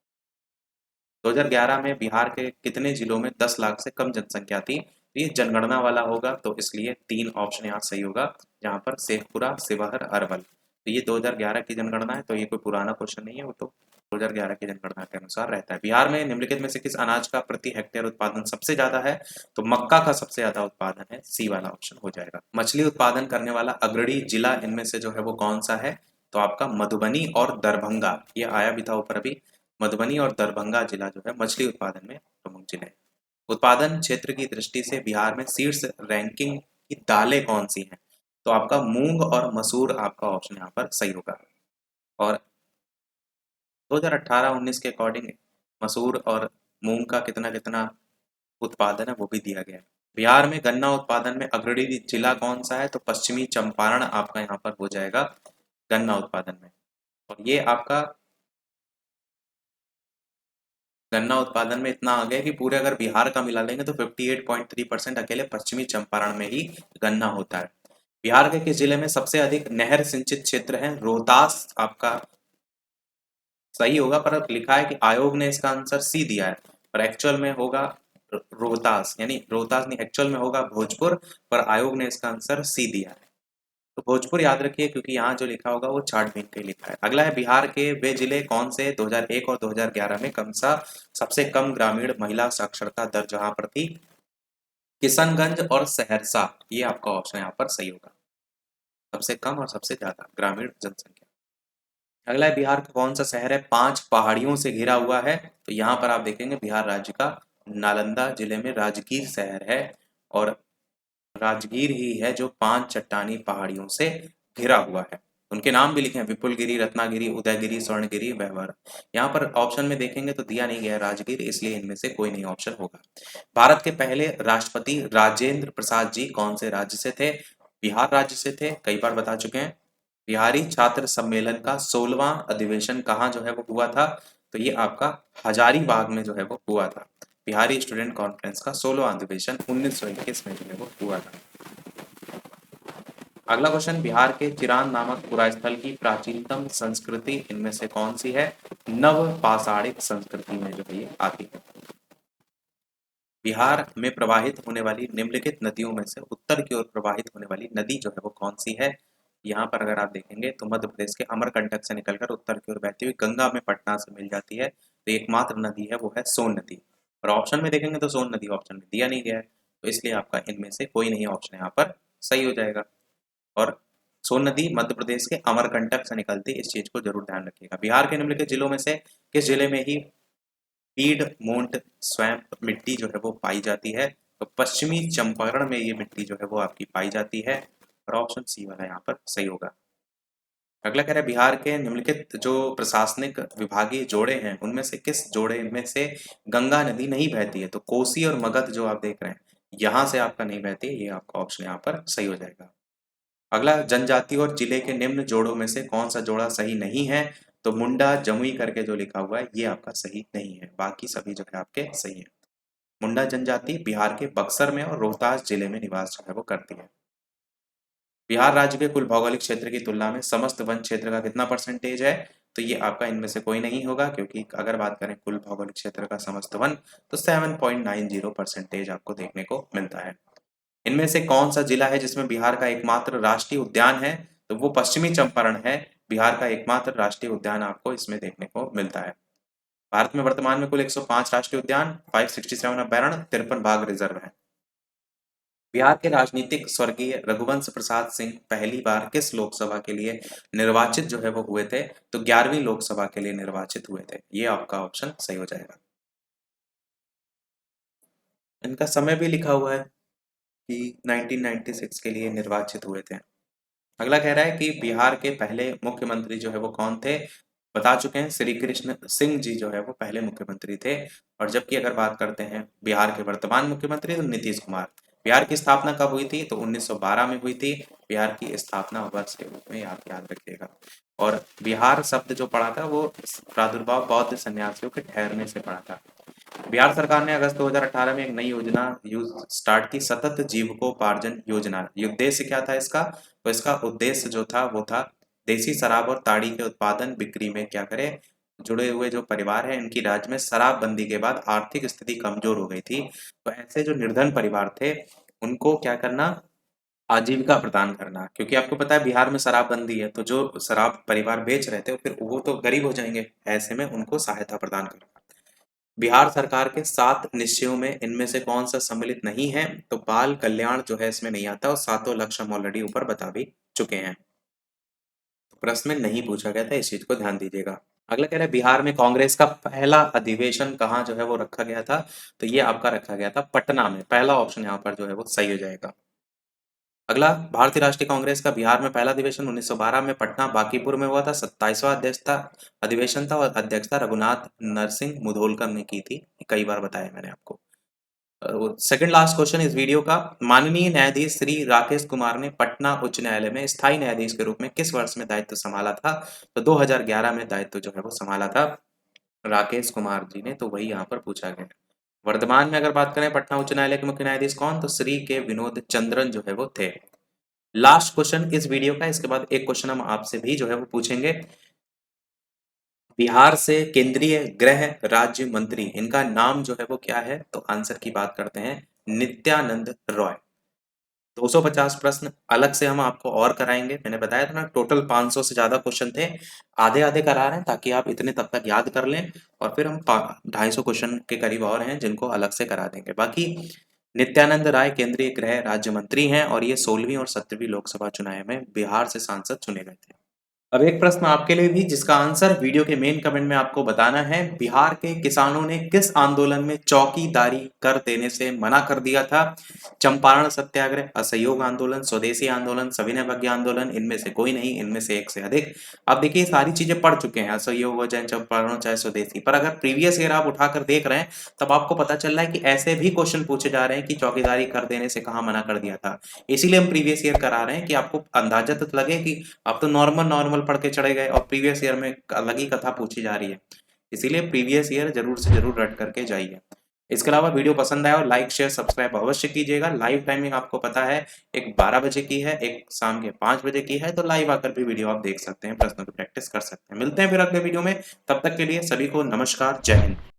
2011 में बिहार के कितने जिलों में 10 लाख से कम जनसंख्या थी? ये जनगणना वाला होगा, तो इसलिए 3 ऑप्शन यहाँ सही होगा, जहाँ पर शेखपुरा, शिवहर, अरवल। तो ये 2011 की जनगणना है, तो ये कोई पुराना क्वेश्चन नहीं है, वो तो 2011 की जनगणना के अनुसार रहता है। बिहार में निम्नलिखित में से किस अनाज का प्रति हेक्टेयर उत्पादन सबसे ज्यादा है? तो मक्का का सबसे ज्यादा उत्पादन है, सी वाला ऑप्शन हो जाएगा। मछली उत्पादन करने वाला अग्रणी जिला इनमें से जो है वो कौन सा है? तो आपका मधुबनी और दरभंगा, ये आया भी था ऊपर अभी। मधुबनी और दरभंगा जिला जो है मछली उत्पादन में प्रमुख जिले हैं। उत्पादन क्षेत्र की दृष्टि से बिहार में शीर्ष रैंकिंग की दालें कौन सी हैं? तो आपका मूंग और मसूर आपका ऑप्शन यहाँ पर सही होगा। और 2018-19 के अकॉर्डिंग मसूर और मूंग का कितना कितना उत्पादन है वो भी दिया गया है। बिहार में गन्ना उत्पादन में अग्रणी जिला कौन सा है? तो पश्चिमी चंपारण आपका यहाँ पर हो जाएगा गन्ना उत्पादन में। और ये आपका गन्ना उत्पादन में इतना आ गया कि पूरे अगर बिहार का मिला लेंगे तो 58.3% अकेले पश्चिमी चंपारण में ही गन्ना होता है। बिहार के किस जिले में सबसे अधिक नहर सिंचित क्षेत्र है? रोहतास आपका सही होगा, पर लिखा है कि आयोग ने इसका आंसर सी दिया है, पर एक्चुअल में होगा रोहतास, यानी रोहतास नहीं, एक्चुअल में होगा भोजपुर, पर आयोग ने इसका आंसर सी दिया है। तो भोजपुर याद रखिए, क्योंकि यहाँ जो लिखा होगा वो छाटबीन के लिखा है। अगला है बिहार के वे जिले कौन से 2001 और 2011 में कम सा सबसे कम ग्रामीण महिला साक्षरता दर जहां पर थी? किशनगंज और सहरसा, ये आपका ऑप्शन यहाँ पर सही होगा, सबसे कम और सबसे ज्यादा ग्रामीण जनसंख्या। अगला है बिहार का कौन सा शहर है 5 पहाड़ियों से घिरा हुआ है? तो यहाँ पर आप देखेंगे बिहार राज्य का नालंदा जिले में राजगीर शहर है, और राजगीर ही है जो 5 चट्टानी पहाड़ियों से घिरा हुआ है। उनके नाम भी लिखे हैं, विपुलगिरी, रत्नागिरी, उदयगिरी, स्वर्णगिरी, वैभर। यहाँ पर ऑप्शन में देखेंगे तो दिया नहीं गया राजगीर, इसलिए इनमें से कोई नहीं ऑप्शन होगा। भारत के पहले राष्ट्रपति राजेंद्र प्रसाद जी कौन से राज्य से थे? बिहार राज्य से थे, कई बार बता चुके हैं। बिहारी छात्र सम्मेलन का 16वां अधिवेशन कहाँ जो है वो हुआ था? तो ये आपका हजारीबाग में जो है वो हुआ था। बिहारी स्टूडेंट कॉन्फ्रेंस का 16वां अधिवेशन 1921 में जो है वो हुआ था। अगला क्वेश्चन, बिहार के चिरान नामक पुरास्थल की प्राचीनतम संस्कृति इनमें से कौन सी है? नव पाषाणिक संस्कृति में जो है ये आती है। बिहार में प्रवाहित होने वाली निम्नलिखित नदियों में से उत्तर की ओर प्रवाहित होने वाली नदी जो है वो कौन सी है? यहाँ पर अगर आप देखेंगे तो मध्य प्रदेश के अमरकंटक से निकलकर उत्तर की ओर बहती हुई गंगा में पटना से मिल जाती है। तो एकमात्र नदी है वो है सोन नदी। और ऑप्शन में देखेंगे तो सोन नदी ऑप्शन में दिया नहीं गया है, तो इसलिए आपका इनमें से कोई नहीं ऑप्शन यहाँ पर सही हो जाएगा। और सोन नदी मध्य प्रदेश के अमरकंटक से निकलती है, इस चीज को जरूर ध्यान रखिएगा। बिहार के निम्नलिखित जिलों में से किस जिले में ही पीडमोंट स्वैम्प मिट्टी जो है वो पाई जाती है? तो पश्चिमी चंपारण में ये मिट्टी जो है वो आपकी पाई जाती है, और ऑप्शन सी वाला यहाँ पर सही होगा। अगला कह रहा है बिहार के निम्नलिखित जो प्रशासनिक विभागीय जोड़े हैं उनमें से किस जोड़े में से गंगा नदी नहीं बहती है? तो कोसी और मगध जो आप देख रहे हैं यहाँ से आपका नहीं बहती, ये आपका ऑप्शन यहाँ पर सही हो जाएगा। अगला, जनजाति और जिले के निम्न जोड़ों में से कौन सा जोड़ा सही नहीं है? तो मुंडा जमुई करके जो लिखा हुआ है ये आपका सही नहीं है, बाकी सभी जो है आपके सही है। मुंडा जनजाति बिहार के बक्सर में और रोहतास जिले में निवास जो है वो करती है। बिहार राज्य के कुल भौगोलिक क्षेत्र की तुलना में समस्त वन क्षेत्र का कितना परसेंटेज है? तो ये आपका इनमें से कोई नहीं होगा, क्योंकि अगर बात करें कुल भौगोलिक क्षेत्र का समस्त वन तो 7.90% आपको देखने को मिलता है। इनमें से कौन सा जिला है जिसमें बिहार का एकमात्र राष्ट्रीय उद्यान है? तो वो पश्चिमी चंपारण है, बिहार का एकमात्र राष्ट्रीय उद्यान आपको इसमें देखने को मिलता है। भारत में वर्तमान में कुल 105 राष्ट्रीय उद्यान, 567 अभयारण्य, 53 बाघ रिजर्व है। बिहार के राजनीतिक स्वर्गीय रघुवंश प्रसाद सिंह पहली बार किस लोकसभा के लिए निर्वाचित जो है वो हुए थे? तो 11वीं लोकसभा के लिए निर्वाचित हुए थे, ये आपका ऑप्शन सही हो जाएगा। इनका समय भी लिखा हुआ है कि 1996 के लिए निर्वाचित हुए थे। अगला कह रहा है कि बिहार के पहले मुख्यमंत्री जो है वो कौन थे? बता चुके हैं, श्री कृष्ण सिंह जी जो है वो पहले मुख्यमंत्री थे। और जबकि अगर बात करते हैं बिहार के वर्तमान मुख्यमंत्री तो नीतीश कुमार। बिहार की स्थापना कब हुई थी? तो 1912 में हुई थी। बिहार की स्थापना वर्ष के रूप में याद याद रखिएगा। और बिहार शब्द जो पड़ा था वो प्रादुर्भाव बौद्ध सन्यासियों के ठहरने से पड़ा था। बिहार सरकार ने अगस्त 2018 में एक नई योजना स्टार्ट की, सतत जीविकोपार्जन योजना। ये उद्देश्य क्या था इसका? तो इसका उद्देश्य जो था वो था देसी शराब और ताड़ी के उत्पादन बिक्री में क्या करे, जुड़े हुए जो परिवार है इनकी राज्य में शराबबंदी के बाद आर्थिक स्थिति कमजोर हो गई थी, तो ऐसे जो निर्धन परिवार थे उनको क्या करना, आजीविका प्रदान करना। क्योंकि आपको पता है बिहार में शराबबंदी है, तो जो शराब परिवार बेच रहे थे फिर वो तो गरीब हो जाएंगे, ऐसे में उनको सहायता प्रदान करना। बिहार सरकार के 7 निश्चयों में इनमें से कौन सा सम्मिलित नहीं है? तो बाल कल्याण जो है इसमें नहीं आता, और सातों लक्ष्य हम ऑलरेडी ऊपर बता भी चुके हैं। तो प्रश्न में नहीं पूछा गया था, इस चीज को ध्यान दीजिएगा। अगला कह रहा है बिहार में कांग्रेस का पहला अधिवेशन कहाँ जो है वो रखा गया था? तो ये आपका रखा गया था पटना में। पहला ऑप्शन यहाँ पर जो है वो सही हो जाएगा। अगला, भारतीय राष्ट्रीय कांग्रेस का बिहार में पहला अधिवेशन 1912 में पटना बांकीपुर में हुआ था। 27वां अध्यक्षता अधिवेशन था, और अध्यक्षता रघुनाथ नरसिंह मुधोलकर ने की थी। कई बार बताया मैंने आपको। सेकंड लास्ट क्वेश्चन इस वीडियो का, माननीय न्यायाधीश श्री राकेश कुमार ने पटना उच्च न्यायालय में स्थायी न्यायाधीश के रूप में किस वर्ष में दायित्व संभाला था? तो 2011 में दायित्व जो है वो संभाला था राकेश कुमार जी ने, तो वही यहाँ पर पूछा गया है। वर्तमान में अगर बात करें पटना उच्च न्यायालय के मुख्य न्यायाधीश कौन? तो श्री के विनोद चंद्रन जो है वो थे। लास्ट क्वेश्चन इस वीडियो का, इसके बाद एक क्वेश्चन हम आपसे भी जो है वो पूछेंगे। बिहार से केंद्रीय गृह राज्य मंत्री, इनका नाम जो है वो क्या है? तो आंसर की बात करते हैं, नित्यानंद रॉय। 250 प्रश्न अलग से हम आपको और कराएंगे। मैंने बताया था ना टोटल 500 से ज्यादा क्वेश्चन थे, आधे आधे करा रहे हैं ताकि आप इतने तब तक याद कर लें, और फिर हम 250 क्वेश्चन के करीब और हैं जिनको अलग से करा देंगे। बाकी नित्यानंद राय केंद्रीय गृह राज्य मंत्री हैं, और ये 16वीं और 17वीं लोकसभा चुनाव में बिहार से सांसद चुने गए थे। अब एक प्रश्न आपके लिए भी, जिसका आंसर वीडियो के मेन कमेंट में आपको बताना है। बिहार के किसानों ने किस आंदोलन में चौकीदारी कर देने से मना कर दिया था? चंपारण सत्याग्रह, असहयोग आंदोलन, स्वदेशी आंदोलन, सविनय अवज्ञा आंदोलन, इनमें से कोई नहीं, इनमें से एक से अधिक। अब देखिए सारी चीजें पढ़ चुके हैं, असहयोग हो चाहे चंपारण हो चाहे स्वदेशी, पर अगर प्रीवियस ईयर आप उठाकर देख रहे हैं तब आपको पता चल रहा है कि ऐसे भी क्वेश्चन पूछे जा रहे हैं कि चौकीदारी कर देने से कहाँ मना कर दिया था। इसीलिए हम प्रीवियस ईयर करा रहे हैं कि आपको अंदाजा तो लगे कि आप तो नॉर्मल नॉर्मल पढ़ के चढ़े गए और प्रीवियस ईयर में अलग ही कथा पूछी जा रही है। इसीलिए प्रीवियस ईयर जरूर से जरूर रट करके जाइए। इसके अलावा वीडियो पसंद आया और लाइक शेयर सब्सक्राइब अवश्य कीजिएगा। लाइव टाइमिंग आपको पता है, एक 12 बजे की है, एक शाम के 5 बजे की है, तो लाइव आकर भी वीडियो आप देख सकते हैं, प्रश्नों की प्रैक्टिस कर सकते हैं। मिलते हैं फिर अगले वीडियो में, तब तक के लिए सभी को नमस्कार, जय हिंद।